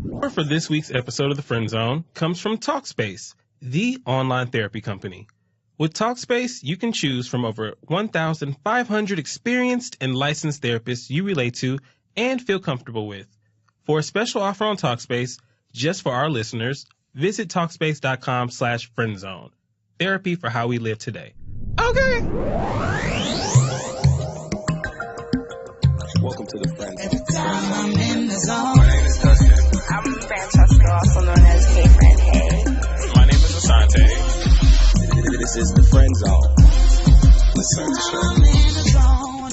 For this week's episode of The Friend Zone comes from Talkspace, the online therapy company. With Talkspace, you can choose from over 1,500 experienced and licensed therapists you relate to and feel comfortable with. For a special offer on Talkspace, just for our listeners, visit Talkspace.com/friendzone. Therapy for how we live today. Okay. Welcome to the Friend Zone. I'm in the zone. My name is Dustin. I'm Francesca, also known as Hey Friend Hey. My name is Assante. This is the Friend Zone. Listen to the show. I'm in the zone.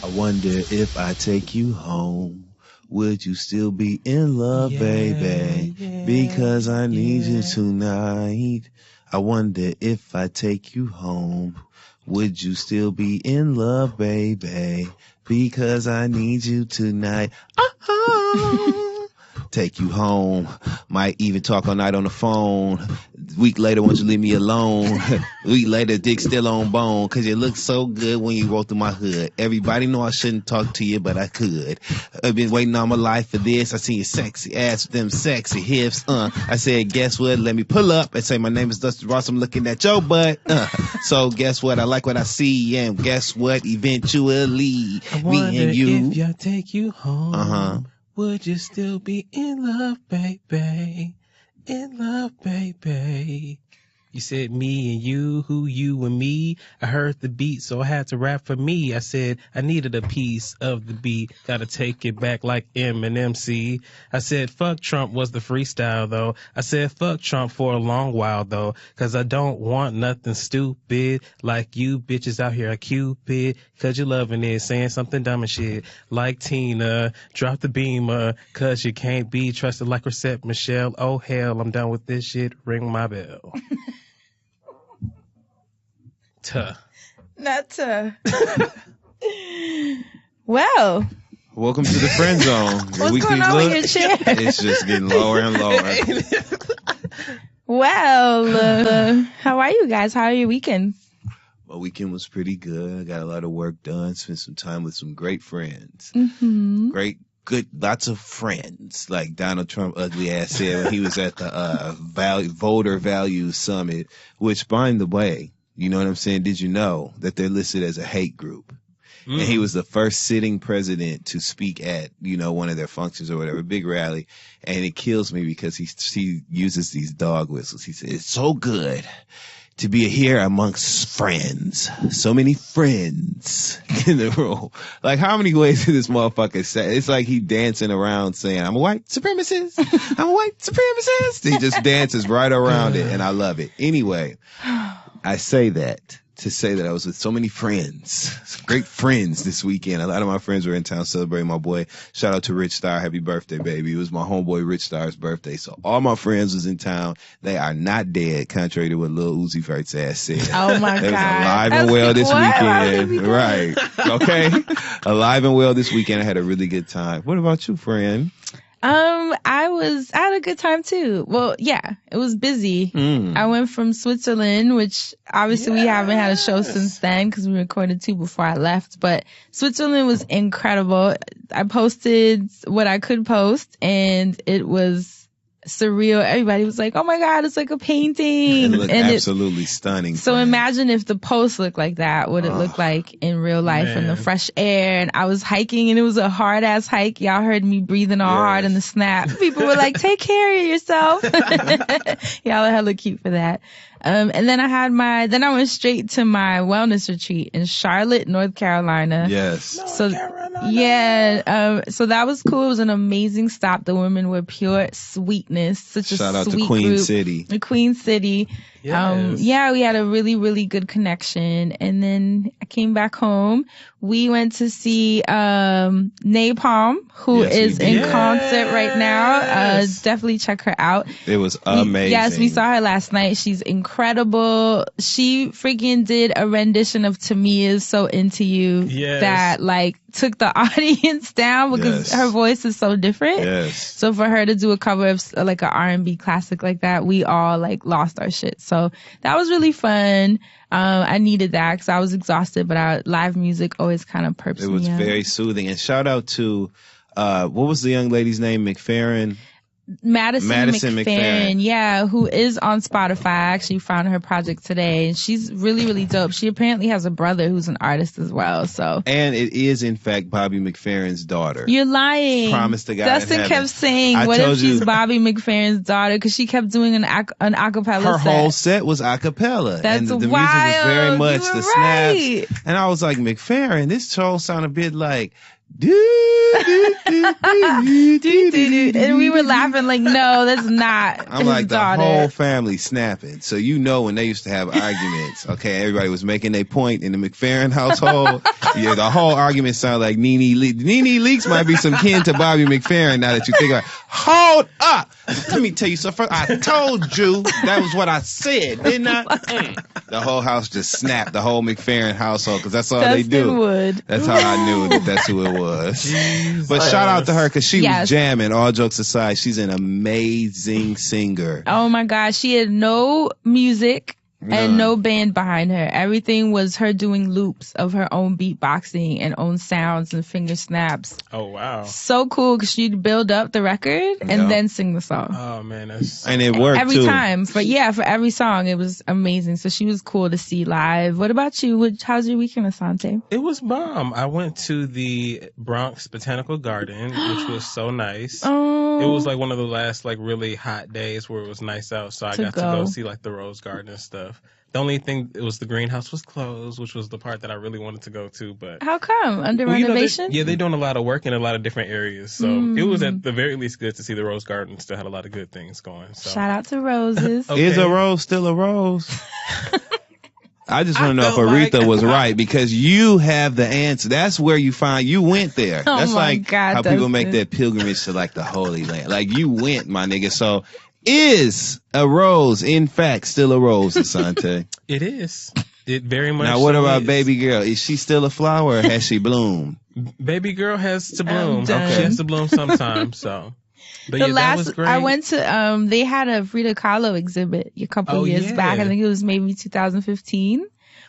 I wonder if I take you home, would you still be in love, baby? Because I need you tonight. I wonder if I take you home, would you still be in love, baby? Because I need you tonight. Take you home. Might even talk all night on the phone. Week later, won't you leave me alone? Week later, dick still on bone. Cause you look so good when you roll through my hood. Everybody know I shouldn't talk to you, but I could. I've been waiting all my life for this. I seen your sexy ass with them sexy hips. I said, guess what? Let me pull up and say my name is Dustin Ross. I'm looking at your butt. So guess what? I like what I see. And guess what? Eventually, me and you. If I take you home, would you still be in love, baby? In love, baby. You said me and you, who you and me. I heard the beat, so I had to rap for me. I said I needed a piece of the beat. Gotta take it back like Eminem. C. I said fuck Trump was the freestyle, though. I said fuck Trump for a long while, though. Cause I don't want nothing stupid like you bitches out here at Cupid. Cause you loving it, saying something dumb and shit. Like Tina, drop the beamer. Cause you can't be trusted like Recep Michelle. Oh hell, I'm done with this shit. Ring my bell. Not Well. Welcome to the Friend Zone. What's going on with your chair? It's just getting lower and lower. Well, how are you guys? How are your weekends? My weekend was pretty good. I got a lot of work done. Spent some time with some great friends. Mm-hmm. Good, lots of friends. Like Donald Trump ugly ass said when he was at the voter value summit, which, by the way, you know what I'm saying? Did you know that they're listed as a hate group? And he was the first sitting president to speak at, one of their functions or whatever, big rally. And it kills me because he uses these dog whistles. He says, it's so good to be here amongst friends. So many friends in the room. Like, how many ways did this motherfucker say? It's like he dancing around saying, I'm a white supremacist. I'm a white supremacist. He just dances right around it. And I love it. Anyway, I say that to say that I was with so many friends, some great friends this weekend. A lot of my friends were in town celebrating my boy. Shout out to Rich Star. Happy birthday, baby. It was my homeboy Rich Star's birthday. So all my friends was in town. They are not dead, contrary to what Lil Uzi Vert's ass said. Oh my God. They was alive and well this weekend. Right. Okay. Alive and well this weekend. I had a really good time. What about you, friend? I had a good time too. Well, yeah, it was busy. I went from Switzerland, which obviously we haven't had a show since then because we recorded 2 before I left, but Switzerland was incredible. I posted what I could post and it was surreal. Everybody was like, oh my God, it's like a painting. It looked absolutely stunning. So imagine if the post looked like that, what it looked like in real life in the fresh air. And I was hiking and it was a hard ass hike. Y'all heard me breathing all hard in the snap. People were like, take care of yourself. Y'all are hella cute for that. And then I went straight to my wellness retreat in Charlotte, North Carolina. Yes. So that was cool. It was an amazing stop. The women were pure sweetness. Such a shout out sweet to Queen group. City. The Queen City. Yes. We had a really, really good connection. And then I came back home. We went to see Napalm, who is in concert right now. Definitely check her out. It was amazing. We saw her last night. She's incredible. She freaking did a rendition of Tamia's So Into You that took the audience down because her voice is so different. Yes. So for her to do a cover of like an R&B classic like that, we all lost our shit. So that was really fun. I needed that because I was exhausted, but our live music always kind of perps me up. It was very soothing. And shout out to what was the young lady's name? McFerrin. Madison McFerrin, yeah, who is on Spotify. I actually found her project today, and she's really, really dope. She apparently has a brother who's an artist as well. So, and it is in fact Bobby McFerrin's daughter. You're lying. Promise to God. Dustin kept saying, "What if she's Bobby McFerrin's daughter?" Because she kept doing an acapella. Her whole set was acapella. That's and the music wild. was very much You the were snaps. right. And I was like, McFerrin, this show sounded a bit like. And we were laughing like, no, that's not I'm his like daughter. the whole family snapping. So when they used to have arguments, okay, everybody was making their point in the McFerrin household. Yeah, the whole argument sounded like Nene Leakes. Nene Leakes might be some kin to Bobby McFerrin now that you think about it. Hold up! Let me tell you something. I told you that was what I said, didn't I? The whole house just snapped, the whole McFerrin household, because that's all they do. Would. That's how I knew that's who it was. Jesus. But shout out to her because she was jamming. All jokes aside, she's an amazing singer. Oh my gosh, she had no music and no band behind her. Everything was her doing loops of her own beatboxing and own sounds and finger snaps. Oh wow, so cool because she'd build up the record and then sing the song. Oh man, and it worked every too. time. For every song, it was amazing. So she was cool to see live. What about you? How's your weekend, Asante? It was bomb. I went to the Bronx Botanical Garden, which was so nice. Oh, it was like one of the last like really hot days where it was nice out, so I got to go see like the Rose Garden and stuff. The only thing, it was the greenhouse was closed, which was the part that I really wanted to go to. But how come? Under renovation? They're doing a lot of work in a lot of different areas. So it was at the very least good to see the Rose Garden still had a lot of good things going. So. Shout out to roses. Okay. Is a rose still a rose? I just want to know if Aretha was right because you have the answer. That's where you went there. Oh That's like God, how people make that pilgrimage to like the Holy Land. Like you went, my nigga. So is a rose in fact still a rose, Asante? It is. It very much. Now what about baby girl? Is she still a flower or has she bloomed? Baby girl has to bloom. Okay. She has to bloom sometime. So. But that was great. I went to they had a Frida Kahlo exhibit a couple years back. I think it was maybe 2015,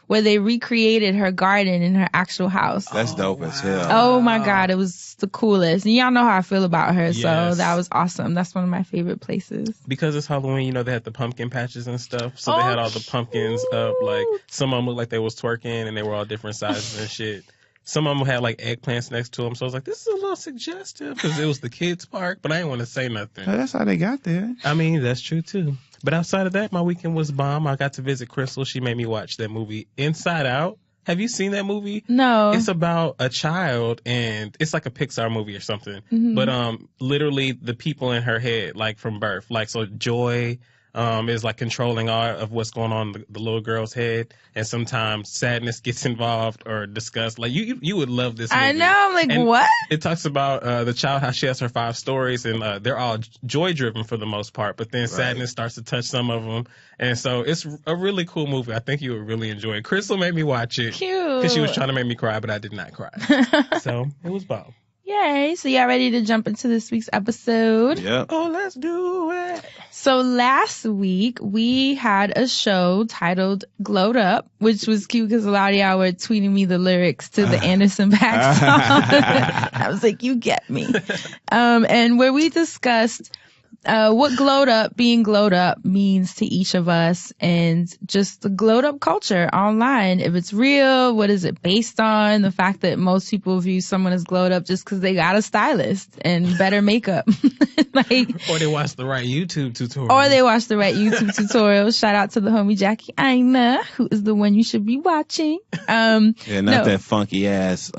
where they recreated her garden in her actual house. That's dope as hell. Oh my God, it was the coolest. And y'all know how I feel about her, so that was awesome. That's one of my favorite places. Because it's Halloween, they had the pumpkin patches and stuff, so they had all the pumpkins up. Like some of them looked like they was twerking, and they were all different sizes and shit. Some of them had like eggplants next to them, so I was like, this is a little suggestive because it was the kids' park, but I didn't want to say nothing. Oh, that's how they got there. I mean, that's true too. But outside of that, my weekend was bomb. I got to visit Crystal. She made me watch that movie Inside Out. Have you seen that movie? No. It's about a child, and it's like a Pixar movie or something. Mm-hmm. But literally the people in her head, like from birth, like so Joy. Is like controlling all of what's going on in the little girl's head, and sometimes sadness gets involved or disgust. Like you would love this movie. I know, I'm like, and what? It talks about the child, how she has her 5 stories, and they're all joy driven for the most part, but then sadness starts to touch some of them, and so it's a really cool movie. I think you would really enjoy it. Crystal made me watch it. Cute. Because she was trying to make me cry, but I did not cry. So it was bomb. Yay. So y'all ready to jump into this week's episode? Yep. Oh, let's do it. So last week we had a show titled Glowed Up, which was cute because a lot of y'all were tweeting me the lyrics to the Anderson .Paak song. I was like, you get me. And where we discussed what being glowed up means to each of us, and just the glowed up culture online. If it's real, what is it based on? The fact that most people view someone as glowed up just because they got a stylist and better makeup. Or they watch the right YouTube tutorial. Shout out to the homie Jackie Aina, who is the one you should be watching. That funky ass.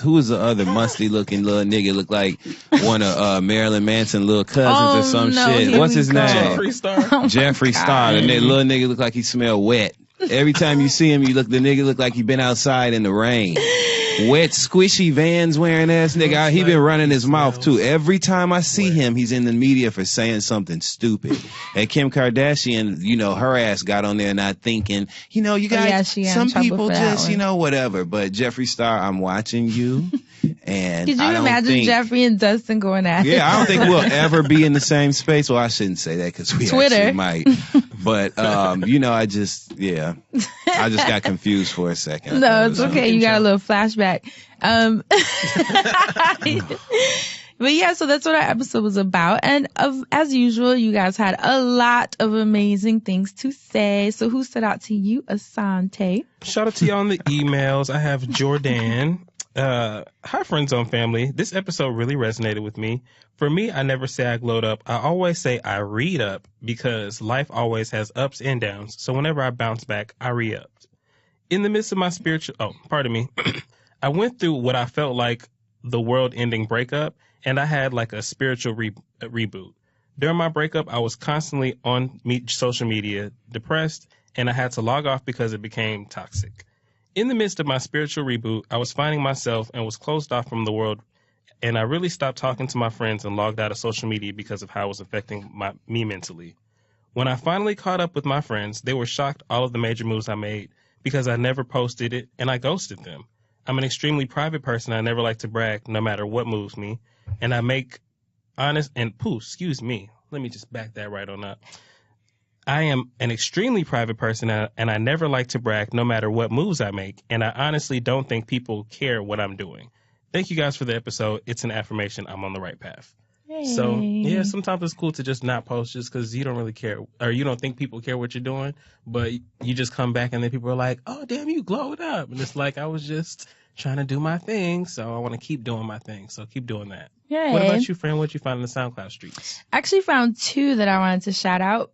Who is the other musty looking little nigga? Look like one of Marilyn Manson little cousins or something. Shit. What's his name? Jeffree Star. Jeffree Star. And that little nigga look like he smell wet. Every time you see him, the nigga look like he been outside in the rain. Wet, squishy Vans wearing ass nigga. He been running his mouth too. Every time I see him, he's in the media for saying something stupid. And Kim Kardashian, her ass got on there not thinking, you guys, some people just, whatever. But Jeffree Star, I'm watching you. And could you imagine Jeffrey and Dustin going at it? Yeah, I don't think we'll ever be in the same space. Well, I shouldn't say that because we actually might. But, I just got confused for a second. No, it's okay. You got a little flashback. But yeah, so that's what our episode was about. And as usual, you guys had a lot of amazing things to say. So who stood out to you, Asante? Shout out to y'all on the emails. I have Jordan. Hi, Friend Zone family. This episode really resonated with me. For me, I never say I glowed up. I always say I read up because life always has ups and downs. So whenever I bounce back, I re-upped. In the midst of my I went through what I felt like the world-ending breakup, and I had like a spiritual reboot. During my breakup, I was constantly on social media, depressed, and I had to log off because it became toxic. In the midst of my spiritual reboot, I was finding myself and was closed off from the world, and I really stopped talking to my friends and logged out of social media because of how it was affecting me mentally. When I finally caught up with my friends, they were shocked all of the major moves I made because I never posted it, and I ghosted them. I'm an extremely private person. I never like to brag no matter what moves me, and I make honest and let me just back that right on up. I am an extremely private person, and I never like to brag no matter what moves I make, and I honestly don't think people care what I'm doing. Thank you guys for the episode. It's an affirmation I'm on the right path. Hey. So, yeah, sometimes it's cool to just not post just because you don't really care, or you don't think people care what you're doing, but you just come back and then people are like, oh, damn, you glowed up. And it's like, I was just trying to do my thing, so I want to keep doing my thing. So keep doing that. Yay. What about you, Fran? What you find in the SoundCloud streets? I actually found two that I wanted to shout out.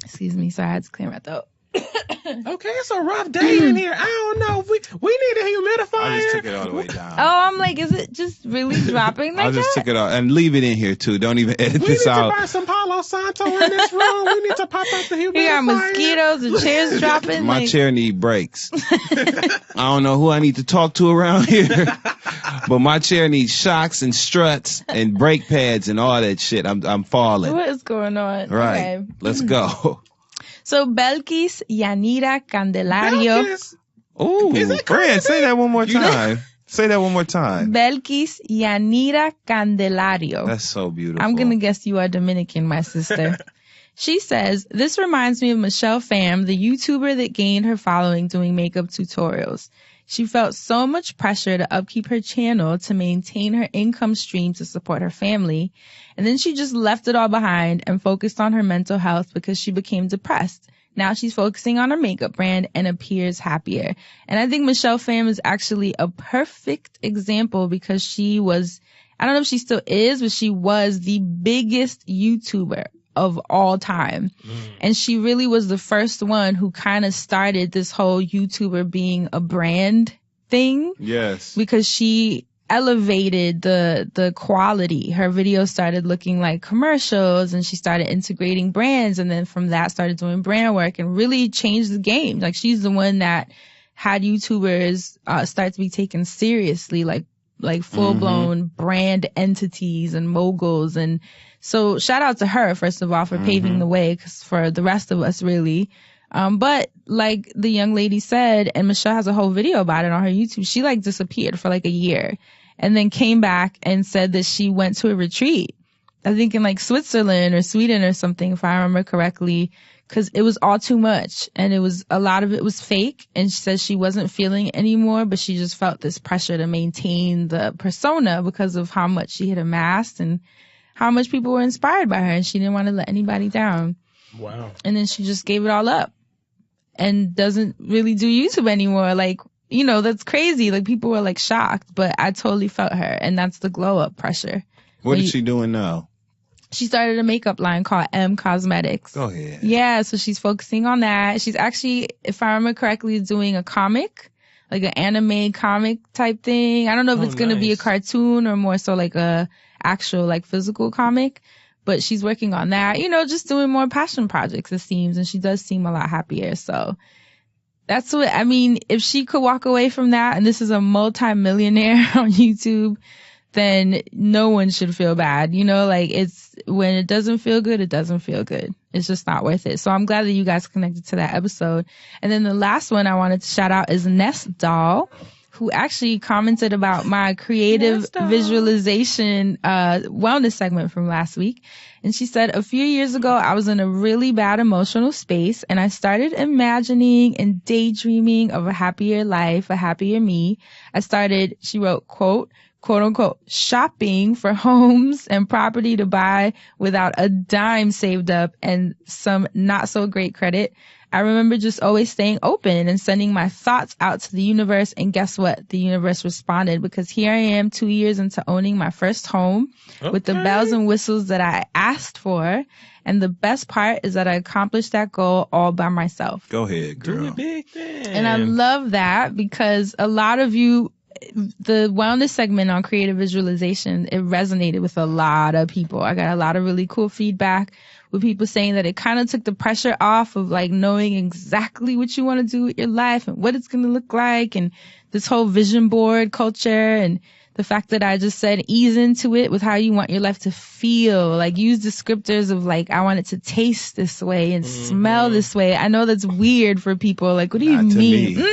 Excuse me, sorry, I had to clear my throat. Okay, it's a rough day in here. I don't know. We need a humidifier. I just took it all the way down. Oh, I'm like, is it just really dropping like I just that? took it out and leave it in here too. Don't even edit this out. We need to buy some Palo Santo in this room. We need to pop out the humidifier. We got mosquitoes, the chair's dropping. My chair need brakes. I don't know who I need to talk to around here, but my chair needs shocks and struts and brake pads and all that shit. I'm falling. What is going on? Right. Okay. Let's go. So Belkis Yanira Candelario. Oh, Fran, say that one more time. Say that one more time. Belkis Yanira Candelario. That's so beautiful. I'm going to guess you are Dominican, my sister. She says, this reminds me of Michelle Pham, the YouTuber that gained her following doing makeup tutorials. She felt so much pressure to upkeep her channel to maintain her income stream to support her family. And then she just left it all behind and focused on her mental health because she became depressed. Now she's focusing on her makeup brand and appears happier. And I think Michelle Pham is actually a perfect example because she was, I don't know if she still is, but she was the biggest YouTuber of all time. And she really was the first one who kind of started this whole YouTuber being a brand thing. Yes. Because she elevated the quality. Her videos started looking like commercials and she started integrating brands, and then from that started doing brand work and really changed the game. Like, she's the one that had YouTubers start to be taken seriously, like full-blown brand entities and moguls. And so shout out to her, first of all, for paving the way for the rest of us, really. But like the young lady said, and Michelle has a whole video about it on her YouTube, she like disappeared for like a year and then came back and said that she went to a retreat, I think in like Switzerland or Sweden or something, if I remember correctly, because it was all too much and a lot of it was fake. And she says she wasn't feeling it anymore, but she just felt this pressure to maintain the persona because of how much she had amassed and how much people were inspired by her, and she didn't want to let anybody down. Wow. And then she just gave it all up and doesn't really do YouTube anymore. Like, you know, that's crazy. Like, people were like shocked, but I totally felt her, and that's the glow up pressure. What is she doing now? She started a makeup line called M Cosmetics. Go ahead. Yeah, so she's focusing on that. She's actually, if I remember correctly, doing a comic, like an anime comic type thing. I don't know if it's going to be a cartoon or more so like a actual like physical comic, but she's working on that, you know, just doing more passion projects, it seems, and she does seem a lot happier. So that's what, I mean, if she could walk away from that, and this is a multi-millionaire on YouTube, then no one should feel bad. You know, like, it's, when it doesn't feel good, it doesn't feel good. It's just not worth it. So I'm glad that you guys connected to that episode. And then the last one I wanted to shout out is Nest Doll, who actually commented about my creative visualization wellness segment from last week. And she said, a few years ago, I was in a really bad emotional space, and I started imagining and daydreaming of a happier life, a happier me. She wrote, quote, quote unquote shopping for homes and property to buy without a dime saved up and some not so great credit. I remember just always staying open and sending my thoughts out to the universe. And guess what? The universe responded, because here I am 2 years into owning my first home with the bells and whistles that I asked for. And the best part is that I accomplished that goal all by myself. Go ahead, girl. Do it big then. And I love that, because a lot of you, the wellness segment on creative visualization, it resonated with a lot of people. I got a lot of really cool feedback with people saying that it kind of took the pressure off of like knowing exactly what you want to do with your life and what it's going to look like, and this whole vision board culture, and the fact that I just said ease into it with how you want your life to feel. Like use descriptors of like, I want it to taste this way and smell this way. I know that's weird for people. Like, what do you mean?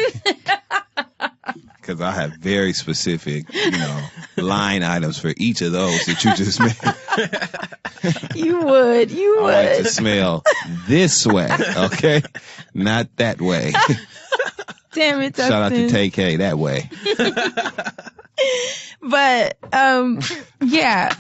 Because I have very specific, line items for each of those that you just made. You would. I want it to smell this way, okay? Not that way. Damn it, Dustin. Shout out to TK that way. But, yeah.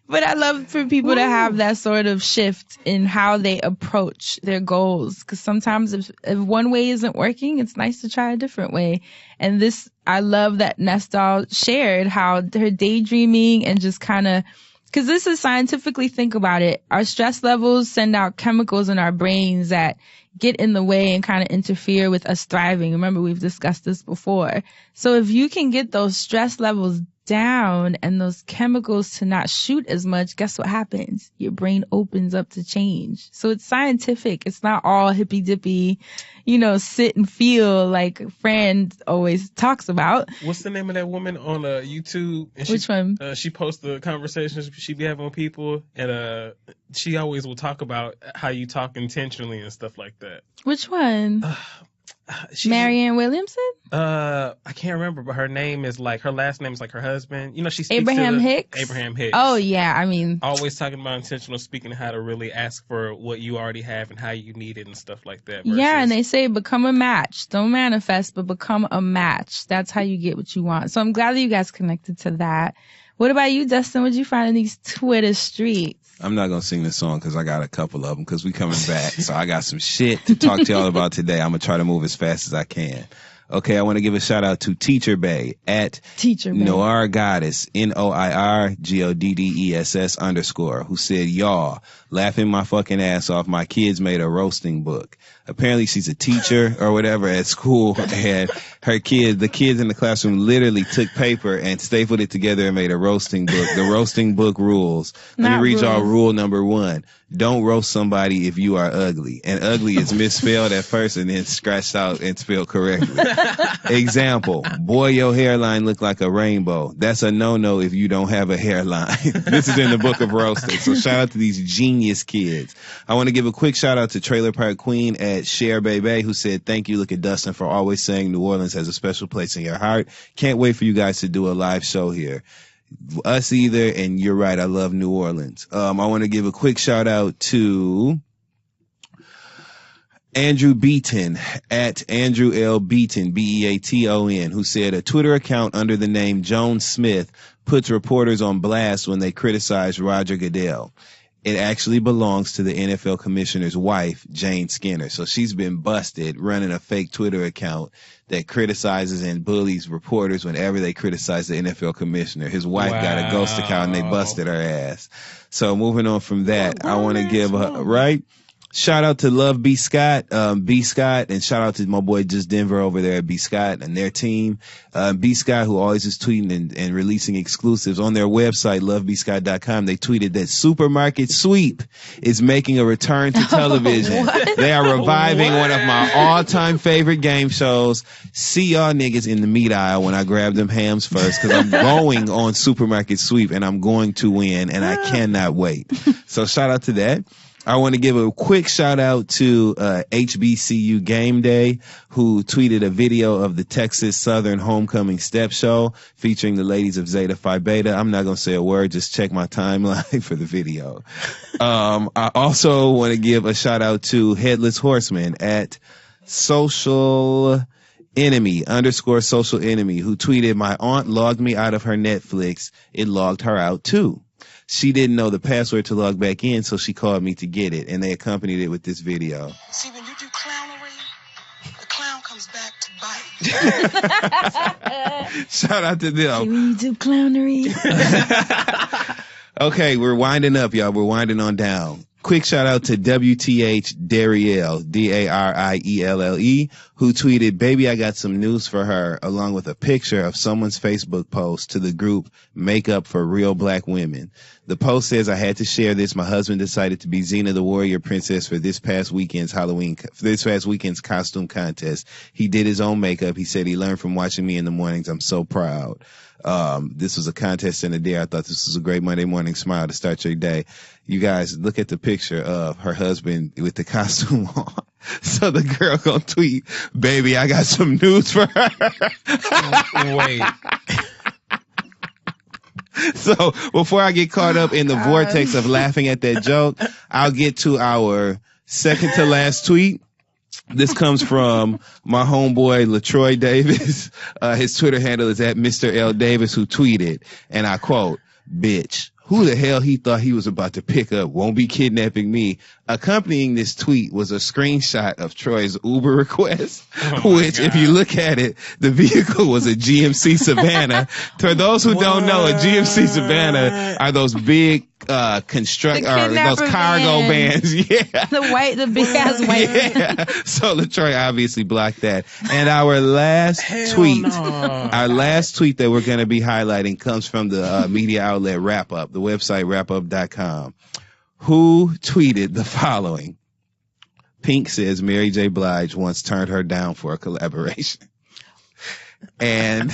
But I love for people to have that sort of shift in how they approach their goals. Because sometimes if one way isn't working, it's nice to try a different way. And this, I love that Nestal shared how her daydreaming and just kind of, because this is scientifically, think about it. Our stress levels send out chemicals in our brains that get in the way and kind of interfere with us thriving. Remember, we've discussed this before. So if you can get those stress levels down and those chemicals to not shoot as much, guess what happens? Your brain opens up to change. So it's scientific. It's not all hippy dippy, sit and feel like Fran always talks about. What's the name of that woman on YouTube? And Which one? She posts the conversations she be having with people, and she always will talk about how you talk intentionally and stuff like that. Which one? Marianne Williamson? I can't remember, but her name is like, her last name is like her husband. She speaks Abraham to Hicks? Abraham Hicks. Oh, yeah. I mean, always talking about intentional speaking and how to really ask for what you already have and how you need it and stuff like that. Yeah, and they say become a match. Don't manifest, but become a match. That's how you get what you want. So I'm glad that you guys connected to that. What about you, Dustin? What did you find in these Twitter streets? I'm not going to sing this song because I got a couple of them because we coming back. So I got some shit to talk to y'all about today. I'm going to try to move as fast as I can. Okay, I want to give a shout out to Teacher Bay at Teacher Bay. Noir Goddess, NOIRGODDESS_, who said, y'all, laughing my fucking ass off, my kids made a roasting book. Apparently she's a teacher or whatever at school, and the kids in the classroom literally took paper and stapled it together and made a roasting book. The roasting book rules. Let me read y'all rule number 1. Don't roast somebody if you are ugly. And ugly is misspelled at first and then scratched out and spelled correctly. Example, boy, your hairline look like a rainbow. That's a no-no if you don't have a hairline. This is in the book of roasting. So shout out to these genius kids. I want to give a quick shout out to Trailer Park Queen at Share Baby, who said, thank you, look at Dustin, for always saying New Orleans has a special place in your heart. Can't wait for you guys to do a live show here. Us either, and you're right, I love New Orleans. I want to give a quick shout out to Andrew Beaton at Andrew L. Beaton, Beaton, who said a Twitter account under the name Joan Smith puts reporters on blast when they criticize Roger Goodell. It actually belongs to the NFL commissioner's wife, Jane Skinner. So she's been busted running a fake Twitter account that criticizes and bullies reporters whenever they criticize the NFL commissioner. His wife got a ghost account and they busted her ass. So moving on from that, I want to give shout out to Love B. Scott, and shout out to my boy Just Denver over there at B. Scott and their team. B. Scott, who always is tweeting and releasing exclusives on their website, lovebscott.com. They tweeted that Supermarket Sweep is making a return to television. They are reviving one of my all-time favorite game shows. See y'all niggas in the meat aisle when I grab them hams first, because I'm going on Supermarket Sweep and I'm going to win and I cannot wait. So shout out to that. I want to give a quick shout out to HBCU Game Day, who tweeted a video of the Texas Southern Homecoming Step Show featuring the ladies of Zeta Phi Beta. I'm not going to say a word. Just check my timeline for the video. I also want to give a shout out to Headless Horseman at Social enemy _ social enemy who tweeted, my aunt logged me out of her Netflix. It logged her out too. She didn't know the password to log back in, so she called me to get it, and they accompanied it with this video. See, when you do clownery, the clown comes back to bite. Shout out to them. See, when you do clownery. Okay, we're winding up, y'all. We're winding on down. Quick shout out to WTH Darielle, Darielle, who tweeted, baby, I got some news for her, along with a picture of someone's Facebook post to the group Makeup for Real Black Women. The post says, I had to share this. My husband decided to be Xena the Warrior Princess for this past weekend's costume contest. He did his own makeup. He said he learned from watching me in the mornings. I'm so proud. This was a contest in the day. I thought this was a great Monday morning smile to start your day. You guys, look at the picture of her husband with the costume on. So the girl gonna tweet, baby, I got some news for her. Wait. So before I get caught up in the vortex of laughing at that joke, I'll get to our second to last tweet. This comes from my homeboy, LaTroy Davis. His Twitter handle is at Mr. L. Davis, who tweeted, and I quote, bitch, who the hell he thought he was about to pick up won't be kidnapping me. Accompanying this tweet was a screenshot of Troy's Uber request, which, if you look at it, the vehicle was a GMC Savannah. For those who don't know, a GMC Savannah are those big those cargo vans. Yeah. The big ass white. Yeah. So LaTroy obviously blocked that. And our last tweet that we're going to be highlighting comes from the media outlet Wrap Up, the website wrapup.com, who tweeted the following. Pink says Mary J. Blige once turned her down for a collaboration. And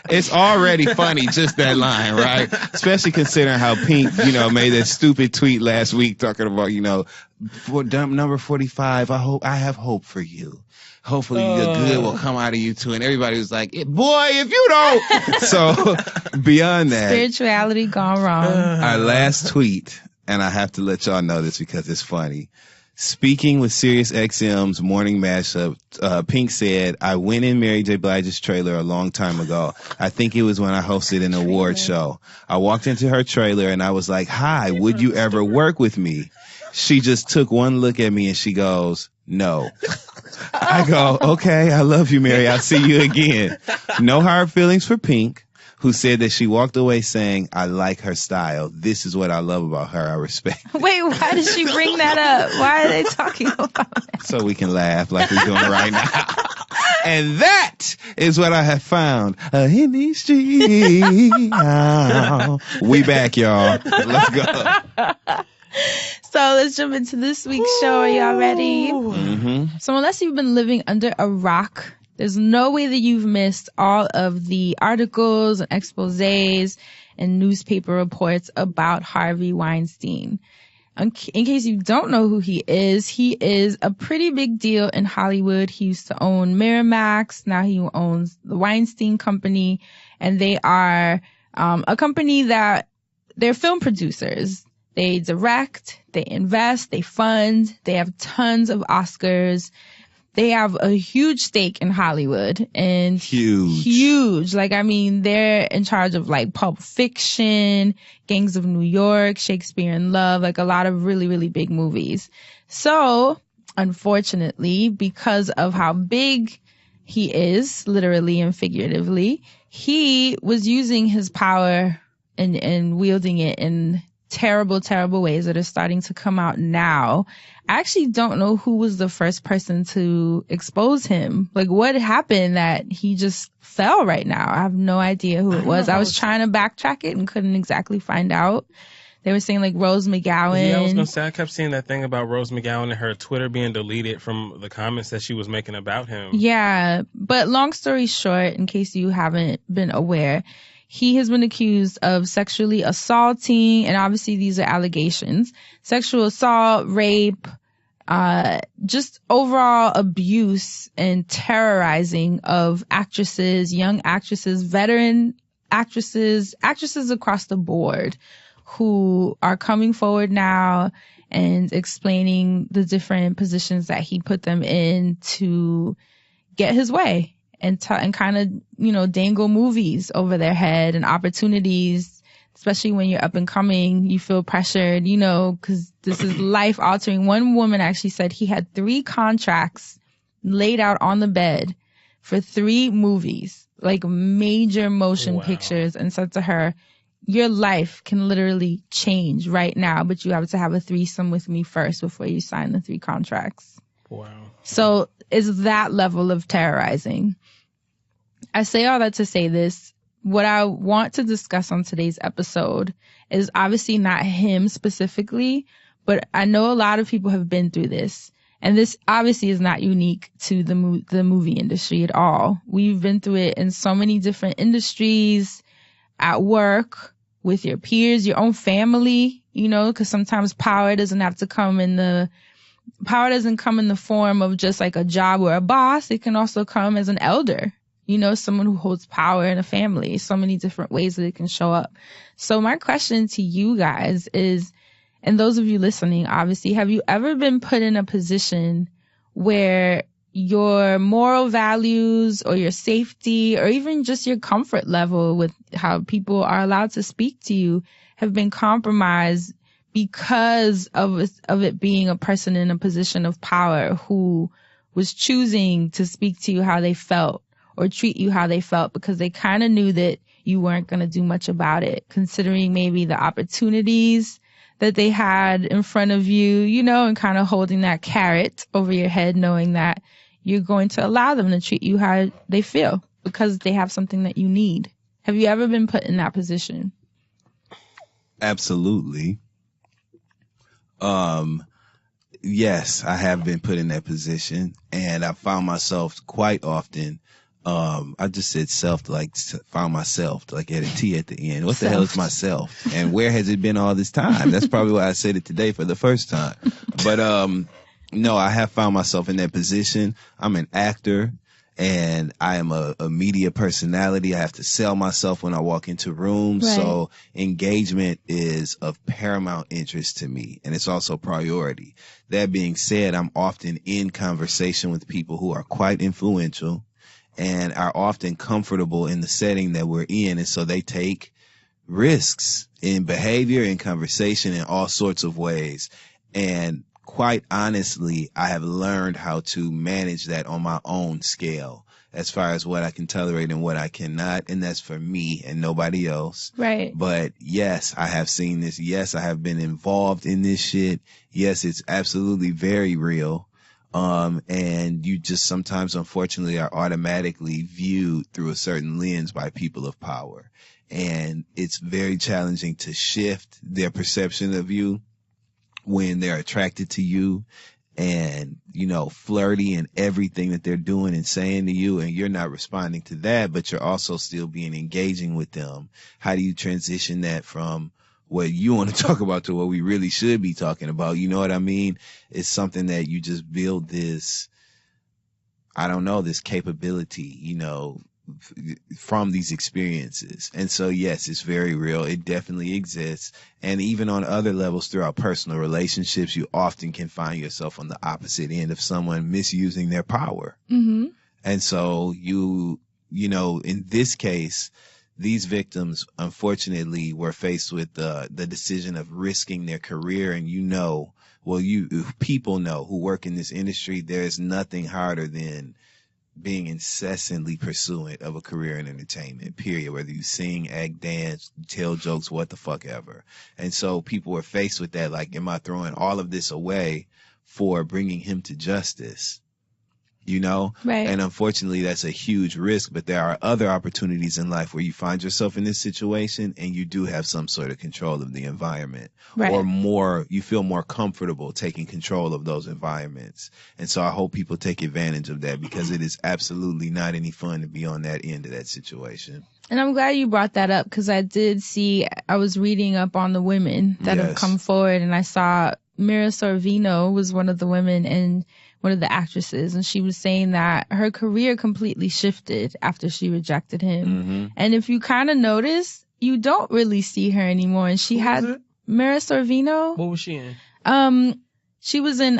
it's already funny, just that line, right? Especially considering how Pink, made that stupid tweet last week talking about, for dump number 45, I have hope for you. Hopefully the good will come out of you too. And everybody was like, boy, if you don't. So beyond that, spirituality gone wrong. Our last tweet, and I have to let y'all know this because it's funny. Speaking with SiriusXM's morning mashup, Pink said, I went in Mary J. Blige's trailer a long time ago. I think it was when I hosted an award show. I walked into her trailer and I was like, hi, would you ever work with me? She just took one look at me and she goes, no. I go, okay, I love you, Mary. I'll see you again. No hard feelings for Pink, who said that she walked away saying, I like her style. This is what I love about her. I respect it. Wait, why did she bring that up? Why are they talking about that? So we can laugh like we're doing right now. And that is what I have found in these streets. We back, y'all. Let's go. So let's jump into this week's show. Are y'all ready? Mm-hmm. So unless you've been living under a rock, there's no way that you've missed all of the articles and exposés and newspaper reports about Harvey Weinstein. In case you don't know who he is a pretty big deal in Hollywood. He used to own Miramax. Now he owns the Weinstein Company. And they are a company that they're film producers. They direct, they invest, they fund, they have tons of Oscars. They have a huge stake in Hollywood and huge. Like, I mean, they're in charge of like Pulp Fiction, Gangs of New York, Shakespeare in Love, like a lot of really, really big movies. So unfortunately, because of how big he is, literally and figuratively, he was using his power and wielding it in terrible, terrible ways that are starting to come out now. I actually don't know who was the first person to expose him. Like, what happened that he just fell right now? I have no idea who it was. I was trying to backtrack it and couldn't exactly find out. They were saying like Rose McGowan. Yeah, I was gonna say, I kept seeing that thing about Rose McGowan and her Twitter being deleted from the comments that she was making about him. Yeah, but long story short, in case you haven't been aware, he has been accused of sexually assaulting, and obviously these are allegations, sexual assault, rape, just overall abuse and terrorizing of actresses, young actresses, veteran actresses across the board who are coming forward now and explaining the different positions that he put them in to get his way and kind of, you know, dangle movies over their head and opportunities, especially when you're up and coming. You feel pressured, you know, because this is life altering. One woman actually said he had 3 contracts laid out on the bed for 3 movies, like major motion pictures, and said to her, your life can literally change right now, but you have to have a threesome with me first before you sign the 3 contracts. Wow. So it's that level of terrorizing. I say all that to say this. What I want to discuss on today's episode is obviously not him specifically, but I know a lot of people have been through this. And this obviously is not unique to the movie industry at all. We've been through it in so many different industries, at work, with your peers, your own family, you know, because sometimes power doesn't come in the form of just like a job or a boss. It can also come as an elder, you know, someone who holds power in a family. So many different ways that it can show up. So my question to you guys is, and those of you listening, obviously, have you ever been put in a position where your moral values or your safety or even just your comfort level with how people are allowed to speak to you have been compromised because of it being a person in a position of power who was choosing to speak to you how they felt or treat you how they felt because they kind of knew that you weren't going to do much about it, considering maybe the opportunities that they had in front of you, you know, and kind of holding that carrot over your head, knowing that you're going to allow them to treat you how they feel because they have something that you need. Have you ever been put in that position? Absolutely. Yes, I have been put in that position, and I found myself quite often. I just said self, like found myself, like at a T at the end. What the hell is myself? And where has it been all this time? That's probably why I said it today for the first time. But no, I have found myself in that position. I'm an actor, and I am a media personality. I have to sell myself when I walk into rooms. Right. So engagement is of paramount interest to me, and it's also priority. That being said, I'm often in conversation with people who are quite influential and are often comfortable in the setting that we're in. And so they take risks in behavior, in conversation, in all sorts of ways. And quite honestly, I have learned how to manage that on my own scale as far as what I can tolerate and what I cannot. And that's for me and nobody else. Right. But yes, I have seen this. Yes, I have been involved in this shit. Yes, it's absolutely very real. And you just sometimes, unfortunately, are automatically viewed through a certain lens by people of power. And it's very challenging to shift their perception of you when they're attracted to you and, you know, flirty in everything that they're doing and saying to you, and you're not responding to that, but you're also still being engaging with them. How do you transition that from what you want to talk about to what we really should be talking about? You know what I mean? It's something that you just build this, I don't know, this capability, you know, from these experiences. And so, yes, it's very real. It definitely exists. And even on other levels throughout personal relationships, you often can find yourself on the opposite end of someone misusing their power. Mm-hmm. And so you know, in this case, these victims, unfortunately, were faced with the decision of risking their career. And people know who work in this industry, there is nothing harder than being incessantly pursuant of a career in entertainment, period. Whether you sing, act, dance, tell jokes, what the fuck ever. And so people were faced with that, like, am I throwing all of this away for bringing him to justice? You know? Right. And unfortunately, that's a huge risk, but there are other opportunities in life where you find yourself in this situation and you do have some sort of control of the environment. Right. Or you feel more comfortable taking control of those environments. And so I hope people take advantage of that, because it is absolutely not any fun to be on that end of that situation. And I'm glad you brought that up, because I was reading up on the women that have come forward, and I saw Mira Sorvino was one of the women and one of the actresses, and she was saying that her career completely shifted after she rejected him. Mm-hmm. And if you kind of notice, you don't really see her anymore. And she had Mira Sorvino. What was she in? She was in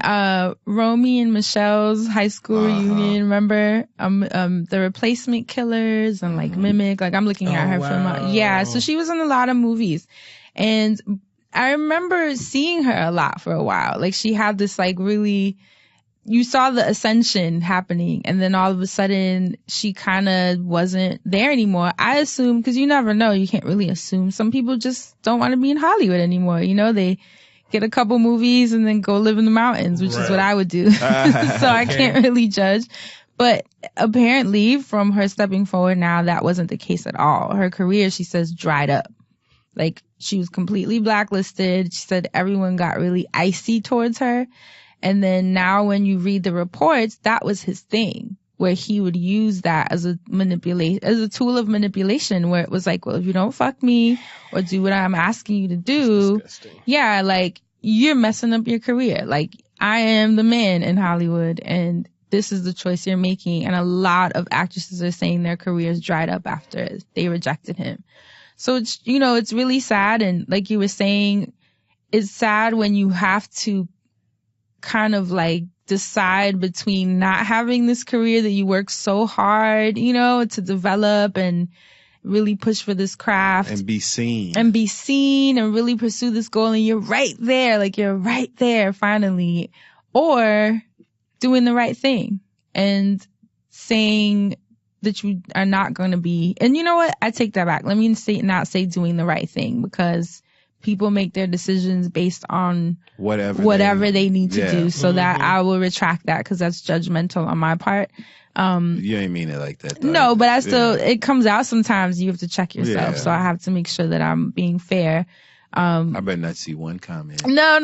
Romy and Michelle's high school reunion, remember? The Replacement Killers and like Mimic. Like I'm looking at her film. Yeah, so she was in a lot of movies. And I remember seeing her a lot for a while. Like she had this like really, you saw the ascension happening, and then all of a sudden she kind of wasn't there anymore. I assume, because you never know, you can't really assume. Some people just don't want to be in Hollywood anymore. You know, they get a couple movies and then go live in the mountains, which is what I would do. So I can't really judge. But apparently from her stepping forward now, that wasn't the case at all. Her career, she says, dried up. Like she was completely blacklisted. She said everyone got really icy towards her. And then now when you read the reports, that was his thing, where he would use that as a tool of manipulation, where it was like, well, if you don't fuck me or do what I'm asking you to do, yeah, like you're messing up your career. Like I am the man in Hollywood and this is the choice you're making. And a lot of actresses are saying their careers dried up after they rejected him. So it's, you know, it's really sad. And like you were saying, it's sad when you have to kind of like decide between not having this career that you work so hard, you know, to develop and really push for this craft and be seen and really pursue this goal. And you're right there finally, or doing the right thing and saying that you are not going to be. And you know what? I take that back. Let me not say doing the right thing, because people make their decisions based on whatever they need to do. So that I will retract that, because that's judgmental on my part. You ain't mean it like that, though. No, but I still, it comes out sometimes. You have to check yourself. So I have to make sure that I'm being fair. I better not see one comment. No.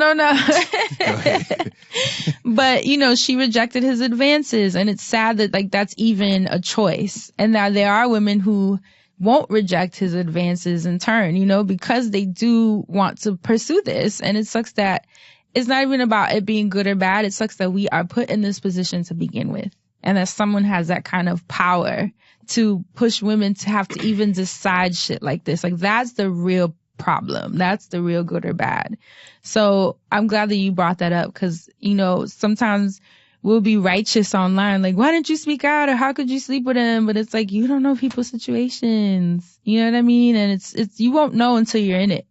But, you know, she rejected his advances, and it's sad that like that's even a choice. And that there are women who won't reject his advances in turn, you know, because they do want to pursue this. And it sucks that it's not even about it being good or bad. It sucks that we are put in this position to begin with, and that someone has that kind of power to push women to have to even decide shit like this. Like that's the real problem. That's the real good or bad. So I'm glad that you brought that up, because, you know, sometimes we'll be righteous online, like, why didn't you speak out, or how could you sleep with him? But it's like, you don't know people's situations. You know what I mean? And it's you won't know until you're in it.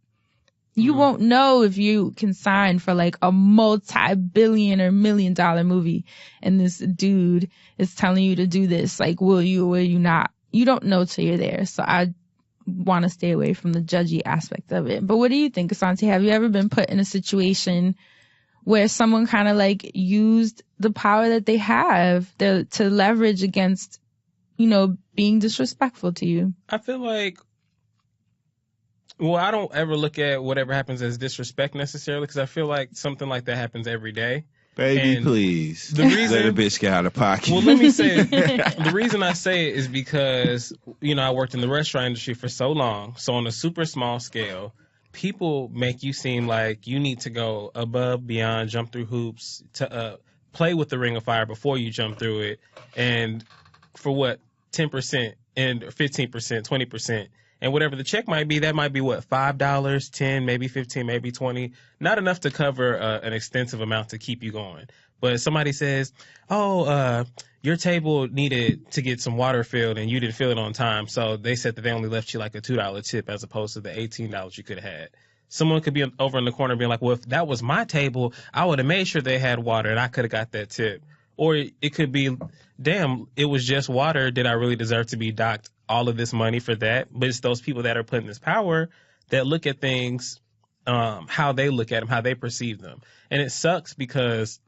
You won't know if you can sign for like a multi-billion or $1 million movie and this dude is telling you to do this. Like, will you or will you not? You don't know till you're there. So I want to stay away from the judgy aspect of it. But what do you think, Asante? Have you ever been put in a situation where someone kind of like used the power that they have to leverage against, you know, being disrespectful to you? I feel like, well, I don't ever look at whatever happens as disrespect necessarily, because I feel like something like that happens every day. Baby, and please. The reason, let a bitch get out of pocket. Well, let me say, the reason I say it is because, you know, I worked in the restaurant industry for so long. So on a super small scale, people make you seem like you need to go above, beyond, jump through hoops, to play with the ring of fire before you jump through it. And for what, 10% and 15%, 20%. And whatever the check might be, that might be what, $5, 10, maybe 15, maybe 20. Not enough to cover an extensive amount to keep you going. But somebody says, your table needed to get some water filled and you didn't fill it on time. So they said that they only left you like a $2 tip as opposed to the $18 you could have had. Someone could be over in the corner being like, well, if that was my table, I would have made sure they had water and I could have got that tip. Or it could be, damn, it was just water. Did I really deserve to be docked all of this money for that? But it's those people that are put in this power that look at things how they look at them, how they perceive them. And it sucks because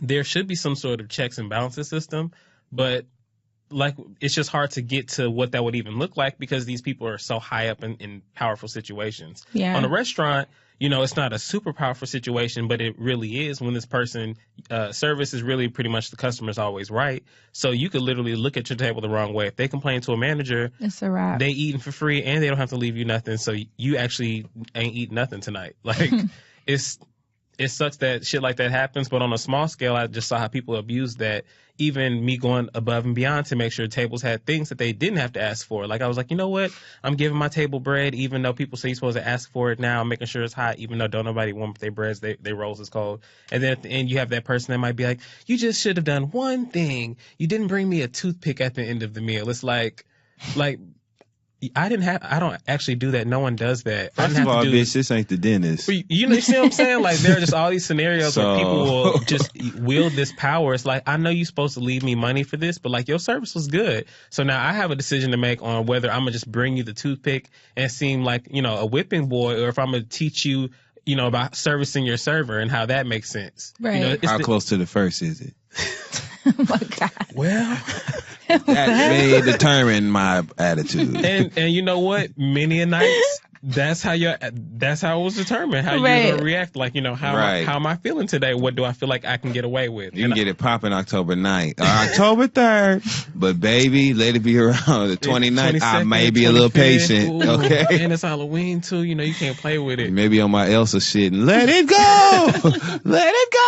there should be some sort of checks and balances system, but like it's just hard to get to what that would even look like because these people are so high up in powerful situations. Yeah. On a restaurant, you know, it's not a super powerful situation, but it really is when this person service is really pretty much the customer's always right. So you could literally look at your table the wrong way. If they complain to a manager, it's a wrap. They eating for free and they don't have to leave you nothing. So you actually ain't eating nothing tonight. Like it's it sucks that shit like that happens, but on a small scale, I just saw how people abuse that. Even me going above and beyond to make sure tables had things that they didn't have to ask for. Like, I was like, you know what? I'm giving my table bread, even though people say you're supposed to ask for it now. I'm making sure it's hot, even though don't nobody want their breads, they rolls is cold. And then at the end, you have that person that might be like, you just should have done one thing. You didn't bring me a toothpick at the end of the meal. It's like, I don't actually do that. No one does that. First of all, bitch, this ain't the dentist. You know, see what I'm saying? Like, there are just all these scenarios where people will just wield this power. It's like, I know you're supposed to leave me money for this, but like, your service was good. So now I have a decision to make on whether I'm gonna just bring you the toothpick and seem like, you know, a whipping boy, or if I'm gonna teach you, you know, about servicing your server and how that makes sense. Right. You know, How close to the first is it? Oh my God. Well, That may determine my attitude. and you know what? Many a nights, that's how it was determined. How Right. you're gonna react. Like, you know, how am I feeling today? What do I feel like I can get away with? You can get it popping October 9th or October 3rd, but baby, let it be around the 29th. I may be a little 25th, patient, ooh, okay? And it's Halloween too. You know, you can't play with it. Maybe on my Elsa shit and let it go, let it go.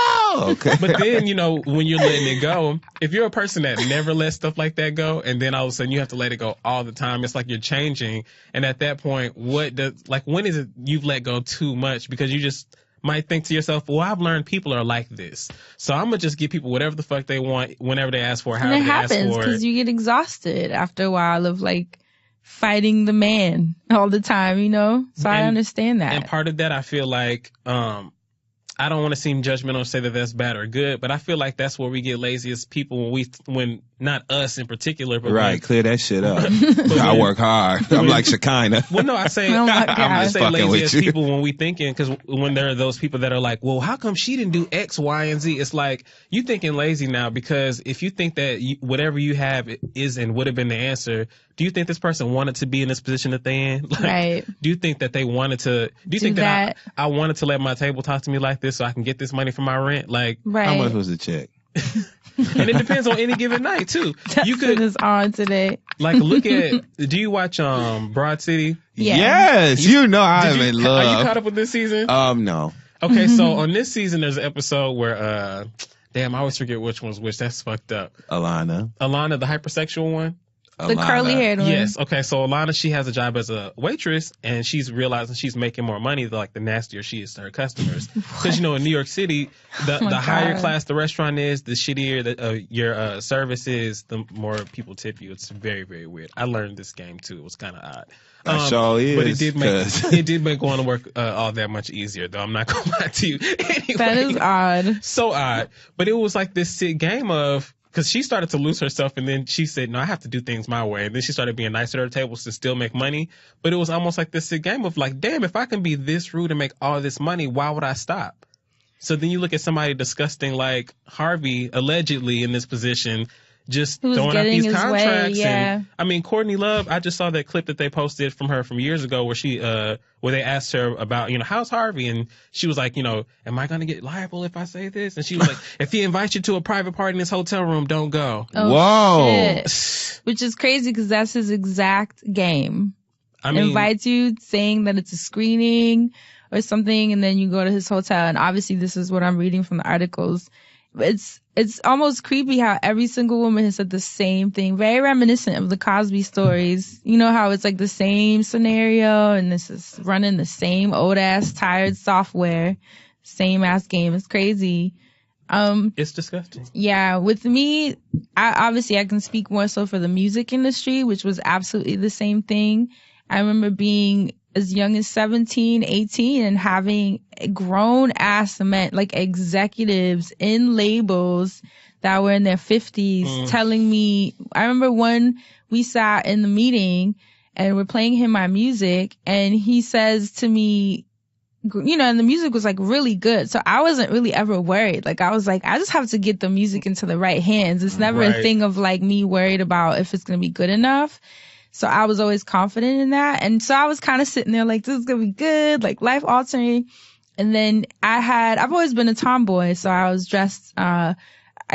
Okay. But then, you know, when you're letting it go, if you're a person that never lets stuff like that go, and then all of a sudden you have to let it go all the time, it's like you're changing. And at that point, when is it you've let go too much? Because you just might think to yourself, well, I've learned people are like this, so I'm gonna just give people whatever the fuck they want whenever they ask for it, however And it they ask happens for it. because you get exhausted after a while of like fighting the man all the time, you know? So I understand that. And part of that, I feel like, I don't want to seem judgmental and say that that's bad or good, but I feel like that's where we get lazy as people when not us in particular, but Right, clear that shit up. I work hard. I'm like Shekinah. Well, no, I say, Oh my I God. say Fucking lazy with as you. people when we thinking, because when there are those people that are like, well, how come she didn't do X, Y, and Z? It's like, you thinking lazy now, because if you think that whatever you have is and would have been the answer, do you think this person wanted to be in this position that they in? Like, Right. Do you think that they wanted to, do you think that I wanted to let my table talk to me like this so I can get this money for my rent? Like, Right. How much was the check? and it depends on any given night too. You Dustin could is on today. like look at, do you watch Broad City? Yeah. Yes, you know I'm in Are you love. caught up with this season? No. Okay, so on this season, there's an episode where, damn, I always forget which one's which. That's fucked up. Alana, the hypersexual one? The curly haired one. Yes. Okay, so Alana, she has a job as a waitress, and she's realizing she's making more money the nastier she is to her customers. Because, you know, in New York City, the higher God. class the restaurant is, the shittier your service is, the more people tip you. It's very, very weird. I learned this game, too. It was kind of odd. That sure is. But it did make 'cause- going to work all that much easier, though. I'm not going to lie to you. Anyway, That is odd. so odd. But it was like this sick game of, because she started to lose herself, and then she said, no, I have to do things my way. And then she started being nice at her tables to still make money. But it was almost like this sick game of like, damn, if I can be this rude and make all this money, why would I stop? So then you look at somebody disgusting like Harvey, allegedly in this position, just Who was throwing out getting these his way, contracts. yeah. And I mean, Courtney Love, I just saw that clip that they posted from her from years ago where she, where they asked her about, you know, how's Harvey? And she was like, you know, am I going to get liable if I say this? And she was like, if he invites you to a private party in his hotel room, don't go. Oh, Whoa. shit. Which is crazy because that's his exact game. I mean, Invites you saying that it's a screening or something, and then you go to his hotel. And obviously this is what I'm reading from the articles. It's almost creepy how every single woman has said the same thing. Very reminiscent of the Cosby stories. You know how it's like the same scenario and this is running the same old ass tired software, same ass game. It's crazy. it's disgusting. Yeah, with me, I can speak more so for the music industry, which was absolutely the same thing. I remember being as young as 17, 18 and having grown ass men, like executives in labels that were in their 50s telling me, I remember when we sat in the meeting and we're playing him my music and he says to me, you know, and the music was like really good. So I wasn't really ever worried. Like I was like, I just have to get the music into the right hands. It's never a thing of like me worried about if it's going to be good enough. So I was always confident in that. And so I was kind of sitting there like, this is going to be good, like life altering. And then I've always been a tomboy. So I was dressed, I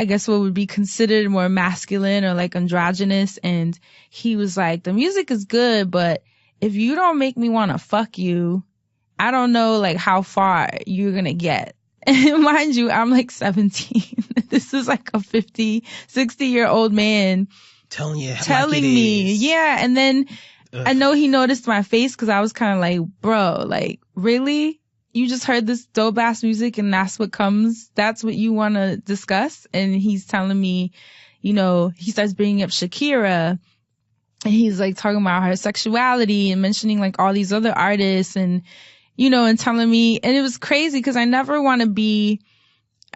guess what would be considered more masculine or like androgynous. And he was like, the music is good, but if you don't make me want to fuck you, I don't know like how far you're going to get. And mind you, I'm like 17. This is like a 50, 60-year-old man telling me. Yeah. And then I know he noticed my face because I was kind of like, bro, like, really? You just heard this dope ass music and that's what you want to discuss? And he's telling me, you know, he starts bringing up Shakira. And he's like talking about her sexuality and mentioning like all these other artists and, you know, and telling me, and it was crazy because you never want to be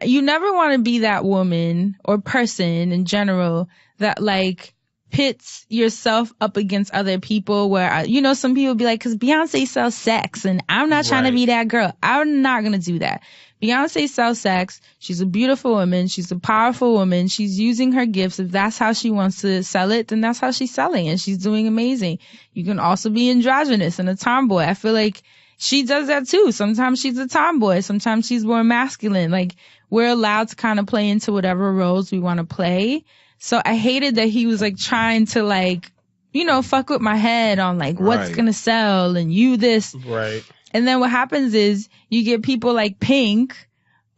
that woman or person in general that like pits yourself up against other people where, you know, some people be like, cause Beyonce sells sex and I'm not trying to be that girl. I'm not going to do that. Beyonce sells sex. She's a beautiful woman. She's a powerful woman. She's using her gifts. If that's how she wants to sell it, then that's how she's selling and she's doing amazing. You can also be androgynous and a tomboy. I feel like she does that too. Sometimes she's a tomboy. Sometimes she's more masculine. Like we're allowed to kind of play into whatever roles we want to play. So I hated that he was like trying to like, you know, fuck with my head on like what's going to sell and you this. Right. And then what happens is you get people like Pink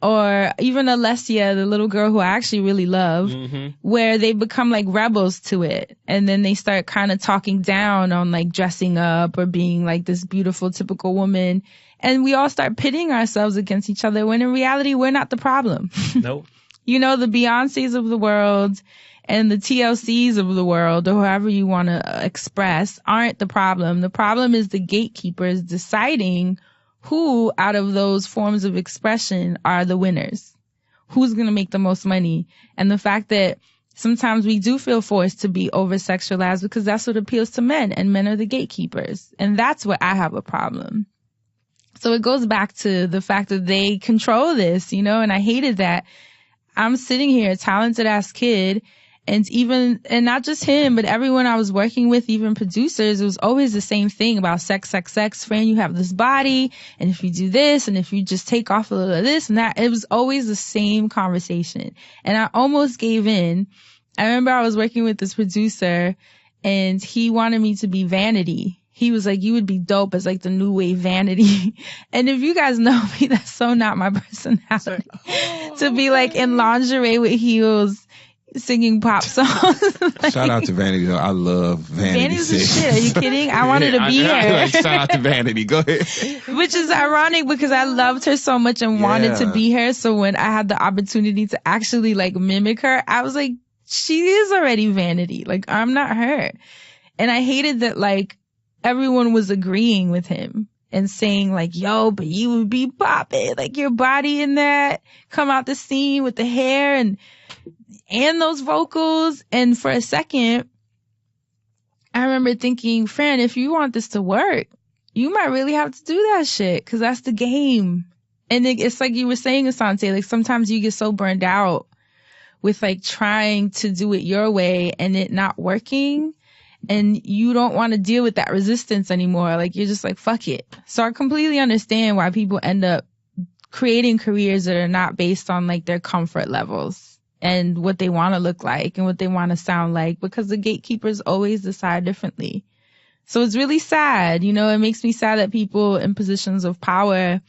or even Alessia, the little girl who I actually really love, where they become like rebels to it. And then they start kind of talking down on like dressing up or being like this beautiful, typical woman. And we all start pitting ourselves against each other when in reality, we're not the problem. Nope. You know, the Beyoncés of the world and the TLCs of the world, or however you want to express, aren't the problem. The problem is the gatekeepers deciding who out of those forms of expression are the winners, who's going to make the most money. And the fact that sometimes we do feel forced to be over-sexualized because that's what appeals to men, and men are the gatekeepers. And that's where I have a problem. So it goes back to the fact that they control this, you know, and I hated that. I'm sitting here, a talented ass kid, and not just him, but everyone I was working with, even producers, it was always the same thing about sex. Fran, you have this body, and if you do this, and if you just take off a little of this and that, it was always the same conversation. And I almost gave in. I remember I was working with this producer, and he wanted me to be Vanity. He was like, you would be dope as like the new wave Vanity. And if you guys know me, that's so not my personality. To be like in lingerie with heels, singing pop songs. Like, shout out to Vanity though. I love Vanity. Vanity's the shit. Are you kidding? I wanted to be her. Like, shout out to Vanity. Go ahead. Which is ironic because I loved her so much and wanted to be her. So when I had the opportunity to actually like mimic her, I was like, she is already Vanity. Like, I'm not her. And I hated that like everyone was agreeing with him and saying like, yo, but you would be popping, like your body in that, come out the scene with the hair and those vocals. And for a second, I remember thinking, Fran, if you want this to work, you might really have to do that shit, because that's the game. And it's like you were saying, Asante, like sometimes you get so burned out with like trying to do it your way and it not working, and you don't want to deal with that resistance anymore. Like you're just like, fuck it. So I completely understand why people end up creating careers that are not based on like their comfort levels and what they want to look like and what they want to sound like, because the gatekeepers always decide differently. So it's really sad. You know, it makes me sad that people in positions of power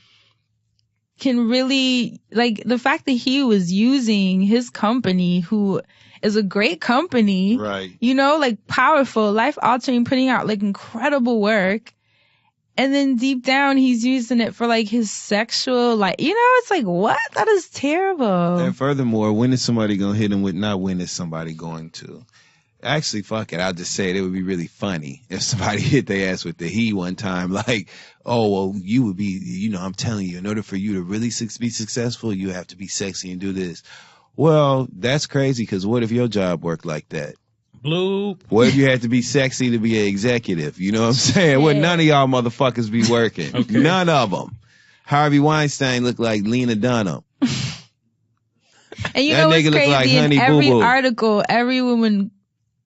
can really, like, the fact that he was using his company, who is a great company, right? You know, like powerful, life altering, putting out like incredible work. And then deep down, he's using it for like his sexual, like, you know, it's like, what? That is terrible. And furthermore, when is somebody going to hit him with, not when is somebody going to? Actually, fuck it. I'll just say it would be really funny if somebody hit their ass with the he one time. Like, oh, well, you would be, you know, I'm telling you, in order for you to really be successful, you have to be sexy and do this. Well, that's crazy, because what if your job worked like that? Bloop. What if you had to be sexy to be an executive? You know what I'm saying? Yeah. Well, none of y'all motherfuckers be working. Okay. None of them. Harvey Weinstein looked like Lena Dunham. And you know what's crazy? Like in every article, every woman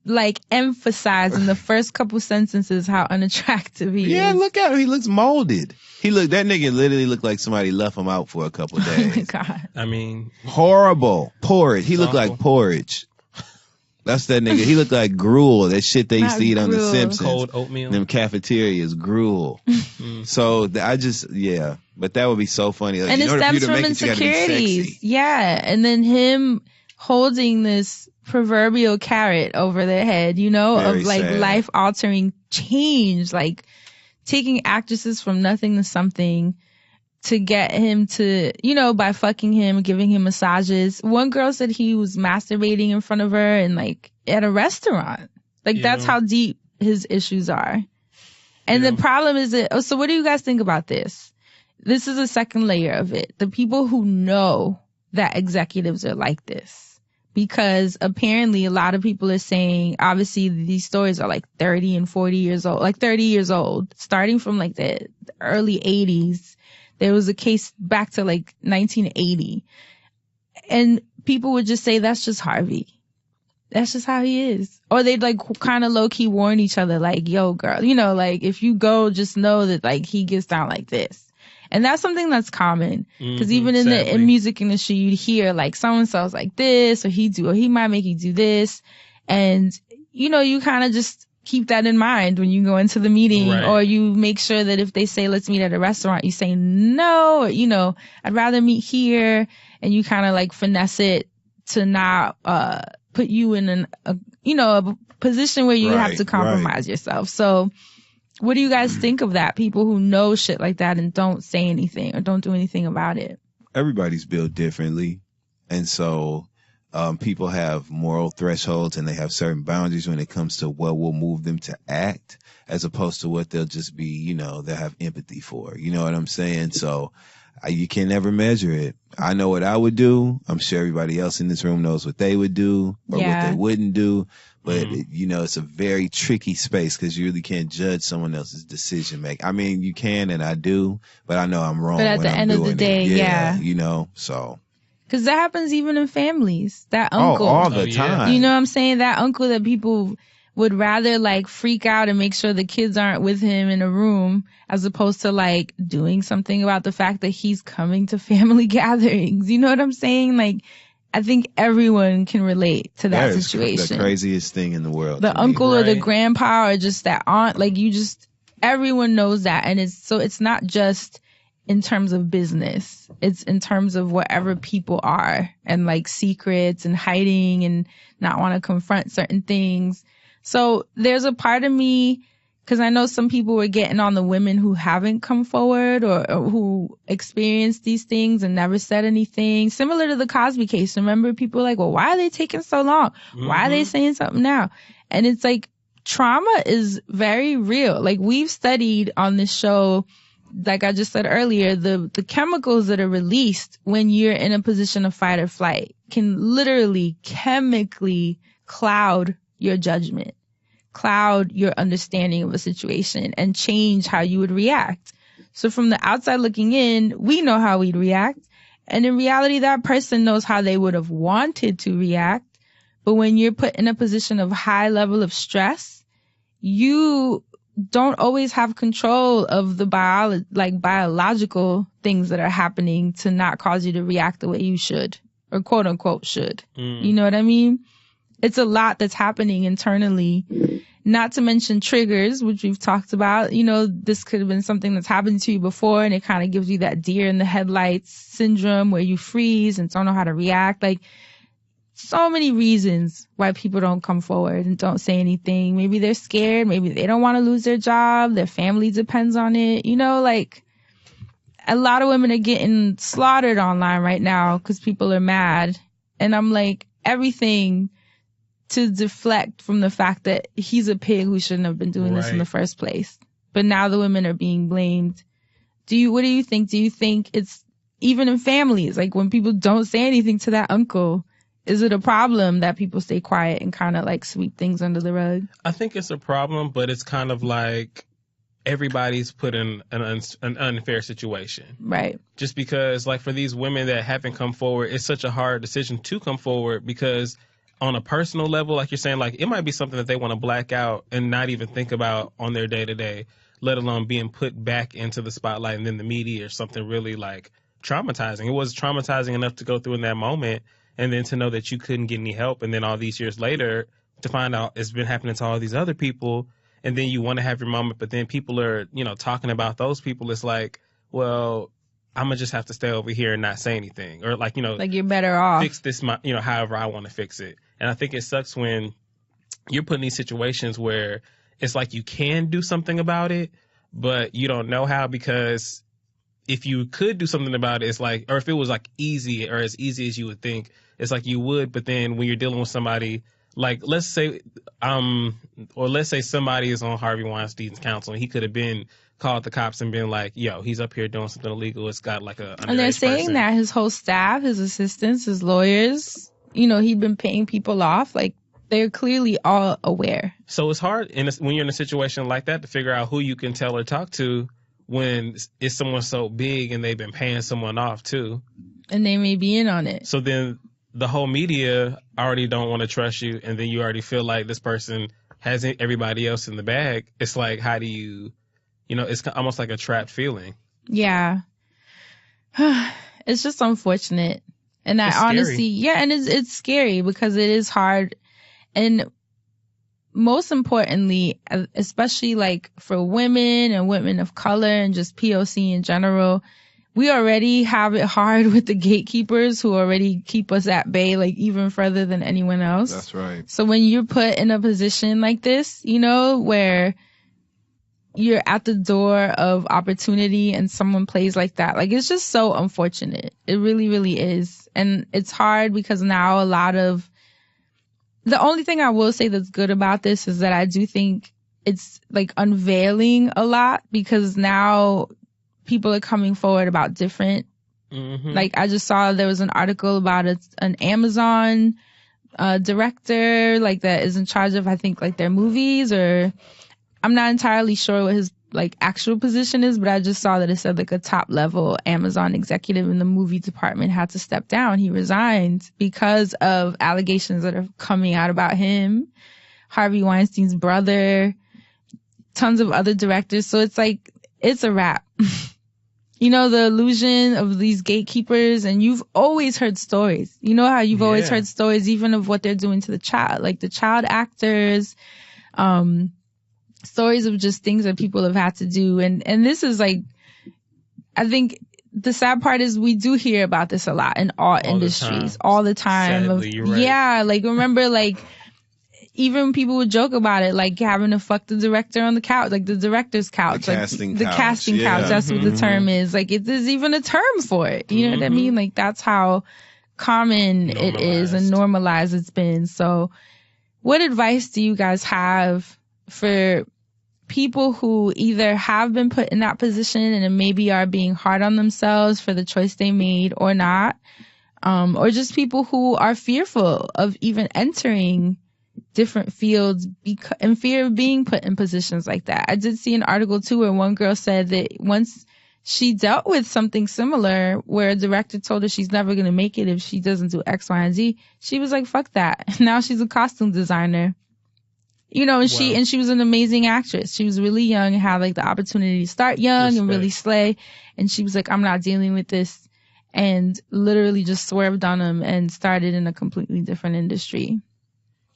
like emphasized in the first couple sentences how unattractive he is. Yeah, look at him. He looks molded. That nigga literally looked like somebody left him out for a couple of days. Oh my God. I mean, horrible. Porridge. He looked like porridge. That's that nigga. He looked like gruel. That shit they used to eat on The gruel. Simpsons. Cold oatmeal. Them cafeterias, gruel. So yeah. But that would be so funny. Like, And in it order for you stems to from make it, you gotta be insecurities. sexy. Yeah. And then him holding this proverbial carrot over their head, you know, Very of like sad. life altering change, like taking actresses from nothing to something to get him to, you know, by fucking him, giving him massages. One girl said he was masturbating in front of her and like at a restaurant. Like that's how deep his issues are. And the problem is that, so what do you guys think about this? This is a second layer of it. The people who know that executives are like this. Because apparently a lot of people are saying, obviously these stories are like 30 and 40 years old, like 30 years old, starting from like the early 80s. There was a case back to like 1980. And people would just say, that's just Harvey. That's just how he is. Or they'd like kind of low key warn each other like, yo girl, you know, like if you go, just know that like he gets down like this. And that's something that's common. Cause even in the music industry, you'd hear like so-and-so's like this, or he might make you do this. And you know, you kind of just keep that in mind when you go into the meeting, or you make sure that if they say, let's meet at a restaurant, you say no, or, you know, I'd rather meet here. And you kind of like finesse it to not, put you in a position where you have to compromise yourself. So what do you guys think of that? People who know shit like that and don't say anything or don't do anything about it. Everybody's built differently. And so, people have moral thresholds and they have certain boundaries when it comes to what will move them to act, as opposed to what they'll just be, you know, they'll have empathy for. You know what I'm saying? So you can never measure it. I know what I would do. I'm sure everybody else in this room knows what they would do or what they wouldn't do. But, you know, it's a very tricky space because you really can't judge someone else's decision making. I mean, you can, and I do, but I know I'm wrong. But at the end of the day, you know, so. Because that happens even in families. That uncle. All the time. You know what I'm saying? That uncle that people would rather like freak out and make sure the kids aren't with him in a room as opposed to like doing something about the fact that he's coming to family gatherings. You know what I'm saying? Like, I think everyone can relate to that situation. The craziest thing in the world. The uncle or the grandpa or just that aunt, like everyone knows that. And it's not just in terms of business. It's in terms of whatever people are and like secrets and hiding and not want to confront certain things. So there's a part of me, because I know some people were getting on the women who haven't come forward or who experienced these things and never said anything. Similar to the Cosby case. Remember, people were like, well, why are they taking so long? Why are they saying something now? And it's like, trauma is very real. Like, we've studied on this show, like I just said earlier, the chemicals that are released when you're in a position of fight or flight can literally chemically cloud your judgment, cloud your understanding of a situation, and change how you would react. So from the outside looking in, we know how we'd react. And in reality, that person knows how they would have wanted to react. But when you're put in a position of high level of stress, you don't always have control of the biological things that are happening to not cause you to react the way you should, or quote unquote should. You know what I mean? It's a lot that's happening internally, not to mention triggers, which we've talked about. You know, this could have been something that's happened to you before, and it kind of gives you that deer in the headlights syndrome where you freeze and don't know how to react. Like, so many reasons why people don't come forward and don't say anything. Maybe they're scared. Maybe they don't want to lose their job. Their family depends on it. You know, like, a lot of women are getting slaughtered online right now because people are mad. And I'm like, everything to deflect from the fact that he's a pig who shouldn't have been doing this in the first place. But now the women are being blamed. What do you think? Do you think it's even in families, like when people don't say anything to that uncle, is it a problem that people stay quiet and kind of like sweep things under the rug? I think it's a problem, but it's kind of like everybody's put in an unfair situation. Right. Just because, like, for these women that haven't come forward, it's such a hard decision to come forward because on a personal level, like you're saying, like, it might be something that they want to black out and not even think about on their day-to-day, let alone being put back into the spotlight and then the media or something really, like, traumatizing. It was traumatizing enough to go through in that moment. and then to know that you couldn't get any help, and then all these years later to find out it's been happening to all these other people, and then you want to have your moment, but then people are, talking about those people. It's like, well, I'm gonna just have to stay over here and not say anything, or like you're better off. Fix this, however I want to fix it. And I think it sucks when you're put in these situations where it's like you can do something about it, but you don't know how, because if you could do something about it, it's like, or if it was like easy or as easy as you would think, it's like you would. But then when you're dealing with somebody, like let's say somebody is on Harvey Weinstein's counsel, and he could have been called the cops and been like, yo, he's up here doing something illegal. It's got like a, and they're saying that his whole staff, his assistants, his lawyers, he'd been paying people off. Like, they're clearly all aware. So it's hard when you're in a situation like that to figure out who you can tell or talk to when it's someone so big and they've been paying someone off too. And they may be in on it. So then the whole media already don't want to trust you, and then you already feel like this person has everybody else in the bag. It's like, how do you, it's almost like a trapped feeling. Yeah. It's just unfortunate. And I honestly, and it's scary because it is hard. And most importantly, especially like for women and women of color and just POC in general, we already have it hard with the gatekeepers who already keep us at bay, like even further than anyone else. That's right. So when you're put in a position like this, where you're at the door of opportunity and someone plays like that, like it's just so unfortunate. It really, really is. And it's hard because now the only thing I will say that's good about this is that I do think it's like unveiling a lot, because now people are coming forward about different. Mm-hmm. Like I just saw there was an article about an Amazon director like that is in charge of, I think, like their movies, or I'm not entirely sure what his like actual position is, but I just saw that it said like a top level Amazon executive in the movie department had to step down. He resigned because of allegations that are coming out about him, Harvey Weinstein's brother, tons of other directors. So it's like, it's a wrap. The illusion of these gatekeepers, and you've always heard stories. You know how you've always heard stories even of what they're doing to the child, like the child actors, stories of just things that people have had to do. And this is like, I think the sad part is we do hear about this a lot in all industries, all the time. Sadly, you're right. Yeah. Like, remember, like, even people would joke about it, like having to fuck the director on the couch, like the director's couch, the like casting the couch. casting couch. That's what the term is. Like, there's even a term for it. You know what I mean? Like, that's how common it is and normalized it's been. So what advice do you guys have for people who either have been put in that position and maybe are being hard on themselves for the choice they made or not, or just people who are fearful of even entering different fields in fear of being put in positions like that? I did see an article too where one girl said that once she dealt with something similar where a director told her she's never going to make it if she doesn't do X, Y, and Z, she was like, fuck that. Now she's a costume designer. And she was an amazing actress. She was really young and had like the opportunity to start young and really slay. And she was like, I'm not dealing with this, and literally just swerved on them and started in a completely different industry.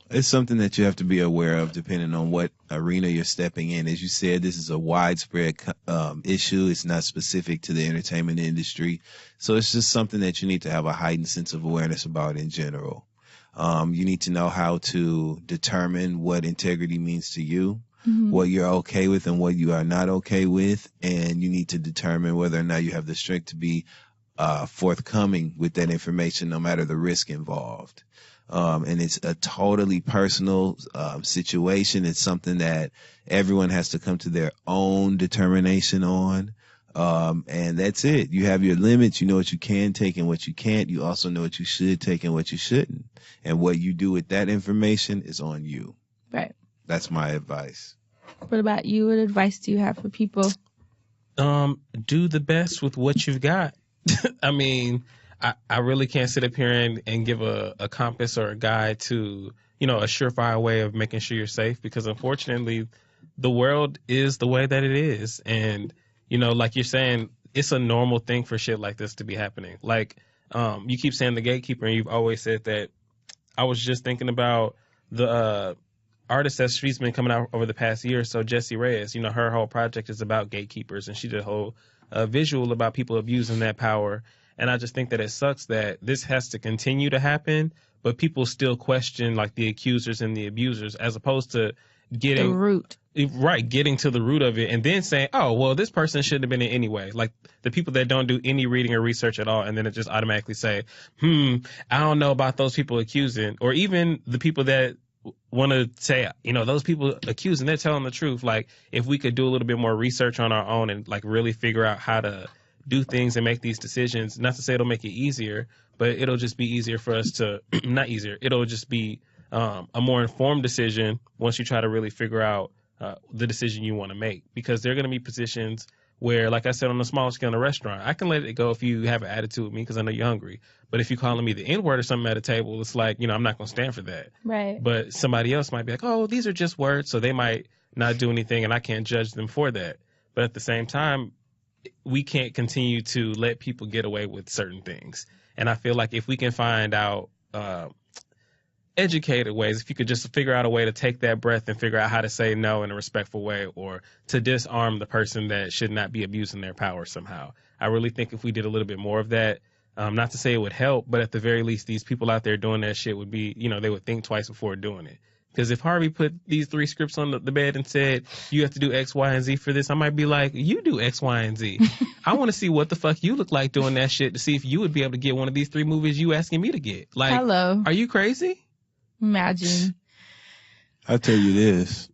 It's something that you have to be aware of depending on what arena you're stepping in. As you said, this is a widespread issue. It's not specific to the entertainment industry. So it's just something that you need to have a heightened sense of awareness about in general. You need to know how to determine what integrity means to you, what you're okay with and what you are not okay with. And you need to determine whether or not you have the strength to be forthcoming with that information, no matter the risk involved. And it's a totally personal situation. It's something that everyone has to come to their own determination on. And that's it. You have your limits. You know what you can take and what you can't. You also know what you should take and what you shouldn't. And what you do with that information is on you. Right. That's my advice. What about you? What advice do you have for people? Do the best with what you've got. I mean, I really can't sit up here and give a compass or a guide to, a surefire way of making sure you're safe, because unfortunately the world is the way that it is. And, like you're saying, it's a normal thing for shit like this to be happening. Like, you keep saying the gatekeeper, and you've always said that. I was just thinking about the artist that she's been coming out over the past year. So Jessie Reyes, you know, her whole project is about gatekeepers, and she did a whole visual about people abusing that power. And I just think that it sucks that this has to continue to happen, but people still question like the accusers and the abusers, as opposed to getting the root. Right, getting to the root of it and then saying, oh, well, this person shouldn't have been in anyway. Like the people that don't do any reading or research at all, and then it just automatically say, I don't know about those people accusing, or even the people that want to say, you know, those people accusing, they're telling the truth. Like if we could do a little bit more research on our own and like really figure out how to do things and make these decisions, not to say it'll make it easier, but it'll just be easier for us to, not easier, it'll just be a more informed decision once you try to really figure out the decision you want to make, because there are going to be positions where, like I said, on a smaller scale in a restaurant, I can let it go if you have an attitude with me because I know you're hungry. But if you're calling me the N-word or something at a table, it's like, you know, I'm not going to stand for that. Right. But somebody else might be like, oh, these are just words, so they might not do anything, and I can't judge them for that. But at the same time, we can't continue to let people get away with certain things. And I feel like if we can find out educated ways, if you could just figure out a way to take that breath and figure out how to say no in a respectful way, or to disarm the person that should not be abusing their power somehow. I really think if we did a little bit more of that, not to say it would help, but at the very least, these people out there doing that shit would be, you know, they would think twice before doing it. Because if Harvey put these 3 scripts on the bed and said, you have to do X, Y, and Z for this, I might be like, you do X, Y, and Z. I want to see what the fuck you look like doing that shit to see if you would be able to get one of these 3 movies you asking me to get. Like, hello. Are you crazy? Imagine. I tell you this.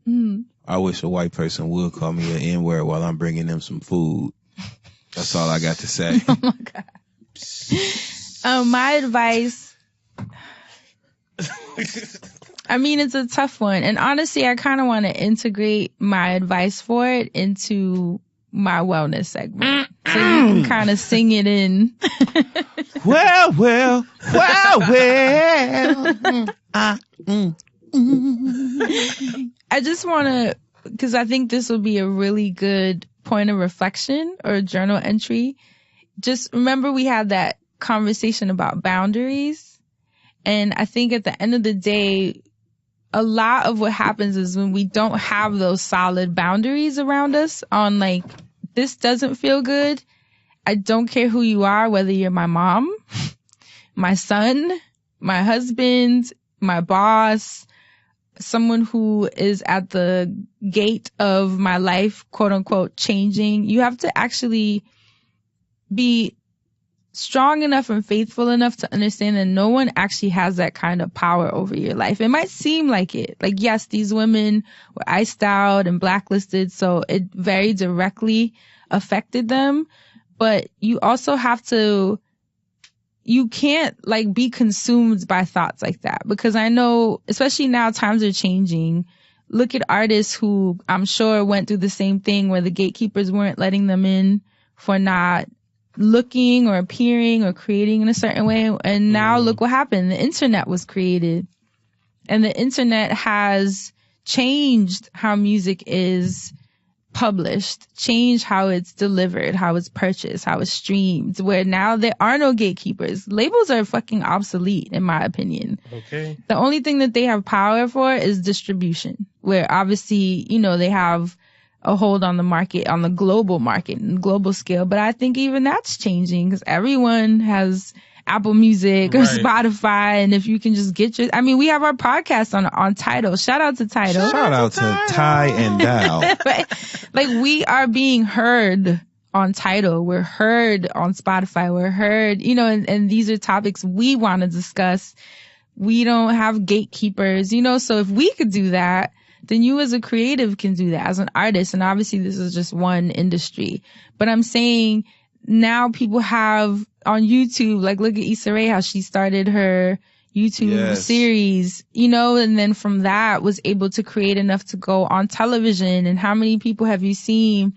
I wish a white person would call me an N-word while I'm bringing them some food. That's all I got to say. Oh my God. My advice. I mean, it's a tough one. And honestly, I kind of want to integrate my advice for it into my wellness segment. So you can kind of sing it in. well. I just want to, because I think this will be a really good point of reflection or journal entry. Just remember we had that conversation about boundaries. And I think at the end of the day, a lot of what happens is when we don't have those solid boundaries around us on like, this doesn't feel good. I don't care who you are, whether you're my mom, my son, my husband, my boss, someone who is at the gate of my life, quote unquote, changing. You have to actually be strong enough and faithful enough to understand that no one actually has that kind of power over your life. It might seem like it. Like, yes, these women were iced out and blacklisted, so it very directly affected them. But you also have to, you can't like be consumed by thoughts like that, because I know, especially now, times are changing. Look at artists who I'm sure went through the same thing where the gatekeepers weren't letting them in for not looking or appearing or creating in a certain way. And now look what happened. The internet was created, and the internet has changed how music is published, changed how it's delivered, how it's purchased, how it's streamed, where now there are no gatekeepers. Labels are fucking obsolete, in my opinion. Okay. The only thing that they have power for is distribution, where obviously, you know, they have a hold on the market, on the global market and global scale. But I think even that's changing, because everyone has Apple Music or Spotify. And if you can just get your, I mean, we have our podcast on Tidal. Shout out to Tidal. Shout out to Ty and Dow. Like, we are being heard on Tidal. We're heard on Spotify. We're heard, you know, and these are topics we want to discuss. We don't have gatekeepers, you know, so if we could do that, then you as a creative can do that as an artist. And obviously this is just one industry. But I'm saying now people have on YouTube, like look at Issa Rae, how she started her YouTube series, you know, and then from that was able to create enough to go on television. And how many people have you seen,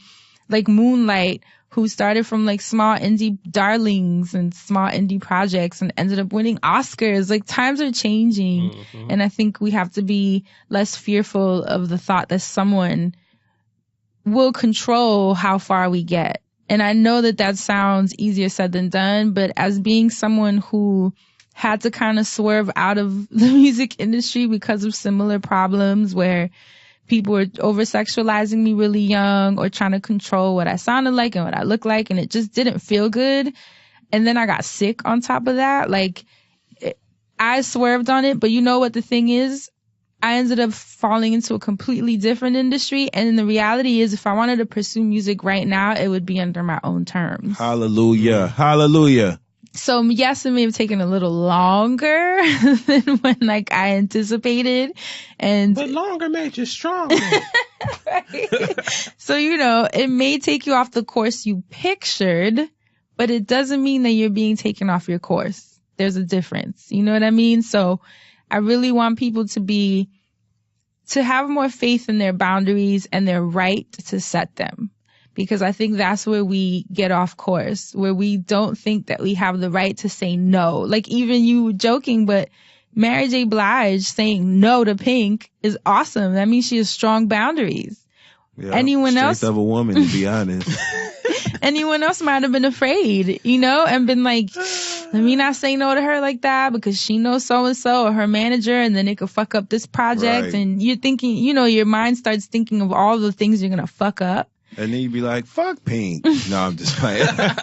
like Moonlight, who started from like small indie darlings and small indie projects and ended up winning Oscars? Like, times are changing. Mm-hmm. And I think we have to be less fearful of the thought that someone will control how far we get. And I know that sounds easier said than done, but as being someone who had to kind of swerve out of the music industry because of similar problems where people were over-sexualizing me really young or trying to control what I sounded like and what I looked like, and it just didn't feel good. And then I got sick on top of that. Like, I swerved on it, but you know what the thing is? I ended up falling into a completely different industry. And the reality is, if I wanted to pursue music right now, it would be under my own terms. Hallelujah. Hallelujah. So yes, it may have taken a little longer than when like I anticipated. But longer made you stronger. Right? So, it may take you off the course you pictured, but it doesn't mean that you're being taken off your course. There's a difference. You know what I mean? So I really want people to have more faith in their boundaries and their right to set them. Because I think that's where we get off course, where we don't think that we have the right to say no. Like even you were joking, but Mary J. Blige saying no to Pink is awesome. That means she has strong boundaries. Yeah, anyone else of a woman, to be honest. Anyone else might have been afraid, and been like, let me not say no to her like that because she knows so-and-so or her manager, and then it could fuck up this project. Right. And you're thinking, your mind starts thinking of all the things you're going to fuck up. And then you'd be like, fuck Pink. No, I'm just playing. I'm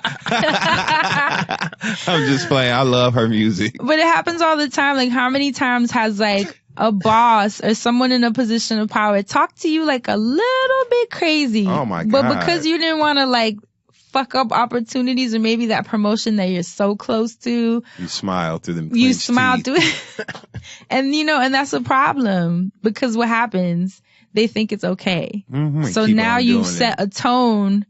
just playing. I love her music. But it happens all the time. Like, how many times has, like, a boss or someone in a position of power talk to you, like, a little bit crazy? Oh, my God. But because you didn't want to, like, fuck up opportunities or maybe that promotion that you're so close to. You smile through them. You smile through it. And, and that's a problem because what happens? They think it's okay. Mm-hmm. So now you've set a tone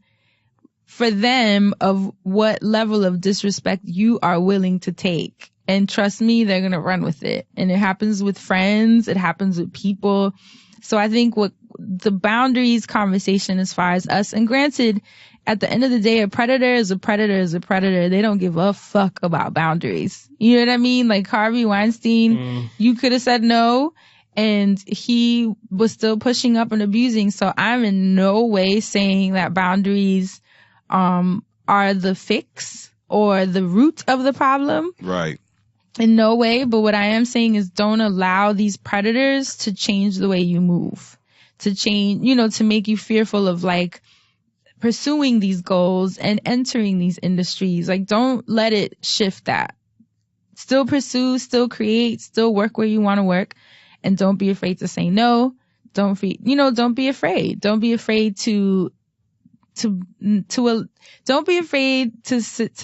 for them of what level of disrespect you are willing to take. And trust me, they're going to run with it. And it happens with friends. It happens with people. So I think what the boundaries conversation as far as us, and granted, at the end of the day, a predator is a predator is a predator. They don't give a fuck about boundaries. You know what I mean? Like Harvey Weinstein, you could have said no. And he was still pushing up and abusing. So I'm in no way saying that boundaries are the fix or the root of the problem. Right. In no way. But what I am saying is don't allow these predators to change the way you move. To change, to make you fearful of like pursuing these goals and entering these industries. Like don't let it shift that. Still pursue, still create, still work where you want to work. And don't be afraid to say no. Don't be afraid. Don't be afraid to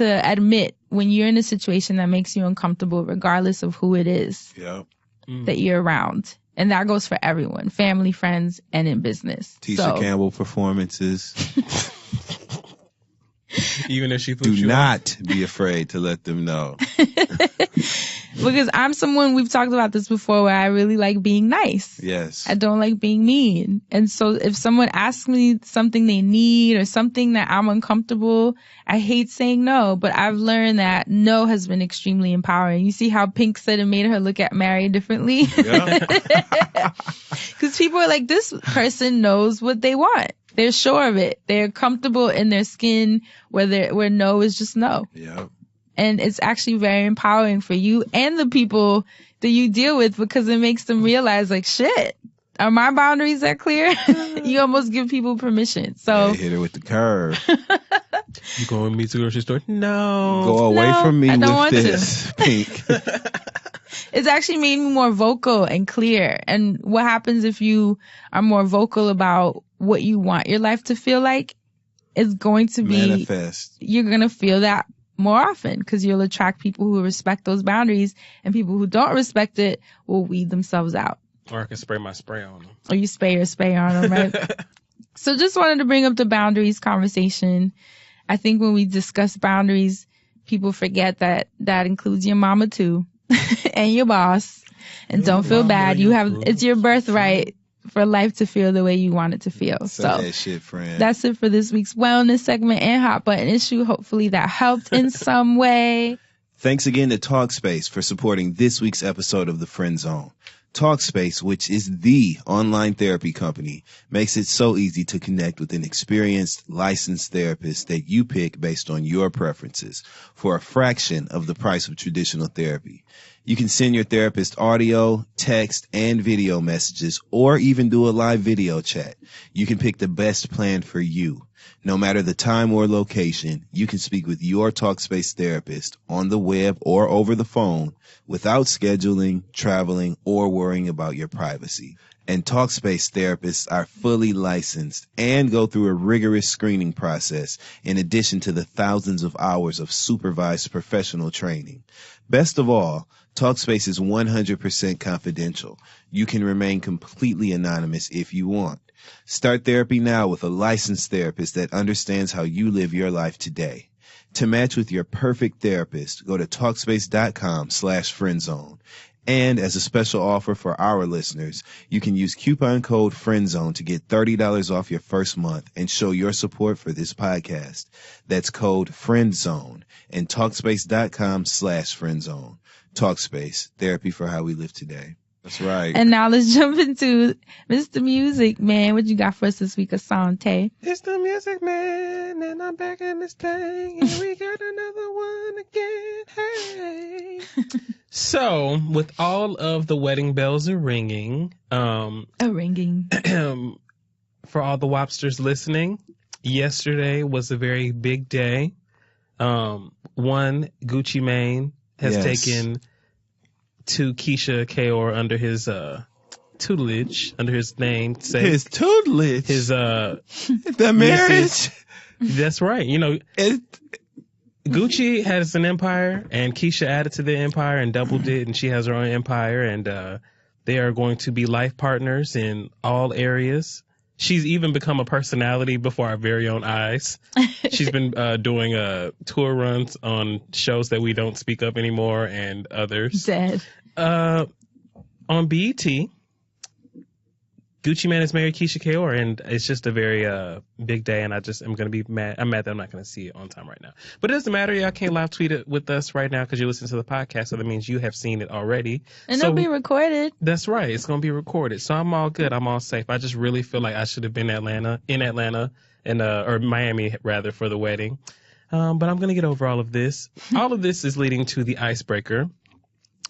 admit when you're in a situation that makes you uncomfortable, regardless of who it is that you're around. And that goes for everyone, family, friends, and in business. Tisha Campbell performances. Even if she do not be afraid to let them know. Because I'm someone, we've talked about this before, where I really like being nice. Yes. I don't like being mean. And so if someone asks me something they need or something that I'm uncomfortable, I hate saying no. But I've learned that no has been extremely empowering. You see how Pink said it made her look at Mary differently? Yeah. Because people are like, this person knows what they want. They're sure of it. They're comfortable in their skin where no is just no. Yeah. And it's actually very empowering for you and the people that you deal with because it makes them realize like, shit, are my boundaries that clear? You almost give people permission. So yeah, hit her with the curve. You going with me to the grocery store? No. Go away from me with this, Pink. It's actually made me more vocal and clear. And what happens if you are more vocal about what you want your life to feel like? It's going to be manifest. You're going to feel that more often because you'll attract people who respect those boundaries, and people who don't respect it will weed themselves out. Or I can spray my spray on them. Or you spray your spray on them, right? So just wanted to bring up the boundaries conversation. I think when we discuss boundaries, people forget that that includes your mama too and your boss. And don't feel bad. It's your birthright for life to feel the way you want it to feel. Say that shit, friend. That's it for this week's wellness segment and hot button issue. Hopefully that helped in some way. Thanks again to Talkspace for supporting this week's episode of The Friend Zone. Talkspace, which is the online therapy company, makes it so easy to connect with an experienced, licensed therapist that you pick based on your preferences for a fraction of the price of traditional therapy. You can send your therapist audio, text, and video messages, or even do a live video chat. You can pick the best plan for you. No matter the time or location, you can speak with your Talkspace therapist on the web or over the phone without scheduling, traveling, or worrying about your privacy. And Talkspace therapists are fully licensed and go through a rigorous screening process in addition to the thousands of hours of supervised professional training. Best of all, Talkspace is 100% confidential. You can remain completely anonymous if you want. Start therapy now with a licensed therapist that understands how you live your life today. To match with your perfect therapist, go to Talkspace.com/friendzone. And as a special offer for our listeners, you can use coupon code FRIENDZONE to get $30 off your first month and show your support for this podcast. That's code FRIENDZONE and Talkspace.com/friendzone. Talkspace, therapy for how we live today. That's right. And now let's jump into Mr. Music, man. What you got for us this week, Asante? It's the Music Man, and I'm back in this thing, and we got another one again. Hey. So, with all of the wedding bells are ringing, for all the Wobsters listening, yesterday was a very big day. One, Gucci Mane has taken to Keisha Kaur under his tutelage, under his name. His tutelage? His the marriage? That's right. You know, Gucci has an empire, and Keisha added to the empire and doubled it, and she has her own empire, and they are going to be life partners in all areas. She's even become a personality before our very own eyes. She's been doing tour runs on shows that we don't speak of anymore and others. Dead. On BET, Gucci Mane has married Keisha Kaur, and it's just a very big day, and I'm going to be mad. I'm mad that I'm not going to see it on time right now. But it doesn't matter. Y'all can't live tweet it with us right now because you listen to the podcast, so that means you have seen it already. And it'll be recorded. That's right. It's going to be recorded. So I'm all good. I'm all safe. I just really feel like I should have been in Atlanta, or Miami, rather, for the wedding. But I'm going to get over all of this. All of this is leading to the icebreaker.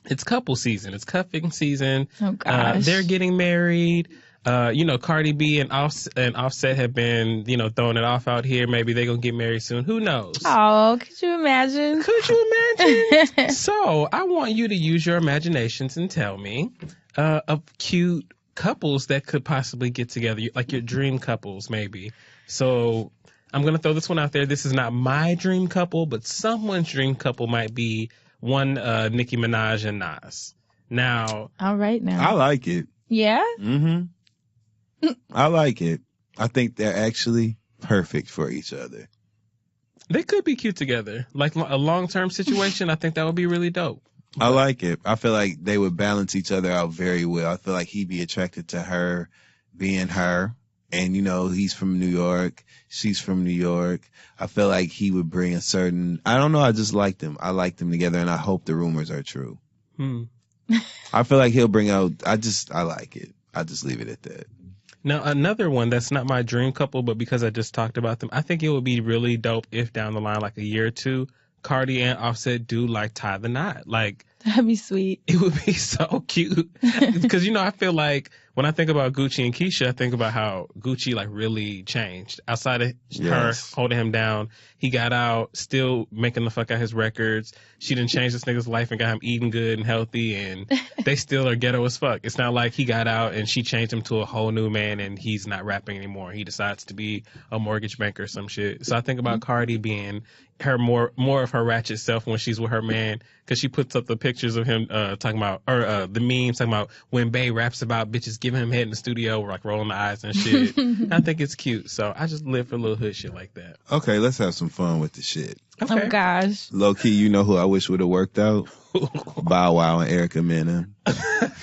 It's couple season. It's cuffing season. Oh, gosh. They're getting married. Cardi B and Offset have been, throwing it off out here. Maybe they're going to get married soon. Who knows? Oh, could you imagine? So I want you to use your imaginations and tell me of cute couples that could possibly get together, like your dream couples, maybe. So I'm going to throw this one out there. This is not my dream couple, but someone's dream couple might be one Nicki Minaj and Nas. Now. All right, now. I like it. Yeah? Mm-hmm. I like it. I think they're actually perfect for each other. They could be cute together. Like a long-term situation, I think that would be really dope. I like it. I feel like they would balance each other out very well. I feel like he'd be attracted to her being her. And, he's from New York. She's from New York. I feel like he would bring a certain... I don't know. I just like them. I like them together, and I hope the rumors are true. I feel like he'll bring out... I like it. I just leave it at that. Now, another one that's not my dream couple, but because I just talked about them, I think it would be really dope if down the line, like a year or two, Cardi and Offset do like tie the knot. Like, that'd be sweet. It would be so cute. Because, I feel like when I think about Gucci and Keisha, I think about how Gucci like really changed. Outside of her holding him down, he got out, still making the fuck out his records. She done changed this nigga's life and got him eating good and healthy, and they still are ghetto as fuck. It's not like he got out and she changed him to a whole new man and he's not rapping anymore. He decides to be a mortgage banker or some shit. So I think about Cardi being her more of her ratchet self when she's with her man, because she puts up the pictures of him talking about, or the memes talking about when Bae raps about bitches giving him head in the studio, like rolling the eyes and shit. I think it's cute. So I just live for little hood shit like that. Okay, let's have some fun with the shit. Okay. Oh, gosh. Low key, you know who I wish would have worked out? Bow Wow and Erica Mena.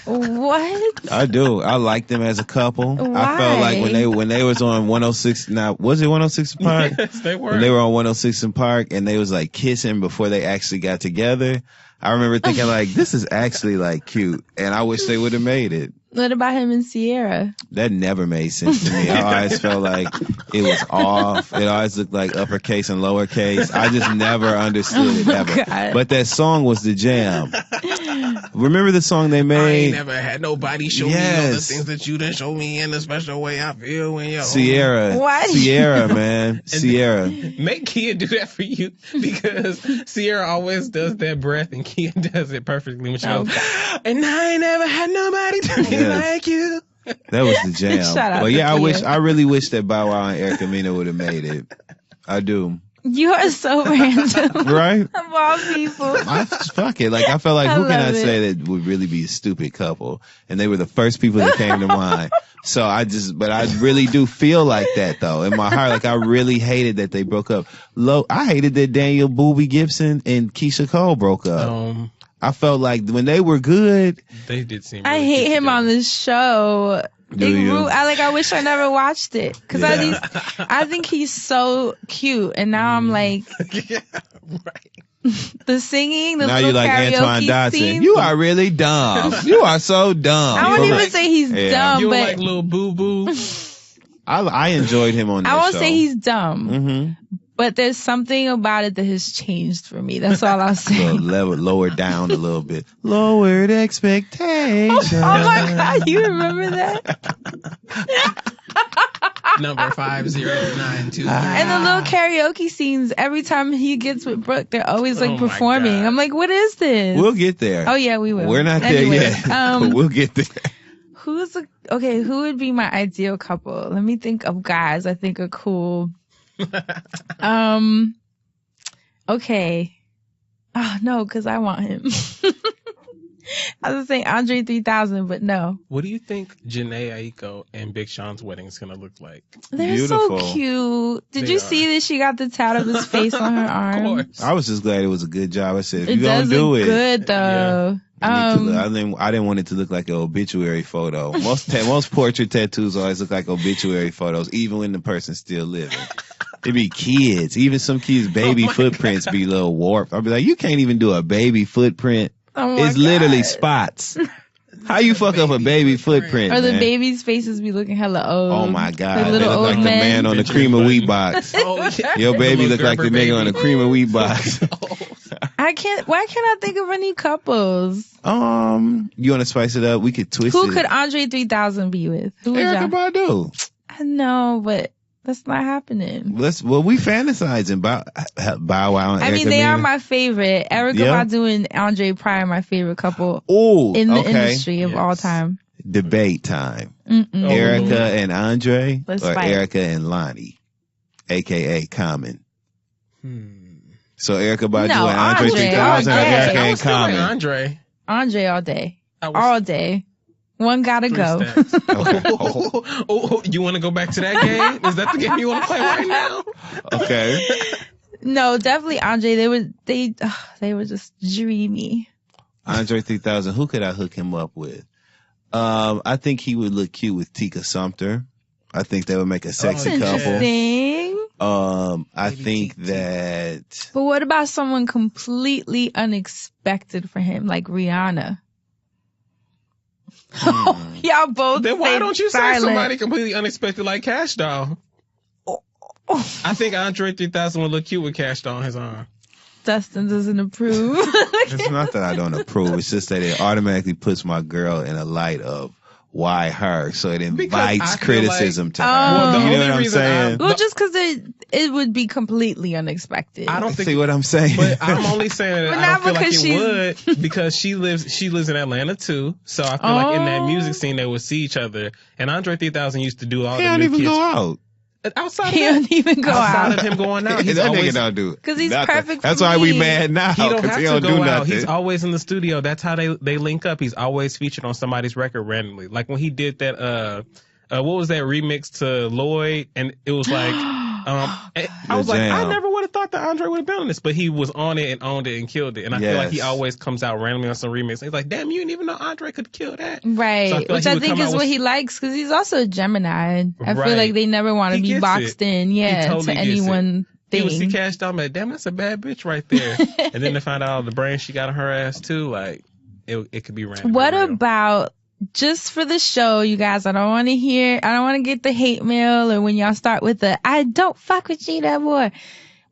What? I do. I like them as a couple. Why? I felt like when they was on 106, now was it 106 in Park? Yes, they were. When they were on 106 in Park and they was like kissing before they actually got together, I remember thinking like, this is actually like cute, and I wish they would have made it. What about him and Sierra? That never made sense to me. I always felt like it was off. It always looked like uppercase and lowercase. I just never understood it ever. God. But that song was the jam. Remember the song they I made? ain't never had nobody show me all the things that you done show me in the special way I feel when you're Sierra. What? Sierra, man. Sierra. Make Kia do that for you because Sierra always does that breath and Kia does it perfectly when she goes, and I ain't never had nobody do me like you. That was the jam. Shout out But to yeah, Kia. I really wish that Bow Wow and Erica Mena would have made it. I do. You are so random. Right? Of all people. Fuck it. Like, I felt like, I who can I love it. say that would really be a stupid couple? And they were the first people that came to mind. So but I really do feel like that though. In my heart, like I really hated that they broke up. I hated that Daniel Boobie Gibson and Keisha Cole broke up. I felt like when they were good, they did seem. I hate him on this show. I wish I never watched it because I think he's so cute, and now I'm like, the singing, the now little you're like karaoke Antoine Dodson. scene. You are really dumb. You are so dumb. I wouldn't even say he's dumb, You're but like little boo boo. I enjoyed him on that show. I won't say he's dumb. Mm-hmm. But there's something about it that has changed for me. That's all I'll say. Lower down a little bit. Lowered expectations. Oh my God, you remember that? Number 5092. And the little karaoke scenes, every time he gets with Brooke, they're always like Oh my performing. God. I'm like, what is this? We'll get there. Oh yeah, we will. We're not Anyway, there yet. But we'll get there. Who would be my ideal couple? Let me think of guys I think are cool. Okay. Oh no, because I want him. I was saying Andre 3000, but no. What do you think Janae Aiko and Big Sean's wedding is going to look like? They're Beautiful. so cute. Did They you are. see that she got the tat of his face on her Of arm? course. I was just glad it was a good job. I said, if It you're going does to do look it. good though. I didn't want it to look like an obituary photo. Most portrait tattoos always look like obituary photos, even when the person's still living. It be kids. Even some kids' baby footprints be a little warped. I'll be like, you can't even do a baby footprint. Oh my It's literally God. spots. How you fuck up a baby footprint, Or the man? baby's faces be looking hella old. Oh my God. The They little look old like the man on the cream of wheat box. Oh, yeah. Your baby The look like the Gerber nigga on the baby. cream of wheat box. Why can't I think of any couples? You want to spice it up? We could twist it. Who could Andre 3000 be with? Who would Erykah y'all? Badu. I know, but that's not happening. We fantasizing about Bow Wow and I mean, Erykah they are Mena. my favorite. Erykah Yeah. Badu and Andre probably my favorite couple Ooh, in the okay. industry of Yes. all time. Debate time. Mm-mm. Erykah and Andre, Let's or fight. Erykah and Lonnie, aka Common. So Erykah Badu No, and Andre Andre. 3000 or Andre. Erykah I and was feeling Common. Andre. Andre all day. I was All day. One gotta three go. stacks. Okay. Oh, you want to go back to that game? Is that the game you want to play right now? Okay. No, definitely Andre. They were just dreamy. Andre 3000. Who could I hook him up with? I think he would look cute with Tika Sumpter. I think they would make a sexy yeah. couple. Interesting. I think that But what about someone completely unexpected for him, like Rihanna? Y'all both. Then why stayed don't you say silent. somebody completely unexpected like Cash Doll? I think Andre 3000 would look cute with Cash Doll on his arm. Dustin doesn't approve. it's not that I don't approve. It's just that it automatically puts my girl in a light of why her, so it Because invites I feel criticism like- to her. Well, the you know only what I'm reason saying? Well, just because it would be completely unexpected. I don't think. See what I'm saying? But I'm only saying that But I not don't feel like because it would because she lives in Atlanta too. So I feel like in that music scene they would see each other. And Andre 3000 used to do all He the don't new even kids. go out. Outside He of don't even go outside out. of him going out, he's that always nigga don't do it. Because he's Nothing. perfect That's for why we me. mad now. he don't Because have he to don't go do out. nothing. He's always in the studio. That's how they link up. He's always featured on somebody's record randomly. Like when he did that what was that remix to Lloyd? And it was like I was like, Jam. I never would have thought that Andre would have been on this, but he was on it and owned it and killed it. And I feel like he Yes. always comes out randomly on some remix. He's like, damn, you didn't even know Andre could kill that. Right. So I feel like Which he I would think come is out what with- he likes because he's also a Gemini. I feel Right. like they never want to He be gets boxed it. in, He totally to gets anyone thing. He would see Cash Doll, like, damn, that's a bad bitch right there. And then to find out all the brains she got on her ass too, like, it could be random. What about, just for the show, you guys, I don't want to get the hate mail or when y'all start with the, I don't fuck with you no more.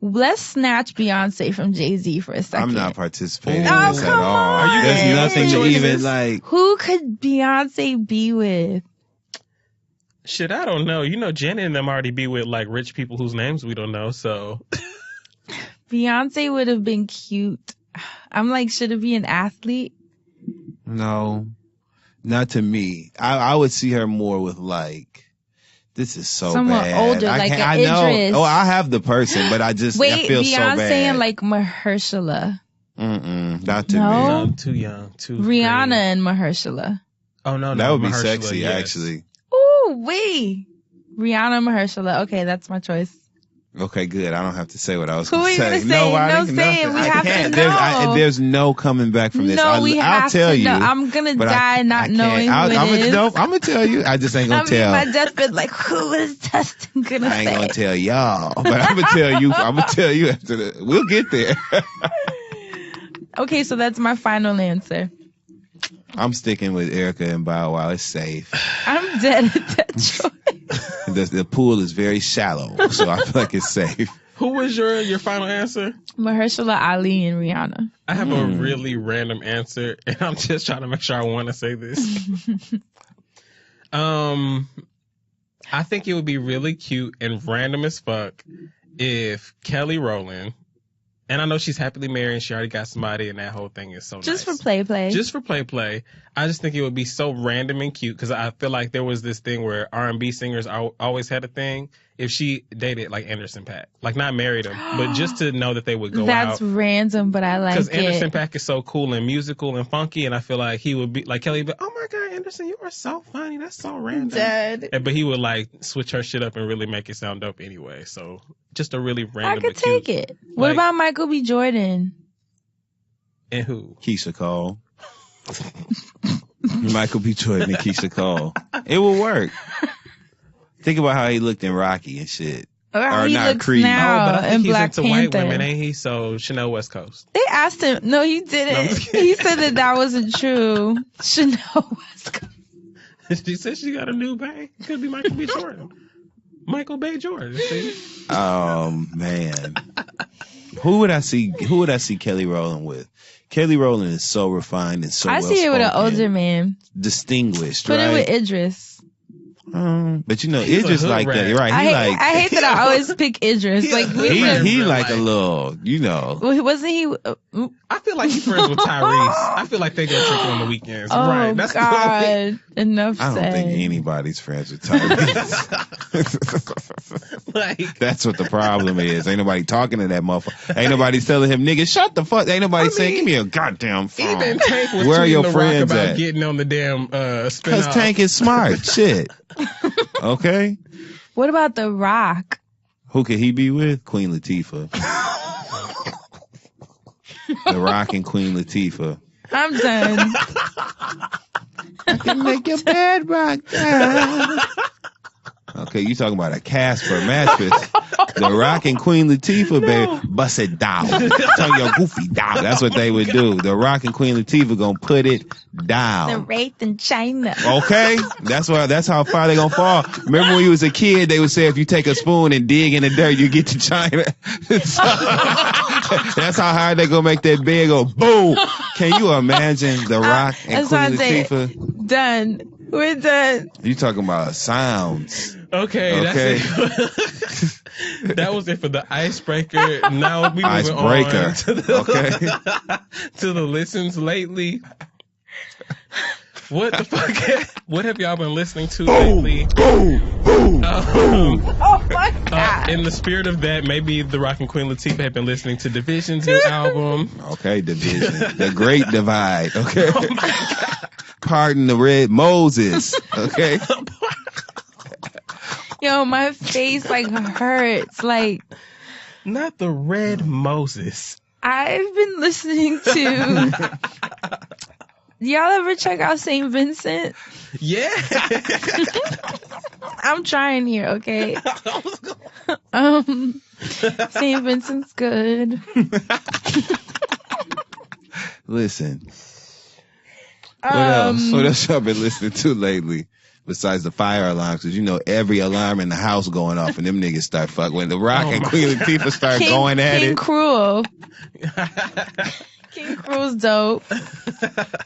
Let's snatch Beyonce from Jay-Z for a second. I'm not participating in Oh, this at come all. on. There's nothing to Choices? even like. Who could Beyonce be with? Shit, I don't know. You know, Jenna and them already be with, like, rich people whose names we don't know, so. Beyonce would have been cute. I'm like, should it be an athlete? No, not to me. I would see her more with like, this is so Someone bad. older, like can't- an I know. Idris. Oh, I have the person, but I just I Wait, feel so Beyonce bad. and like Mahershala. Not to No? me. Too young. Too Rihanna green. and Mahershala. Oh, no. That would be Mahershala, sexy, yes. actually. Ooh, wee. Rihanna and Mahershala. Okay, that's my choice. Okay, good. I don't have to say what I was Who going are to you say. gonna say? Nobody, No, say it. nothing. We I have to can't. know. There's no coming back from this. No, we have I'll tell to you. know. I'm gonna but die not can't. knowing I'm who it is. gonna tell you. I just ain't gonna tell. My deathbed, like, who is Dustin gonna I ain't say? gonna tell y'all, but I'm gonna tell you. I'm gonna tell you after the. We'll get there. Okay, so that's my final answer. I'm sticking with Erica and Bow Wow. It's safe. I'm dead at that choice. The pool is very shallow, so I feel like it's safe. Who was your final answer? Mahershala Ali and Rihanna. I have a really random answer, and I'm just trying to make sure I want to say this. I think it would be really cute and random as fuck if Kelly Rowland, and I know she's happily married and she already got somebody, and that whole thing is so Just nice. for play. Just for play. I just think it would be so random and cute because I feel like there was this thing where R&B singers always had a thing. If she dated like Anderson .Paak, like not married him, but just to know that they would go That's out. random, but I like it. Because Anderson .Paak is so cool and musical and funky, and I feel like he would be like Kelly would be, oh my God, Anderson, you are so funny. That's so random. Dead. But he would like switch her shit up and really make it sound dope anyway. So just a really random. I could but cute. take it. What Like- about Michael B. Jordan? And who? Keisha Cole. Michael B. Jordan and Keisha Cole. It will work. Think about how he looked in Rocky and shit. Or how Or he not looks Creed. now but I think in he's Black into Panther. white women, ain't he? So Chanel West Coast. They asked him. No, he didn't. No, I'm just kidding. He said that wasn't true. Chanel West Coast. She said she got a new bag. It could be Michael B. Jordan. Michael Bay Jordan. See? Oh man. Who would I see Kelly Rowland with? Kelly Rowland is so refined and so I see it with an older man. distinguished, Put right? it with Idris. But you know, He's Idris a hood like that, rat. right? I hate that I always pick Idris. Like He like a little, you know. wasn't he? I feel like he's friends with Tyrese. I feel like they go drinking on the weekends. Oh Right. That's the God! Enough I don't said. think anybody's friends with Tyrese. like, That's what the problem is. Ain't nobody talking to that motherfucker. Ain't nobody telling him, nigga, shut the fuck. Ain't nobody saying, give me a goddamn phone. even Tank was Where are tweeting your the Rock friends about at? getting on the damn Because spin-off. Tank is smart. Shit. Okay. What about The Rock? Who could he be with? Queen Latifah. The Rock and Queen Latifah. I'm done. I can make your bed rock down. Okay, you talking about a Casper mattress. The Rock and Queen Latifah, baby, bust it down. Turn your goofy down. That's what they would do. The Rock and Queen Latifah gonna put it The down. Wraith in China. Okay? That's how far they gonna fall. Remember when you was a kid, they would say if you take a spoon and dig in the dirt, you get to China. That's how hard they gonna make that bed go boom. Can you imagine The Rock and Queen Asante. Latifah? Done. We're done. You talking about sounds. Okay, Okay. that's it. That was it for the icebreaker. Now we moving Icebreaker. on to the, Okay. to the listens lately. What the fuck? What have y'all been listening to lately? Oh my God. In the spirit of that, maybe The Rock and Queen Latifah have been listening to Division's new album. Okay, division. The Great Divide. Okay. Pardon the Red Moses. Okay. Yo, my face like hurts. Like, Not the Red Moses. I've been listening to. Y'all ever check out St. Vincent? Yeah. I'm trying here, okay? St. Vincent's good. Listen. What else? What else y'all been listening to lately? Besides the fire alarms, because you know every alarm in the house going off, and them niggas start fucking. When The Rock and Queen Latifah start going at King it. Cruel. King Cruel's dope.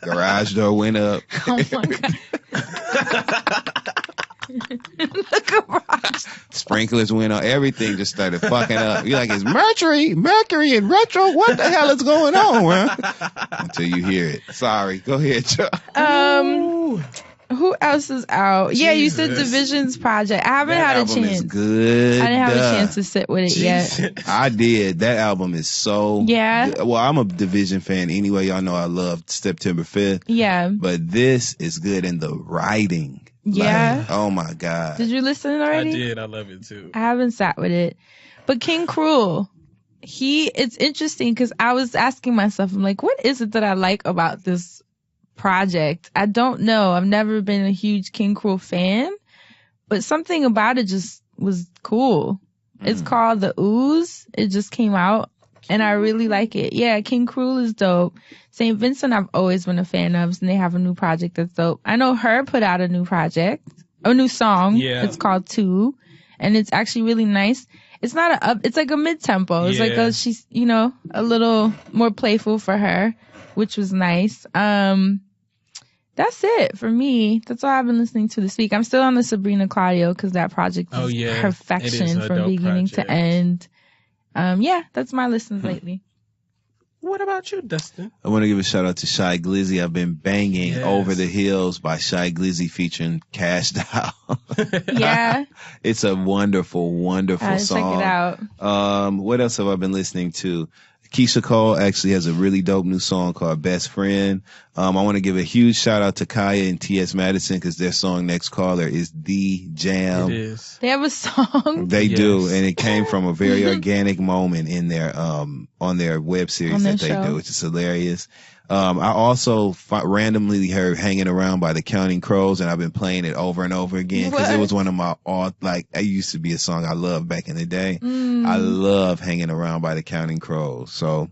Garage door went up. Oh my god. The garage. Sprinklers went on. Everything just started fucking up. You're like, it's Mercury and retro. What the hell is going on, man? Until you hear it. Sorry. Go ahead, Joe. Who else is out? Jesus. Yeah, you said Division's project. I haven't had a chance. That album is good. I didn't have a chance to sit with it yet. I did. That album is so good. Well, I'm a Division fan anyway. Y'all know I love September 5th. Yeah. But this is good in the writing. Yeah. Like, oh my God. Did you listen already? I did. I love it too. I haven't sat with it. But King Cruel, it's interesting because I was asking myself, I'm like, what is it that I like about this project? I don't know. I've never been a huge King Cruel fan, but something about it just was cool. It's called The Ooze. It just came out and I really like it. Yeah, King Cruel is dope. St. Vincent I've always been a fan of, and they have a new project that's dope. I know Her put out a new song. Yeah. It's called Two, and it's actually really nice. It's not it's like a mid-tempo. It's like she's, a little more playful for her, which was nice. That's it for me. That's all I've been listening to this week. I'm still on the Sabrina Claudio because that project is perfection from beginning to end. That's my listens lately. What about you, Dustin? I want to give a shout out to Shy Glizzy. I've been banging Over the Hills by Shy Glizzy featuring Cash Doll. Yeah. It's a wonderful, wonderful song. Check it out. What else have I been listening to? Keisha Cole actually has a really dope new song called Best Friend. I want to give a huge shout out to Kaya and T.S. Madison because their song Next Caller is the jam. It is. They have a song? They do, and it came from a very organic moment in their on their web series that they do, which is hilarious. I also randomly heard Hanging Around by the Counting Crows, and I've been playing it over and over again because it was one of my it used to be a song I loved back in the day. I love Hanging Around by the Counting Crows, so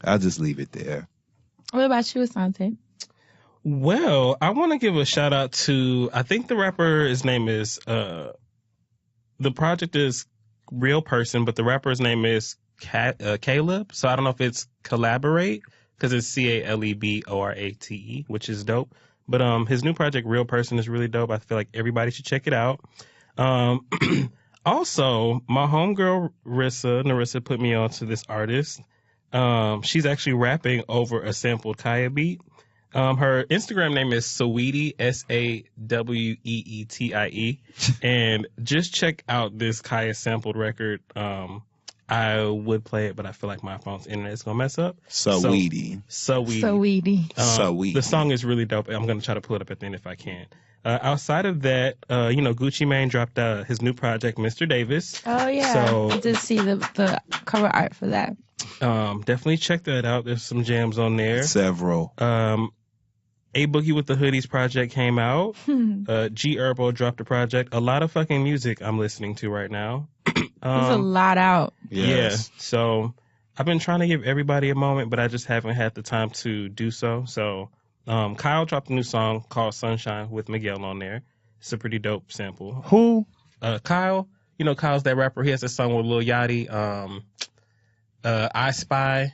I'll just leave it there. What about you, Asante? Well, I want to give a shout out to, I think the rapper, his name is, the project is Real Person, but the rapper's name is Caleb, so I don't know if it's Collaborate. Because it's Caleborate, which is dope. But his new project, Real Person, is really dope. I feel like everybody should check it out. Also, my homegirl, Narissa put me on to this artist. She's actually rapping over a sampled Kaya beat. Her Instagram name is Saweetie, Saweetie. And just check out this Kaya sampled record. I would play it, but I feel like my phone's internet is going to mess up. Saweetie. The song is really dope. I'm going to try to pull it up at the end if I can. Outside of that, Gucci Mane dropped his new project, Mr. Davis. Oh, yeah. So, I did see the cover art for that. Definitely check that out. There's some jams on there. Several. A Boogie with the Hoodies project came out. G Herbo dropped a project. A lot of fucking music I'm listening to right now. There's a lot out. Yes. Yeah. So I've been trying to give everybody a moment, but I just haven't had the time to do so. So Kyle dropped a new song called Sunshine with Miguel on there. It's a pretty dope sample. Who? Kyle. You know, Kyle's that rapper. He has a song with Lil Yachty, I Spy.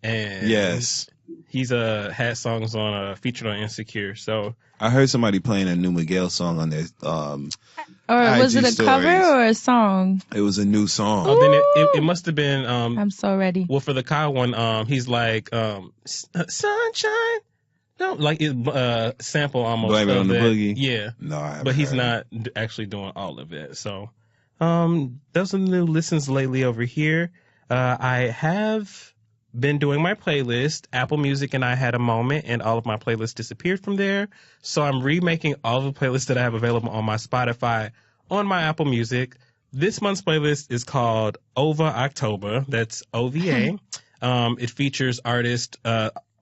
And yes. He's had songs on featured on Insecure. So I heard somebody playing a new Miguel song on their or was it a stories. cover or a song? It was a new song. Oh, then it must have been. I'm so ready. Well, for the Kyle one, he's like Sunshine. No, like it sample almost. Blame it on the boogie. Yeah. No, I haven't but he's heard not actually doing all of it. So those are the new listens lately over here. I have been doing my playlist. Apple Music and I had a moment, and all of my playlists disappeared from there. So I'm remaking all the playlists that I have available on my Spotify on my Apple Music. This month's playlist is called Over October. That's OVA. It features artists,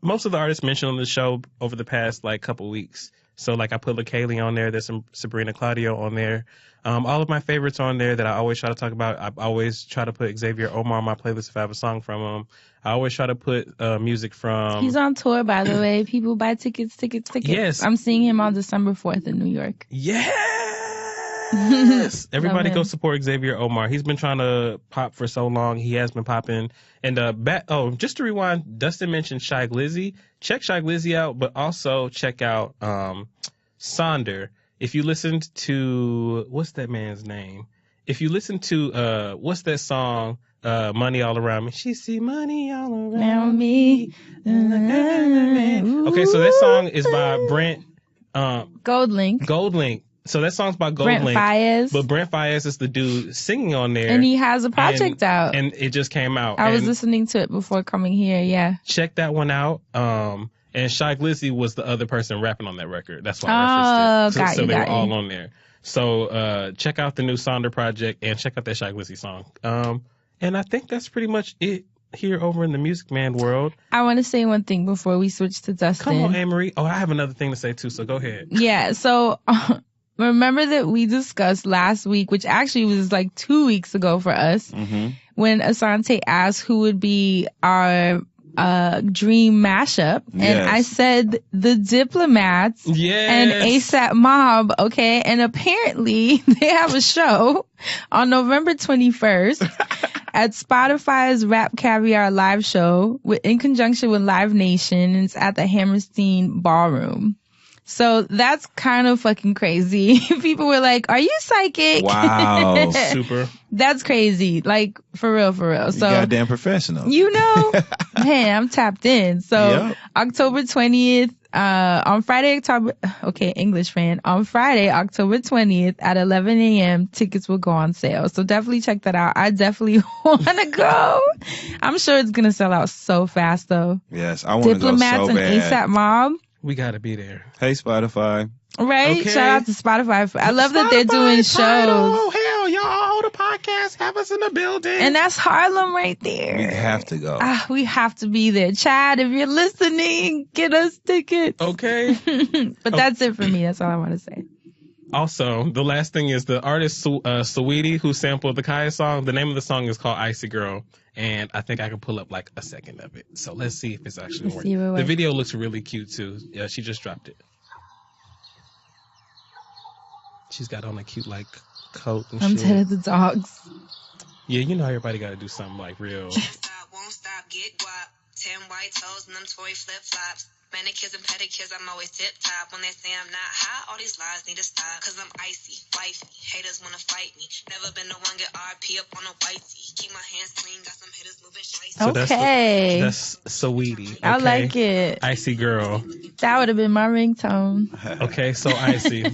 most of the artists mentioned on the show over the past couple weeks. So like I put LaKaylee on there. There's some Sabrina Claudio on there. All of my favorites on there that I always try to talk about. I always try to put Xavier Omar on my playlist if I have a song from him. I always try to put music from... He's on tour, by the way. People buy tickets. Yes. I'm seeing him on December 4th in New York. Yes. Everybody go support Xavier Omar. He's been trying to pop for so long. He has been popping. And just to rewind, Dustin mentioned Shy Glizzy. Check Shy Glizzy out, but also check out Sonder. If you listened to... What's that man's name? If you listen to... what's that song... Money All Around Me. She see money all around me. Okay, so that song is by Brent Goldlink. So that song's by Goldlink. Brent Fayez. But Brent Fayez is the dude singing on there. And he has a project out. And it just came out. I was listening to it before coming here, yeah. Check that one out. And Shy Glizzy was the other person rapping on that record. That's why I referenced it. So they were all on there. So check out the new Sonder project and check out that Shy Glizzy song. And I think that's pretty much it here over in the Music Man world. I want to say one thing before we switch to Dustin. Come on, Anne-Marie. Oh, I have another thing to say too, so go ahead. Yeah, so remember that we discussed last week, which actually was like 2 weeks ago for us, when Asante asked who would be our dream mashup. And I said the Diplomats and ASAP Mob, okay? And apparently they have a show on November 21st at Spotify's Rap Caviar live show in conjunction with Live Nation. And it's at the Hammerstein Ballroom. So that's kind of fucking crazy. People were like, are you psychic? Wow. Super. That's crazy. Like, for real. So, you goddamn professional. You know, man, I'm tapped in. So, October 20th, on Friday, English fan. On Friday, October 20th at 11 a.m., tickets will go on sale. So definitely check that out. I definitely want to go. I'm sure it's going to sell out so fast, though. Yes, I want to go so bad. Diplomats and ASAP Mob. We got to be there. Hey, Spotify. Right? Okay. Shout out to Spotify. I love that they're doing shows. Oh, hell, y'all, the podcast, have us in the building. And that's Harlem right there. We have to go. We have to be there. Chad, if you're listening, get us tickets. Okay. But that's it for me. That's all I want to say. Also, the last thing is the artist Saweetie, who sampled the Kaya song. The name of the song is called Icy Girl. And I think I can pull up like a second of it. So let's see if it's actually working. The video looks really cute too. Yeah, she just dropped it. She's got on a cute like coat and shit. I'm dead at the dogs. Yeah, you know everybody got to do something like real. Won't stop, get guap. 10 white toes and them Tory flip-flops. Manicures and pedicures, I'm always tip-top. When they say I'm not hot, all these lies need to stop. Cause I'm icy, wifey. Haters wanna fight me. Never been the one get RP up on a whitey. Keep my hands clean, got some hitters moving shicey. So okay. That's Saweetie. Okay? I like it. Icy Girl. That would have been my ringtone. Okay, so Icy.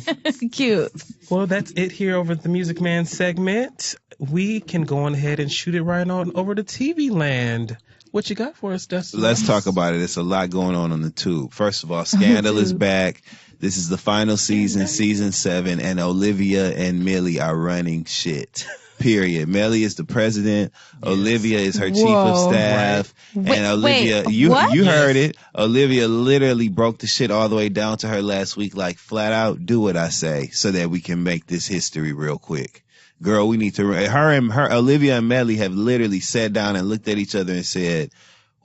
Cute. Well, that's it here over at the Music Man segment. We can go on ahead and shoot it right on over to TV land. What you got for us, Dustin? Let's talk about it. It's a lot going on the tube. First of all, Scandal is back. This is the final season, season 7, and Olivia and Millie are running shit. Period. Millie is the president. Yes. Olivia is her chief of staff. Right. And Olivia, you heard it. Olivia literally broke the shit all the way down to her last week, like flat out, do what I say so that we can make this history real quick. Girl, we need to, Olivia and Melly have literally sat down and looked at each other and said,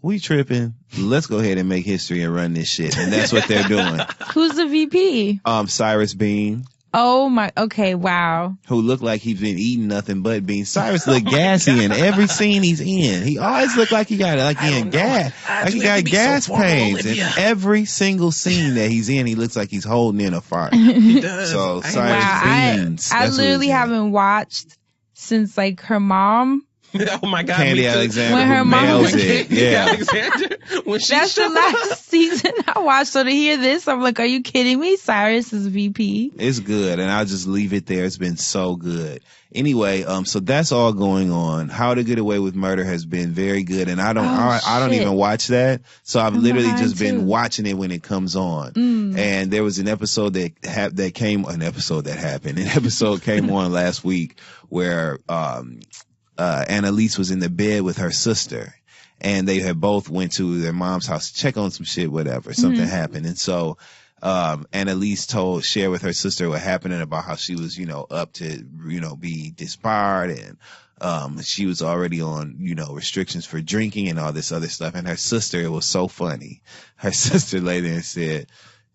we tripping. Let's go ahead and make history and run this shit. And that's what they're doing. Who's the VP? Cyrus Bean. Oh my, okay, wow. Who looked like he's been eating nothing but beans. Cyrus looked gassy in every scene he's in. He always looked like he got gas. He got gas pains. In every single scene that he's in, he looks like he's holding in a fart. He does. So Cyrus Beans. I literally haven't watched since like her mom. Oh my God. Candy Alexander. When her mom was Alexander. That's the last season I watched. So to hear this, I'm like, are you kidding me? Cyrus is VP. It's good. And I'll just leave it there. It's been so good. Anyway, so that's all going on. How to Get Away with Murder has been very good. And I don't even watch that. So I've literally just been watching it when it comes on. And there was an episode that came on last week where, Annalise was in the bed with her sister, and they had both went to their mom's house to check on some shit, whatever. Something happened. And so Annalise shared with her sister what happened and about how she was, up to, be disbarred, and she was already on, restrictions for drinking and all this other stuff. And her sister, it was so funny. Her sister laid there and said,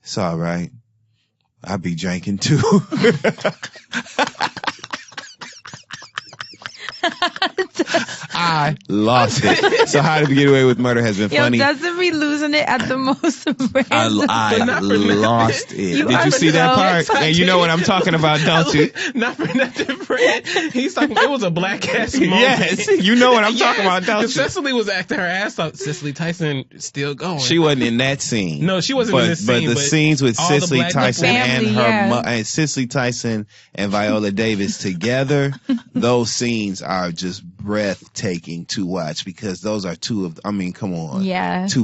"It's all right. I be drinking too." I lost it. So How to Get Away with Murder has been funny. Doesn't be losing it at the most random. I lost it. Did you see that part? And you know what I'm talking about, don't you? Not for nothing, Fred. He's talking. It was a black ass moment. Yes, you know what I'm talking about, don't you? Cecily was acting her ass off. Cecily Tyson still going. She wasn't in that scene. No, she wasn't in this scene. But the scenes with Cecily Tyson family, and Cecily Tyson and Viola Davis together, those scenes are just breathtaking to watch, because those are two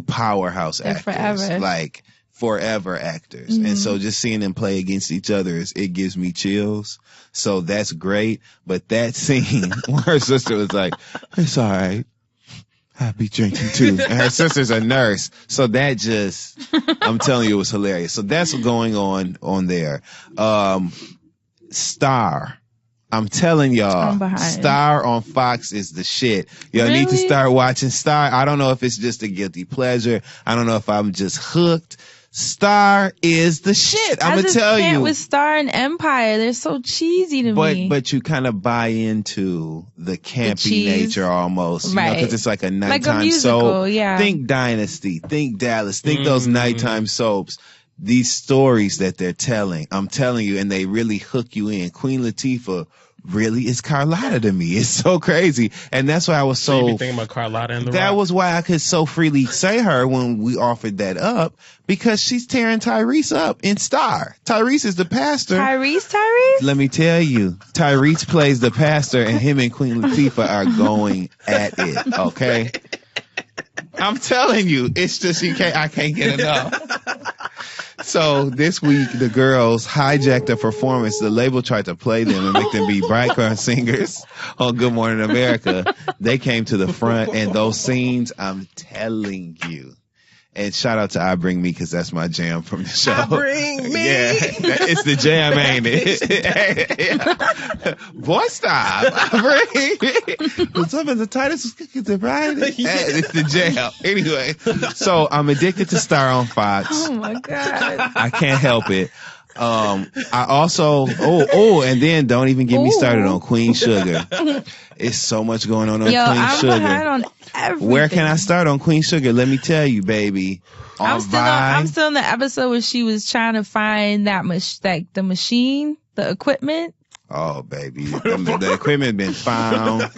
powerhouse actors. Forever. Like forever actors. And so just seeing them play against each other, it gives me chills. So that's great. But that scene where her sister was like, "It's all right. I'll be drinking too." And her sister's a nurse. So that just, I'm telling you, it was hilarious. So that's going on there. Star. I'm telling y'all, Star on Fox is the shit. Y'all need to start watching Star. I don't know if it's just a guilty pleasure. I don't know if I'm just hooked. Star is the shit. I'm gonna tell you. With Star and Empire, they're so cheesy to me. But you kind of buy into the campy nature almost, right? Because it's like a nighttime like a musical, soap. Yeah. Think Dynasty, think Dallas, think those nighttime soaps. These stories that they're telling, I'm telling you, and they really hook you in. Queen Latifah really is Carlotta to me. It's so crazy. And that's why I was so you be thinking about Carlotta and that was why I could so freely say her when we offered that up, because she's tearing Tyrese up in Star. Tyrese is the pastor. Tyrese? Let me tell you, Tyrese plays the pastor, and him and Queen Latifah are going at it, okay? I'm telling you, it's just I can't get enough. So this week, the girls hijacked a performance. The label tried to play them and make them be background singers on Good Morning America. They came to the front, and those scenes, I'm telling you. And shout out to I Bring Me, because that's my jam from the show. I Bring Me. Yeah, it's the jam, ain't it? Boy, stop. I Bring Me. What's up in the tightest right? It's the jam. Anyway, so I'm addicted to Star on Fox. Oh my God. I can't help it. I also, and then don't even get me started on Queen Sugar. It's so much going on Queen Sugar. I'm behind on everything. Where can I start on Queen Sugar? Let me tell you, baby. I'm still in the episode where she was trying to find the machine, the equipment. Oh, baby. The equipment been found.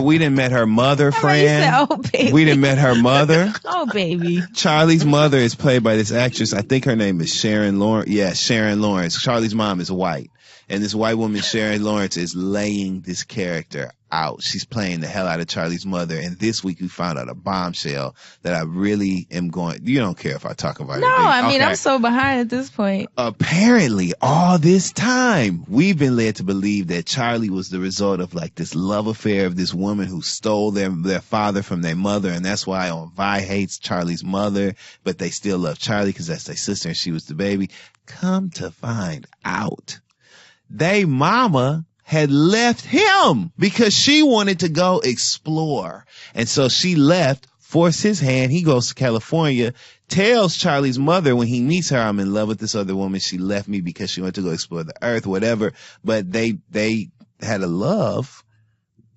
We done met her mother, Fran. Oh, baby. We done met her mother. Oh, baby. Charlie's mother is played by this actress. I think her name is Sharon Lawrence. Yeah, Sharon Lawrence. Charlie's mom is white. And this white woman, Sharon Lawrence, is laying this character out. She's playing the hell out of Charlie's mother. And this week we found out a bombshell that I really am going. You don't care if I talk about it. No, I mean, I'm so behind at this point. Apparently, all this time, we've been led to believe that Charlie was the result of like this love affair of this woman who stole their father from their mother. And that's why Vi hates Charlie's mother, but they still love Charlie because that's their sister and she was the baby. Come to find out, they mama had left him because she wanted to go explore. And so she left, forced his hand. He goes to California, tells Charlie's mother when he meets her, "I'm in love with this other woman. She left me because she went to go explore the earth," whatever. But they had a love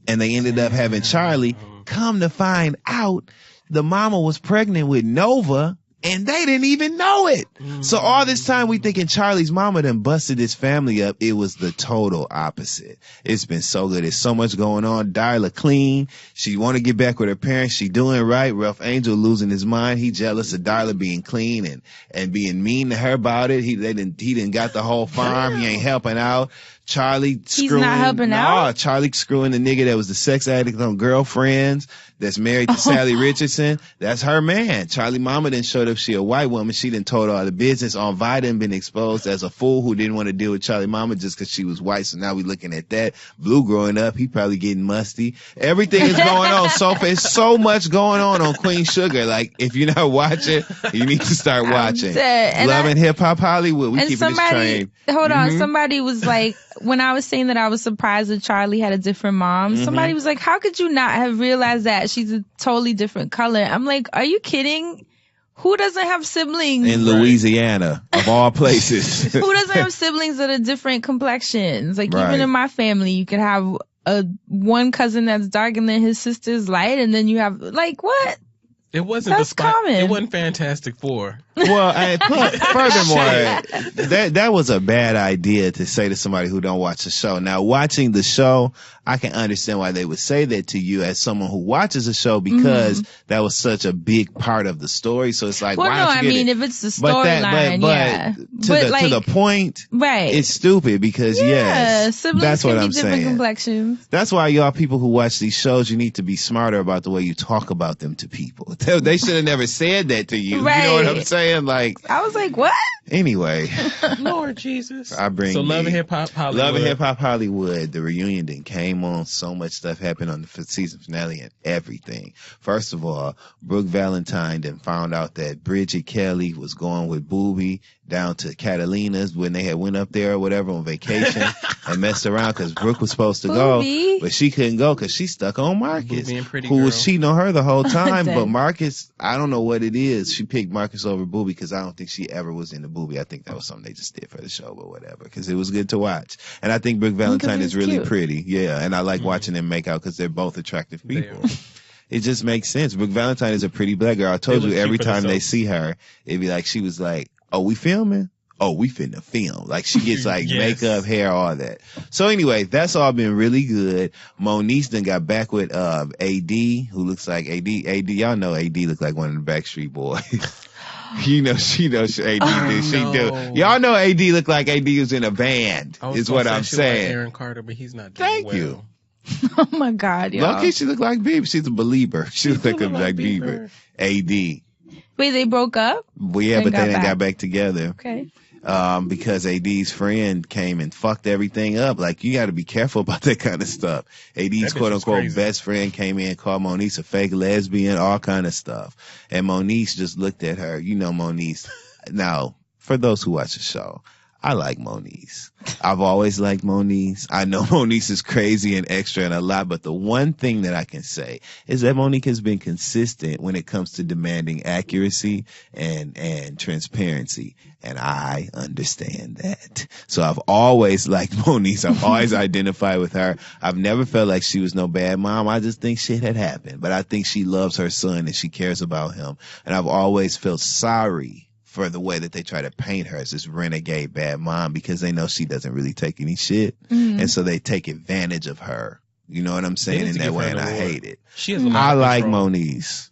and they ended up having Charlie. Come to find out, the mama was pregnant with Nova. And they didn't even know it. So all this time we thinking Charlie's mama done busted his family up. It was the total opposite. It's been so good. There's so much going on. Darla clean. She want to get back with her parents. She doing right. Ralph Angel losing his mind. He jealous of Darla being clean and being mean to her about it. He didn't got the whole farm. He ain't helping out. Charlie screwing. not helping out? Charlie screwing the nigga that was the sex addict on Girlfriends that's married to Sally Richardson. That's her man. Charlie mama didn't showed up. She a white woman. She done told all the business. On Vida been exposed as a fool who didn't want to deal with Charlie mama just because she was white. So now we looking at that. Blue growing up, he probably getting musty. Everything is going on. So there's so much going on Queen Sugar. Like, if you're not watching, you need to start watching. Love and Hip Hop Hollywood. We keeping this train. Hold on. Somebody was like, when I was saying that I was surprised that Charlie had a different mom, somebody was like, how could you not have realized that she's a totally different color? I'm like, are you kidding? Who doesn't have siblings? In Louisiana, of all places. Who doesn't have siblings that are different complexions? Like, even in my family, you could have one cousin that's darker than his sister's light, and then you have, like, what? It wasn't That's common. It wasn't Fantastic Four. Well, furthermore, that was a bad idea to say to somebody who don't watch the show. Now, watching the show, I can understand why they would say that to you as someone who watches the show, because that was such a big part of the story. So it's like, well, why no, don't you I get mean, it? if it's the storyline, yeah. To the point, right? It's stupid because yes, that's what I'm saying. Complexions. That's why y'all people who watch these shows, you need to be smarter about the way you talk about them to people. They should have never said that to you. Right. You know what I'm saying? Like, I was like, what? Anyway, Lord Jesus. I bring so Love and Hip Hop Hollywood. Love and Hip Hop Hollywood. The reunion then came on. So much stuff happened on the season finale and everything. First of all, Brooke Valentine then found out that Bridget Kelly was going with Boobie down to Catalina's when they had went up there or whatever on vacation and messed around because Brooke was supposed to go, but she couldn't go because she stuck on Marcus, who was cheating on her the whole time. But Marcus, I don't know what it is. She picked Marcus over Boobie because I don't think she ever was into Boobie. I think that was something they just did for the show, but whatever, because it was good to watch. And I think Brooke Valentine is really pretty. Yeah, and I like watching them make out because they're both attractive people. It just makes sense. Brooke Valentine is a pretty black girl. I told you every time they see her, it'd be like, she was like, oh, we filming? Oh, we finna film. Like, she gets like makeup, hair, all that. So anyway, that's all been really good. Moniece then got back with AD, who looks like AD. Y'all know AD look like one of the Backstreet Boys. You know, she knows AD do. She do. Y'all know AD look like AD was in a band, is what I'm saying. Like Aaron Carter, but he's not doing Thank you. Oh my God, y'all. Lucky she look like Bieber. She's a believer. She look like Bieber. AD. Wait, they broke up? Well, yeah, but they got back together. Okay. Because AD's friend came and fucked everything up. Like, you got to be careful about that kind of stuff. AD's quote unquote best friend came in, called Moniece a fake lesbian, all kind of stuff. And Moniece just looked at her. You know Moniece. Now, for those who watch the show, I like Moniece. I've always liked Moniece. I know Moniece is crazy and extra and a lot, but the one thing that I can say is that Monique has been consistent when it comes to demanding accuracy and transparency. And I understand that. So I've always liked Moniece. I've always identified with her. I've never felt like she was no bad mom. I just think shit had happened. But I think she loves her son and she cares about him. And I've always felt sorry for the way that they try to paint her as this renegade bad mom, because they know she doesn't really take any shit. And so they take advantage of her. You know what I'm saying? In that way, and I hate it. She has a lot I of like control. Moniece.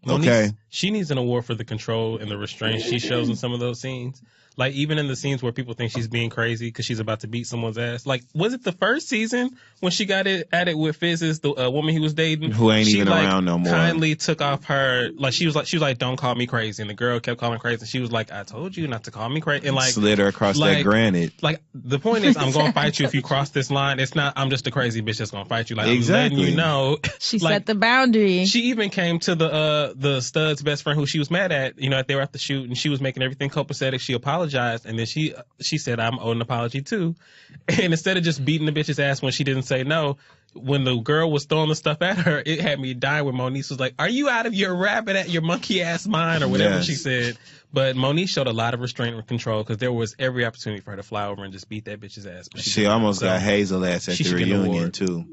Okay. She needs an award for the control and the restraint she shows in some of those scenes. Like, even in the scenes where people think she's being crazy because she's about to beat someone's ass. Like, was it the first season when she got at it with Fizz's, the woman he was dating? Who ain't even around no more. Kindly took off her, like, she was like, don't call me crazy. And the girl kept calling her crazy. And she was like, I told you not to call me crazy. And like, slid her across that granite. Like, the point is, I'm going to fight you if you cross this line. It's not, I'm just a crazy bitch that's going to fight you. Like, exactly. I'm letting you know. She like, set the boundary. She even came to the stud's best friend who she was mad at, you know, they were at the shoot, and she was making everything copacetic. She apologized, and then she said, I'm owed an apology too. And instead of just beating the bitch's ass when she didn't say no, when the girl was throwing the stuff at her, it had me dying when Moniece was like, are you out of your your monkey ass mind, or whatever she said. But Moniece showed a lot of restraint and control, because there was every opportunity for her to fly over and just beat that bitch's ass. But she almost got Hazel ass at the reunion too.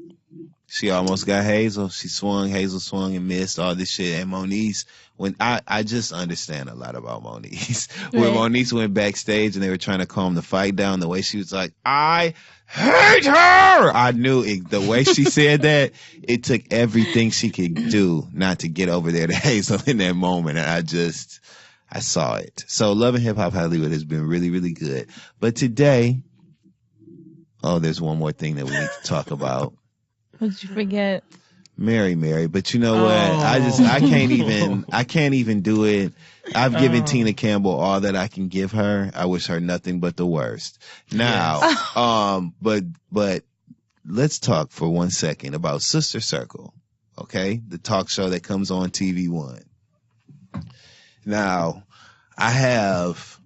She almost got Hazel. Hazel swung and missed, all this shit. And Moniece, when I just understand a lot about Moniece. When Moniece went backstage and they were trying to calm the fight down, the way she was like, I hate her! I knew it, the way she said that, it took everything she could do not to get over there to Hazel in that moment. And I saw it. So Love and Hip Hop Hollywood has been really, really good. But today, Oh, there's one more thing that we need to talk about. What'd you forget? Mary. But you know what? I can't even do it. I've given Tina Campbell all that I can give her. I wish her nothing but the worst. Now, but let's talk for 1 second about Sister Circle. Okay? The talk show that comes on TV One. Now, I have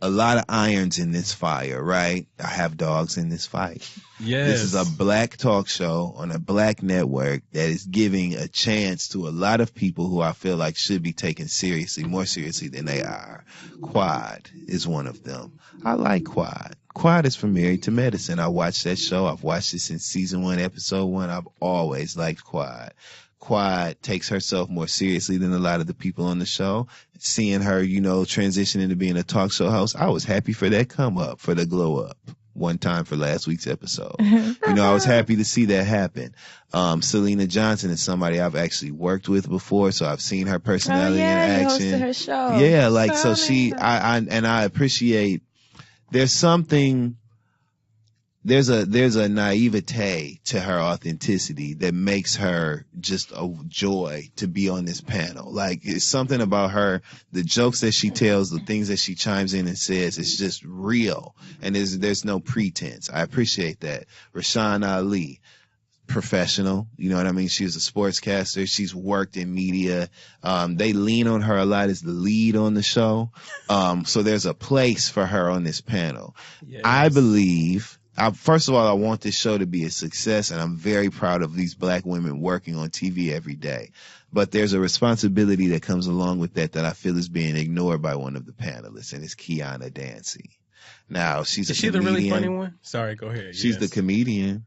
a lot of irons in this fire, right? I have dogs in this fight. Yes. This is a black talk show on a black network that is giving a chance to a lot of people who I feel like should be taken seriously, more seriously than they are. Quad is one of them. I like Quad. Quad is from Married to Medicine. I watched that show. I've watched it since season 1, episode 1. I've always liked Quad. Quad takes herself more seriously than a lot of the people on the show. Seeing her, transition into being a talk show host, I was happy for that come up, for the glow up one time for last week's episode. I was happy to see that happen. Selena Johnson is somebody I've actually worked with before, so I've seen her personality in action. You hosted her show. Yeah, I appreciate, there's a naivete to her authenticity that makes her just a joy to be on this panel. Like, it's something about her, the jokes that she tells, the things that she chimes in and says, it's just real. And there's no pretense. I appreciate that. Rashawn Ali, professional, you know what I mean? She was a sportscaster. She's worked in media. They lean on her a lot as the lead on the show. So there's a place for her on this panel. Yes. I believe, first of all, I want this show to be a success, and I'm very proud of these black women working on TV every day. But there's a responsibility that comes along with that I feel is being ignored by one of the panelists, and it's Kiana Dancy. Now, she's Is she the really funny one? Sorry, go ahead. She's the comedian.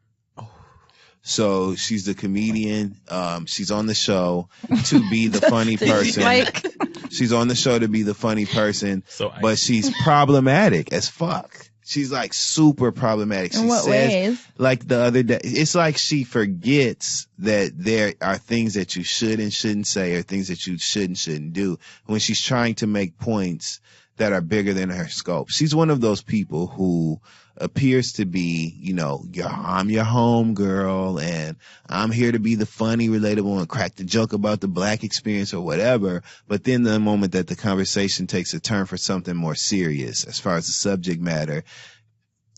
So she's the comedian. She's on the show to be the funny person. She's on the show to be the funny person, but she's problematic as fuck. She's like super problematic. In what ways? Like the other day, it's like she forgets that there are things that you should and shouldn't say, or things that you should and shouldn't do when she's trying to make points that are bigger than her scope. She's one of those people who appears to be, I'm your home girl, and I'm here to be the funny, relatable, and crack the joke about the black experience or whatever. But then the moment that the conversation takes a turn for something more serious, as far as the subject matter,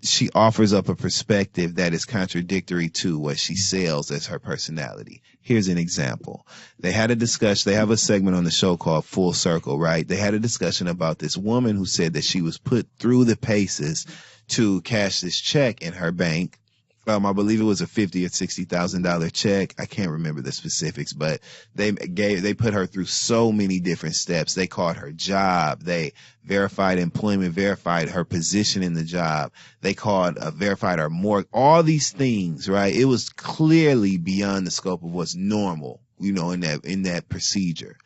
she offers up a perspective that is contradictory to what she sells as her personality. Here's an example. They had a discussion. They have a segment on the show called Full Circle, right? They had a discussion about this woman who said that she was put through the paces to cash this check in her bank. I believe it was a $50,000 or $60,000 check. I can't remember the specifics, but they put her through so many different steps. They called her job. They verified employment, verified her position in the job. They verified her mortgage, all these things, right? It was clearly beyond the scope of what's normal, in that procedure.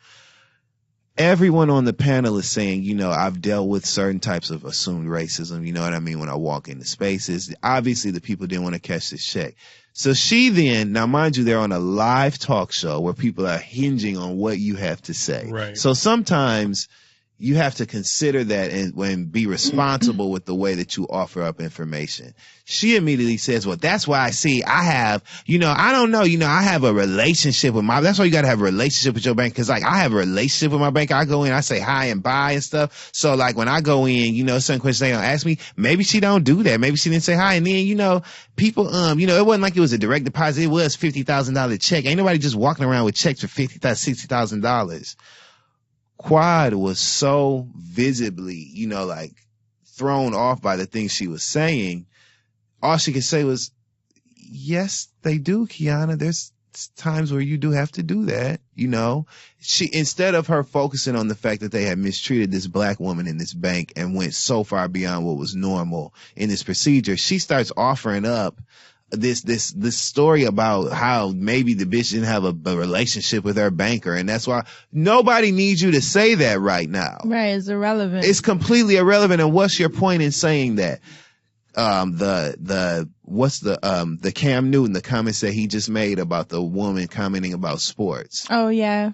Everyone on the panel is saying, I've dealt with certain types of assumed racism, you know what I mean, when I walk into spaces. Obviously, the people didn't want to catch this check. So she then, now mind you, they're on a live talk show where people are hinging on what you have to say. Right. So sometimes you have to consider that and be responsible with the way that you offer up information. She immediately says, well, that's why I have, I don't know, I have a relationship with that's why you got to have a relationship with your bank. Cause I have a relationship with my bank. I go in, I say hi and bye and stuff. So when I go in, certain questions they don't ask me, maybe she don't do that. Maybe she didn't say hi. And then, people, it wasn't like it was a direct deposit. It was $50,000 check. Ain't nobody just walking around with checks for $50,000, $60,000. Quad was so visibly, thrown off by the things she was saying. All she could say was, yes, they do, Kiana. There's times where you do have to do that, She, instead of her focusing on the fact that they had mistreated this black woman in this bank and went so far beyond what was normal in this procedure, she starts offering up this story about how maybe the bitch didn't have a relationship with her banker, and that's why nobody needs you to say that right now. Right, it's irrelevant. It's completely irrelevant. And what's your point in saying that? The Cam Newton, the comments that he just made about the woman commenting about sports. Oh yeah.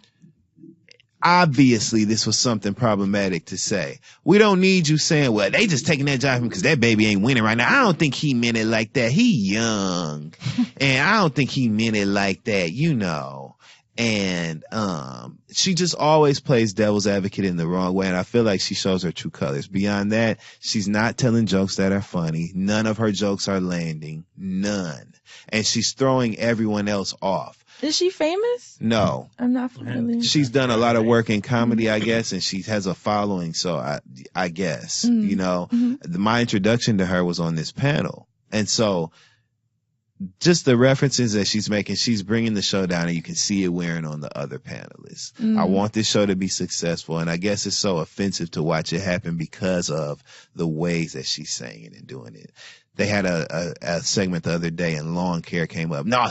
obviously this was something problematic to say. We don't need you saying, well, they just taking that job from because that baby ain't winning right now. I don't think he meant it like that. He young. And I don't think he meant it like that, you know. And she just always plays devil's advocate in the wrong way, and I feel like she shows her true colors. Beyond that, she's not telling jokes that are funny. None of her jokes are landing. None. And she's throwing everyone else off. Is she famous? No. I'm not familiar. She's done a lot of work in comedy, I guess, and she has a following, so I guess, you know. My introduction to her was on this panel. And so just the references that she's making, she's bringing the show down, and you can see it wearing on the other panelists. I want this show to be successful, and I guess it's so offensive to watch it happen because of the ways that she's saying it and doing it. They had a segment the other day, and lawn care came up. No,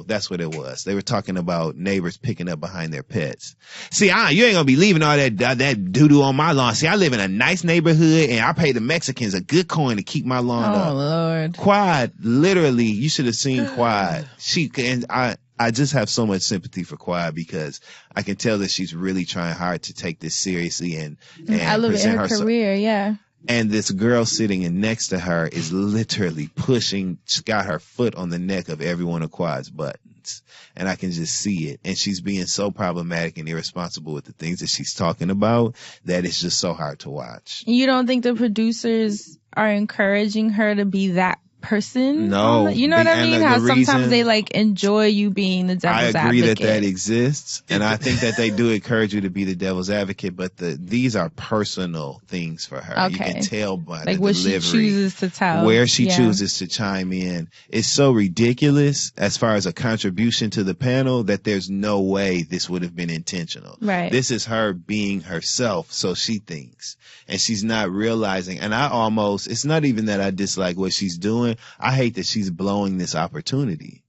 that's what it was. They were talking about neighbors picking up behind their pets. See, you ain't gonna be leaving all that doo-doo on my lawn. See, I live in a nice neighborhood, and I pay the Mexicans a good coin to keep my lawn up. Oh, Lord. Quad, literally, you should have seen Quad. I just have so much sympathy for Quad because I can tell that she's really trying hard to take this seriously and elevate her career, yeah. And this girl sitting in next to her is literally pushing, she's got her foot on the neck of every one of Quad's buttons. And I can just see it. And she's being so problematic and irresponsible with the things that she's talking about that it's just so hard to watch. You don't think the producers are encouraging her to be that person? No. You know what I mean? How sometimes they like enjoy you being the devil's advocate. I agree that exists, and I think that they do encourage you to be the devil's advocate, but these are personal things for her. Okay. You can tell by the what delivery. She chooses to tell. Where she chooses to chime in. It's so ridiculous as far as a contribution to the panel that there's no way this would have been intentional. Right. This is her being herself, so she thinks. And she's not realizing, and it's not even that I dislike what she's doing. I hate that she's blowing this opportunity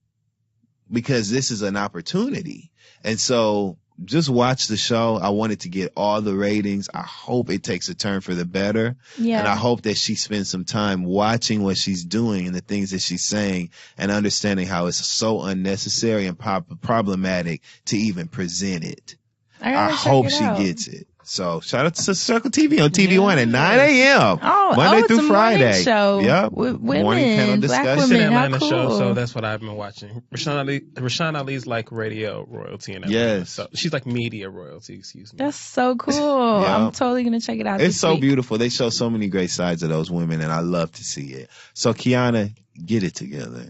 because this is an opportunity. And so just watch the show. I want it to get all the ratings. I hope it takes a turn for the better. Yeah. And I hope that she spends some time watching what she's doing and the things that she's saying and understanding how it's so unnecessary and problematic to even present it. I hope she gets it. So shout out to Circle TV on TV One at 9 a.m. Monday through Friday. Show. Yep. With women, morning panel discussion. Black women. Atlanta cool. show, so that's what I've been watching. Rashawn Ali's like radio royalty in Atlanta. Yes. So she's like media royalty, excuse me. That's so cool. Yep. I'm totally going to check it out. It's so beautiful. They show so many great sides of those women, and I love to see it. So Kiana, get it together.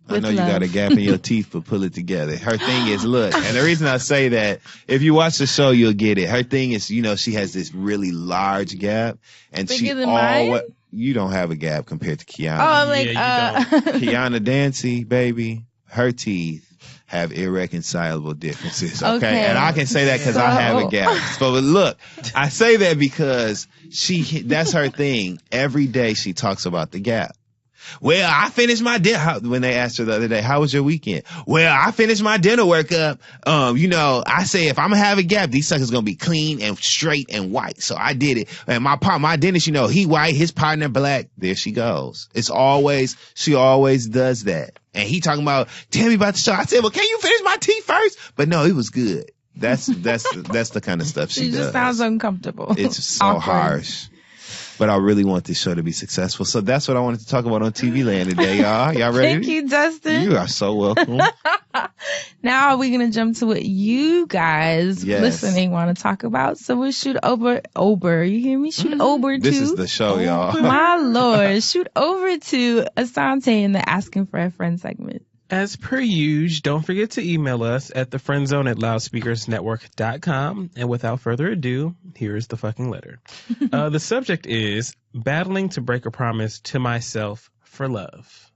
I know you got a gap in your teeth, but pull it together. Her thing is, look, and the reason I say that, if you watch the show, you'll get it. Her thing is, she has this really large gap, and you don't have a gap compared to Kiana. Oh, Kiana Dancy, baby, her teeth have irreconcilable differences. Okay. And I can say that because I have a gap. But look, I say that because that's her thing. Every day she talks about the gap. Well, I finished my dinner. When they asked her the other day, how was your weekend? Well, I finished my dinner workup. I say if I'm gonna have a gap, these suckers gonna be clean and straight and white. So I did it. And my dentist, he white, his partner black. There she goes. She always does that. And he talking about, tell me about the show. I said, well, can you finish my teeth first? But no, it was good. That's the kind of stuff she does. She just sounds uncomfortable. It's so harsh. But I really want this show to be successful. So that's what I wanted to talk about on TV Land today, y'all. Y'all ready? Thank you, Dustin. You are so welcome. Now we're going to jump to what you guys listening want to talk about. So we'll shoot over. You hear me? Shoot over to. This is the show, y'all. My Lord. Shoot over to Asante in the Asking for a Friend segment. As per usual, don't forget to email us at thefriendzone@loudspeakersnetwork.com. And without further ado, here's the fucking letter. The subject is battling to break a promise to myself for love.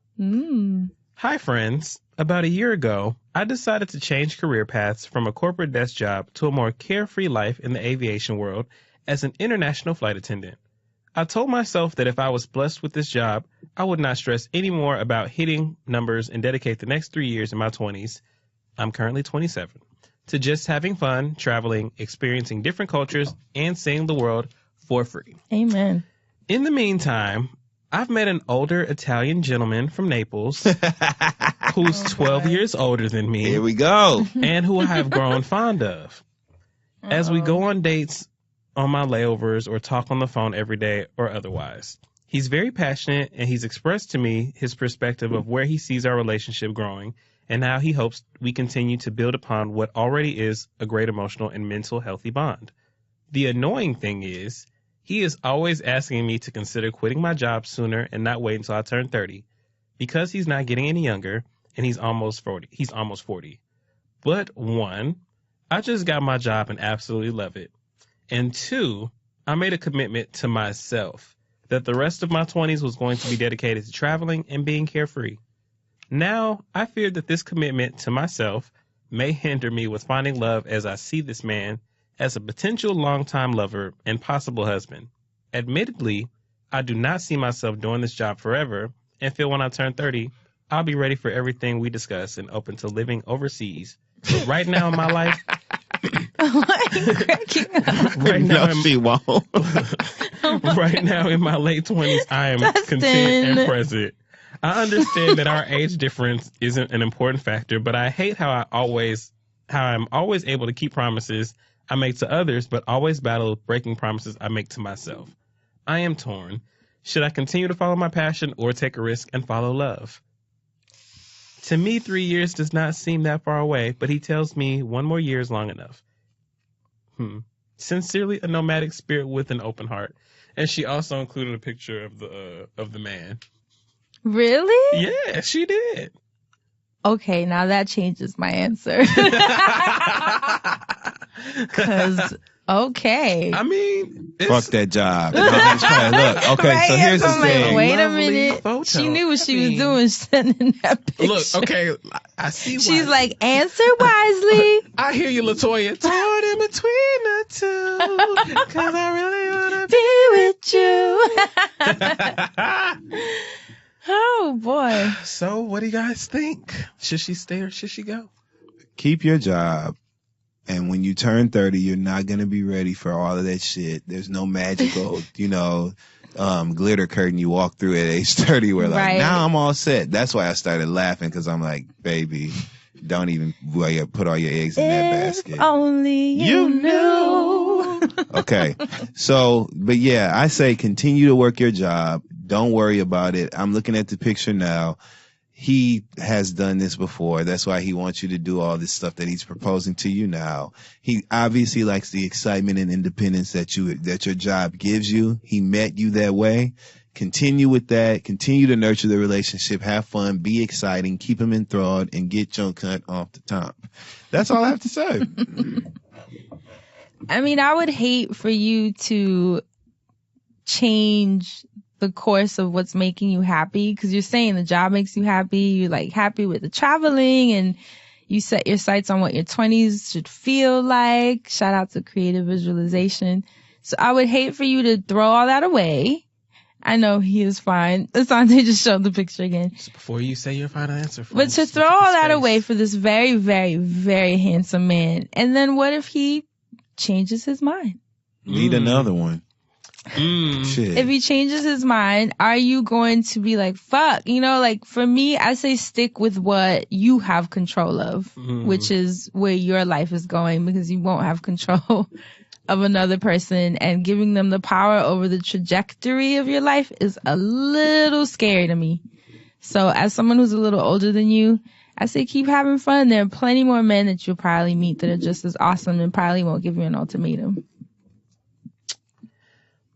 Hi, friends. About a year ago, I decided to change career paths from a corporate desk job to a more carefree life in the aviation world as an international flight attendant. I told myself that if I was blessed with this job, I would not stress any more about hitting numbers and dedicate the next 3 years in my 20s, I'm currently 27, to just having fun, traveling, experiencing different cultures, and seeing the world for free. Amen. In the meantime, I've met an older Italian gentleman from Naples who's 12 years older than me. Here we go. And who I have grown fond of. As we go on dates, on my layovers, or talk on the phone every day or otherwise. He's very passionate, and he's expressed to me his perspective of where he sees our relationship growing and how he hopes we continue to build upon what already is a great emotional and mental healthy bond. The annoying thing is, he is always asking me to consider quitting my job sooner and not wait until I turn 30, because he's not getting any younger and he's almost 40. But one, I just got my job and absolutely love it. And two, I made a commitment to myself that the rest of my 20s was going to be dedicated to traveling and being carefree. Now, I fear that this commitment to myself may hinder me with finding love, as I see this man as a potential longtime lover and possible husband. Admittedly, I do not see myself doing this job forever, and feel when I turn 30, I'll be ready for everything we discuss and open to living overseas. But right now in my life, right now in my late 20s, I am Dustin. content and present. I understand that our age difference isn't an important factor, but I hate how I'm always able to keep promises I make to others, but always battle breaking promises I make to myself. I am torn. Should I continue to follow my passion or take a risk and follow love? To me, 3 years does not seem that far away, but he tells me 1 more year is long enough. Sincerely, a nomadic spirit with an open heart. And she also included a picture of the man. Really? Yeah, she did. Okay, now that changes my answer. Because, okay. I mean, fuck that job. Look, okay, right? so here's the I'm like, thing. wait a Lovely minute. photo. She knew what she was doing sending that picture. Look, okay, I see why. She's like, answer wisely. I hear you, LaToya. Torn in between the two, because I really want to Be with you. Oh, boy. So, what do you guys think? Should she stay or should she go? Keep your job. And when you turn 30, you're not going to be ready for all of that shit. There's no magical, glitter curtain you walk through at age 30 where like, now I'm all set. That's why I started laughing, because I'm like, baby, don't even put all your eggs in that basket. If only you knew. Okay. So, but yeah, I say continue to work your job. Don't worry about it. I'm looking at the picture now. He has done this before. That's why he wants you to do all this stuff that he's proposing to you now. He obviously likes the excitement and independence that your job gives you. He met you that way. Continue with that. Continue to nurture the relationship. Have fun. Be exciting. Keep him enthralled and get your cunt off the top. That's all I have to say. I mean, I would hate for you to change the course of what's making you happy, because you're saying the job makes you happy, you're like happy with the traveling, and you set your sights on what your 20s should feel like. Shout out to creative visualization. So I would hate for you to throw all that away. I know he is fine. Asante just showed the picture again. Just before you say your final answer, but to throw all that away for this very, very, very handsome man, and then what if he changes his mind? Need another one. Shit. If he changes his mind, are you going to be like, fuck? Like for me, I say stick with what you have control of, which is where your life is going, because you won't have control of another person, and giving them the power over the trajectory of your life is a little scary to me. So as someone who's a little older than you, I say keep having fun. There are plenty more men that you'll probably meet that are just as awesome and probably won't give you an ultimatum.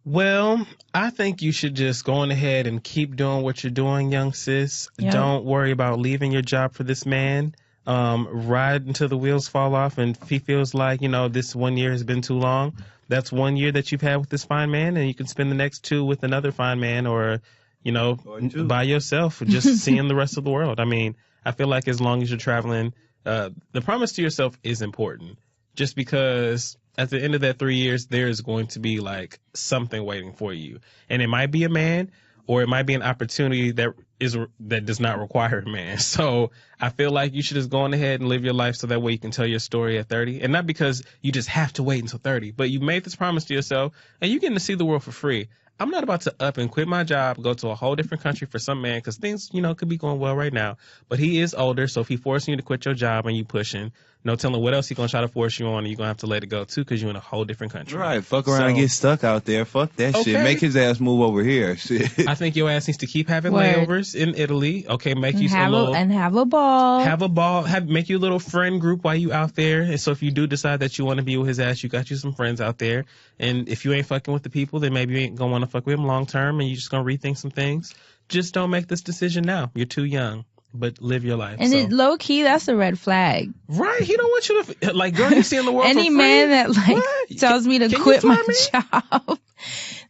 Well, I think you should just go on ahead and keep doing what you're doing, young sis. Yep. Don't worry about leaving your job for this man. Ride until the wheels fall off, and if he feels like, this 1 year has been too long, that's 1 year that you've had with this fine man, and you can spend the next 2 with another fine man, or by yourself, just seeing the rest of the world. I mean, I feel like as long as you're traveling, the promise to yourself is important, just because at the end of that 3 years, there is going to be like something waiting for you. And it might be a man, or it might be an opportunity that does not require a man. So I feel like you should just go on ahead and live your life so that way you can tell your story at 30. And not because you just have to wait until 30, but you made this promise to yourself and you're getting to see the world for free. I'm not about to up and quit my job, go to a whole different country for some man, because things, could be going well right now. But he is older, so if he forcing you to quit your job and you pushing, no telling what else he gonna try to force you on, and you're gonna have to let it go too, because you're in a whole different country. Right, fuck around and get stuck out there. Fuck that shit. Make his ass move over here. Shit. I think your ass needs to keep having layovers in Italy. Okay, make you have a ball. Have a ball. Make you a little friend group while you out there. And so if you do decide that you want to be with his ass, you got you some friends out there. And if you ain't fucking with the people, then maybe you ain't gonna want to fuck with him long term, and you just gonna rethink some things. Just don't make this decision now. You're too young. But live your life. And it, low key, that's a red flag. Right? He don't want you to, like, girl, you see in the world Any for free? Man that, like, what? Tells me to quit my job,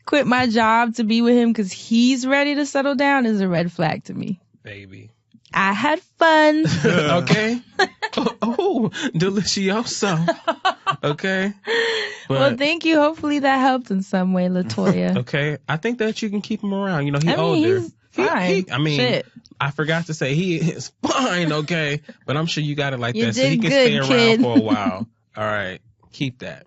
quit my job to be with him because he's ready to settle down is a red flag to me. Baby. I had fun. Okay. Oh, delicioso. Okay. But, well, thank you. Hopefully that helped in some way, LaToya. Okay. I think that you can keep him around. You know, he's older. He's fine. Shit. I forgot to say he is fine, okay? But I'm sure you got it like you that, so he can stay around for a while. All right. Keep that.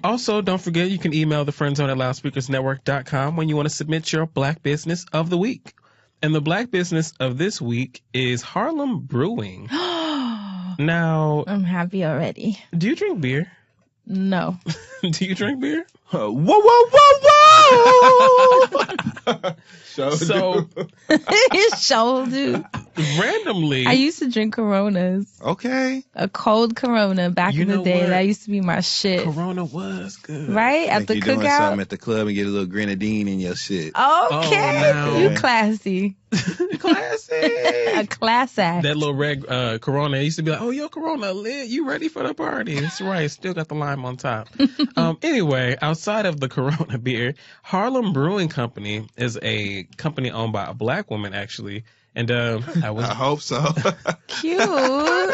Also, don't forget, you can email thefriendzone@loudspeakersnetwork.com when you want to submit your Black Business of the Week. And the Black Business of this week is Harlem Brewing. Now, I'm happy already. Do you drink beer? No. Do you drink beer? Whoa, whoa, whoa, whoa! So, dude. Randomly. I used to drink Coronas. Okay. A cold Corona back in the day. What? That used to be my shit. Corona was good. Right? At the cookout. You're doing something at the club and get a little grenadine in your shit. Okay. You classy. Classy. A class act. That little red Corona used to be like, oh, yo, Corona lit. You ready for the party? That's right. Still got the lime on top. Anyway, outside of the Corona beer, Harlem Brewing Company is a company owned by a black woman, actually. And I hope so. Cute. No,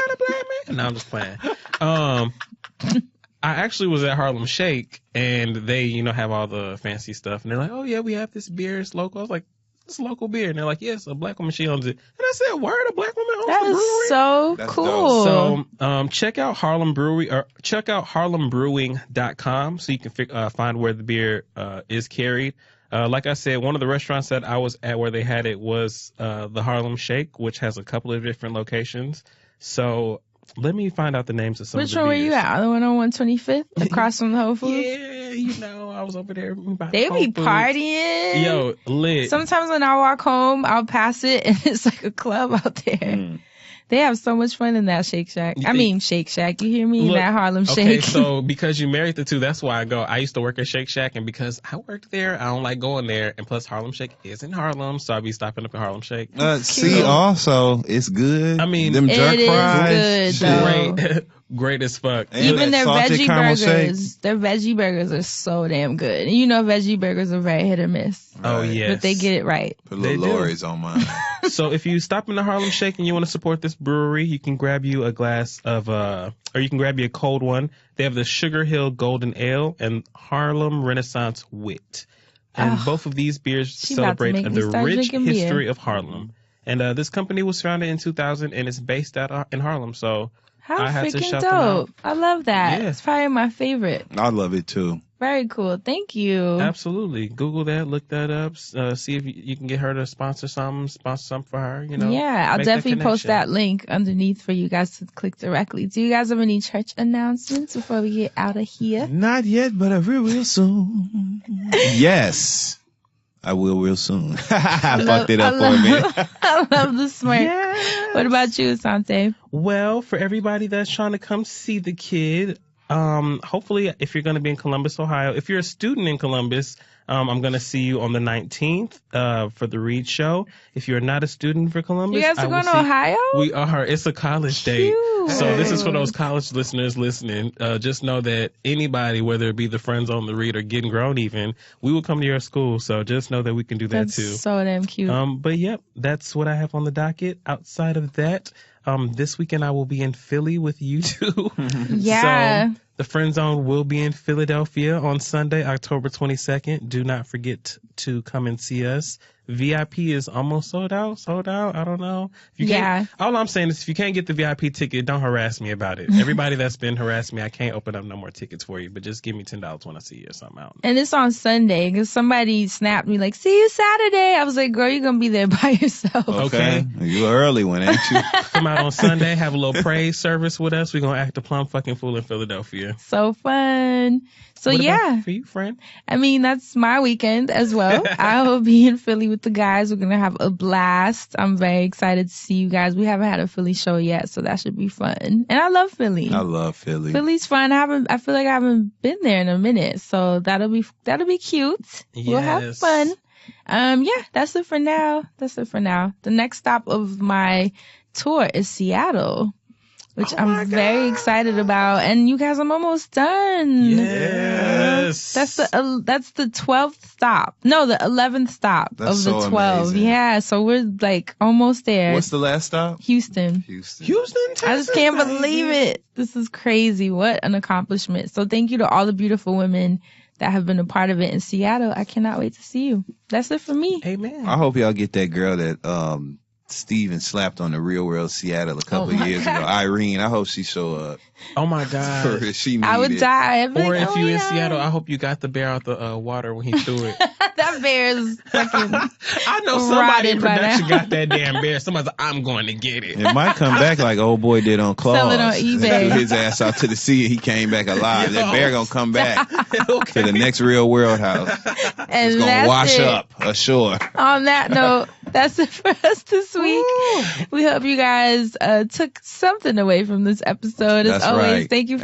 I'm just playing. I actually was at Harlem Shake, and they, you know, have all the fancy stuff. And they're like, oh, yeah, we have this beer. It's local. I was like, it's local beer. And they're like, yes, a black woman, she owns it. And I said, word, a black woman owns the brewery? That is so cool. Dope. So check out Harlem Brewery, or check out harlembrewing.com so you can find where the beer is carried. Like I said, one of the restaurants that I was at where they had it was the Harlem Shake, which has a couple of different locations. So let me find out the names of some of the beers. Which one were you at? The one on 125th? Across from the Whole Foods? Yeah, you know, I was over there. They be partying. Yo, lit. Sometimes when I walk home, I'll pass it and it's like a club out there. They have so much fun in that Shake Shack. Shake Shack. You hear me? Look, that Harlem Shake. Okay, so because you married the two, that's why I go. I used to work at Shake Shack, and because I worked there, I don't like going there. And plus, Harlem Shake is in Harlem, so I be stopping up in Harlem Shake. Also, it's good. I mean, them jerk fries. Great. Great as fuck. And even their veggie burgers. Their veggie burgers are so damn good. And you know veggie burgers are very hit or miss. Right. Oh, yes. But they get it right. Put little Lorry's on mine. So if you stop in the Harlem Shake and you want to support this brewery, you can grab you a glass of, or you can grab you a cold one. They have the Sugar Hill Golden Ale and Harlem Renaissance Wit. And both of these beers celebrate the rich history of Harlem. And this company was founded in 2000 and it's based out in Harlem. So I had to shout them out. I love that. Yeah. It's probably my favorite. I love it too. Very cool. Thank you. Absolutely. Google that. Look that up. See if you can get her to sponsor something for her. You know. Yeah, I'll definitely post that link underneath for you guys to click directly. Do you guys have any church announcements before we get out of here? Not yet, but I will real soon. Yes. I will real soon. I fucked it up for a minute. I love the smirk. Yes. What about you, Asante? Well, for everybody that's trying to come see the kid, hopefully if you're going to be in Columbus, Ohio, if you're a student in Columbus, I'm going to see you on the 19th for the Reed Show. If you're not a student for Columbus, you guys are going to Ohio? We are. It's a college date. So this is for those college listeners listening. Just know that anybody, whether it be the friends on the Reed or getting grown even, we will come to your school. So just know that we can do that too. That's so damn cute. But yep, that's what I have on the docket. Outside of that, this weekend I will be in Philly with you two. Yeah. So the Friend Zone will be in Philadelphia on Sunday, October 22nd. Do not forget to come and see us VIP is almost sold out. I don't know. If you can't, all I'm saying is if you can't get the VIP ticket, don't harass me about it. Everybody that's been harassing me, I can't open up no more tickets for you, but just give me $10 when I see you or something. I don't know. And it's on Sunday because somebody snapped me like, see you Saturday. I was like, girl, you're going to be there by yourself. Okay. You an early one, ain't you? Come out on Sunday, have a little praise service with us. We're going to act a plum fucking fool in Philadelphia. So fun. So what yeah. About for you, friend? I mean, that's my weekend as well. I will be in Philly with the guys. We're going to have a blast. I'm very excited to see you guys. We haven't had a Philly show yet, so that should be fun. And I love Philly. I love Philly. Philly's fun. I feel like I haven't been there in a minute, so that'll be cute. Yes. We'll have fun. Yeah, that's it for now. The next stop of my tour is Seattle, which I'm very excited about. And you guys, I'm almost done. Yes. That's the 12th stop. No, the 11th stop of the 12. Amazing. Yeah, so we're like almost there. What's the last stop? Houston, Texas. I just can't believe it. This is crazy. What an accomplishment. So thank you to all the beautiful women that have been a part of it in Seattle. I cannot wait to see you. That's it for me. Amen. I hope y'all get that girl that Steven slapped on the Real World Seattle a couple of years ago. Irene, I hope she show up. Oh my God. I would die. Or if you in Seattle, I hope you got the bear out the water when he threw it. That bear is fucking I know somebody in production got that damn bear. Somebody's like, I'm going to get it. It might come back like old boy did on Claws. Sell it on eBay. They threw his ass out to the sea and he came back alive. That bear gonna come back to the next Real World house. And it's gonna wash up ashore. On that note, that's it for us this week. We hope you guys took something away from this episode. As always, thank you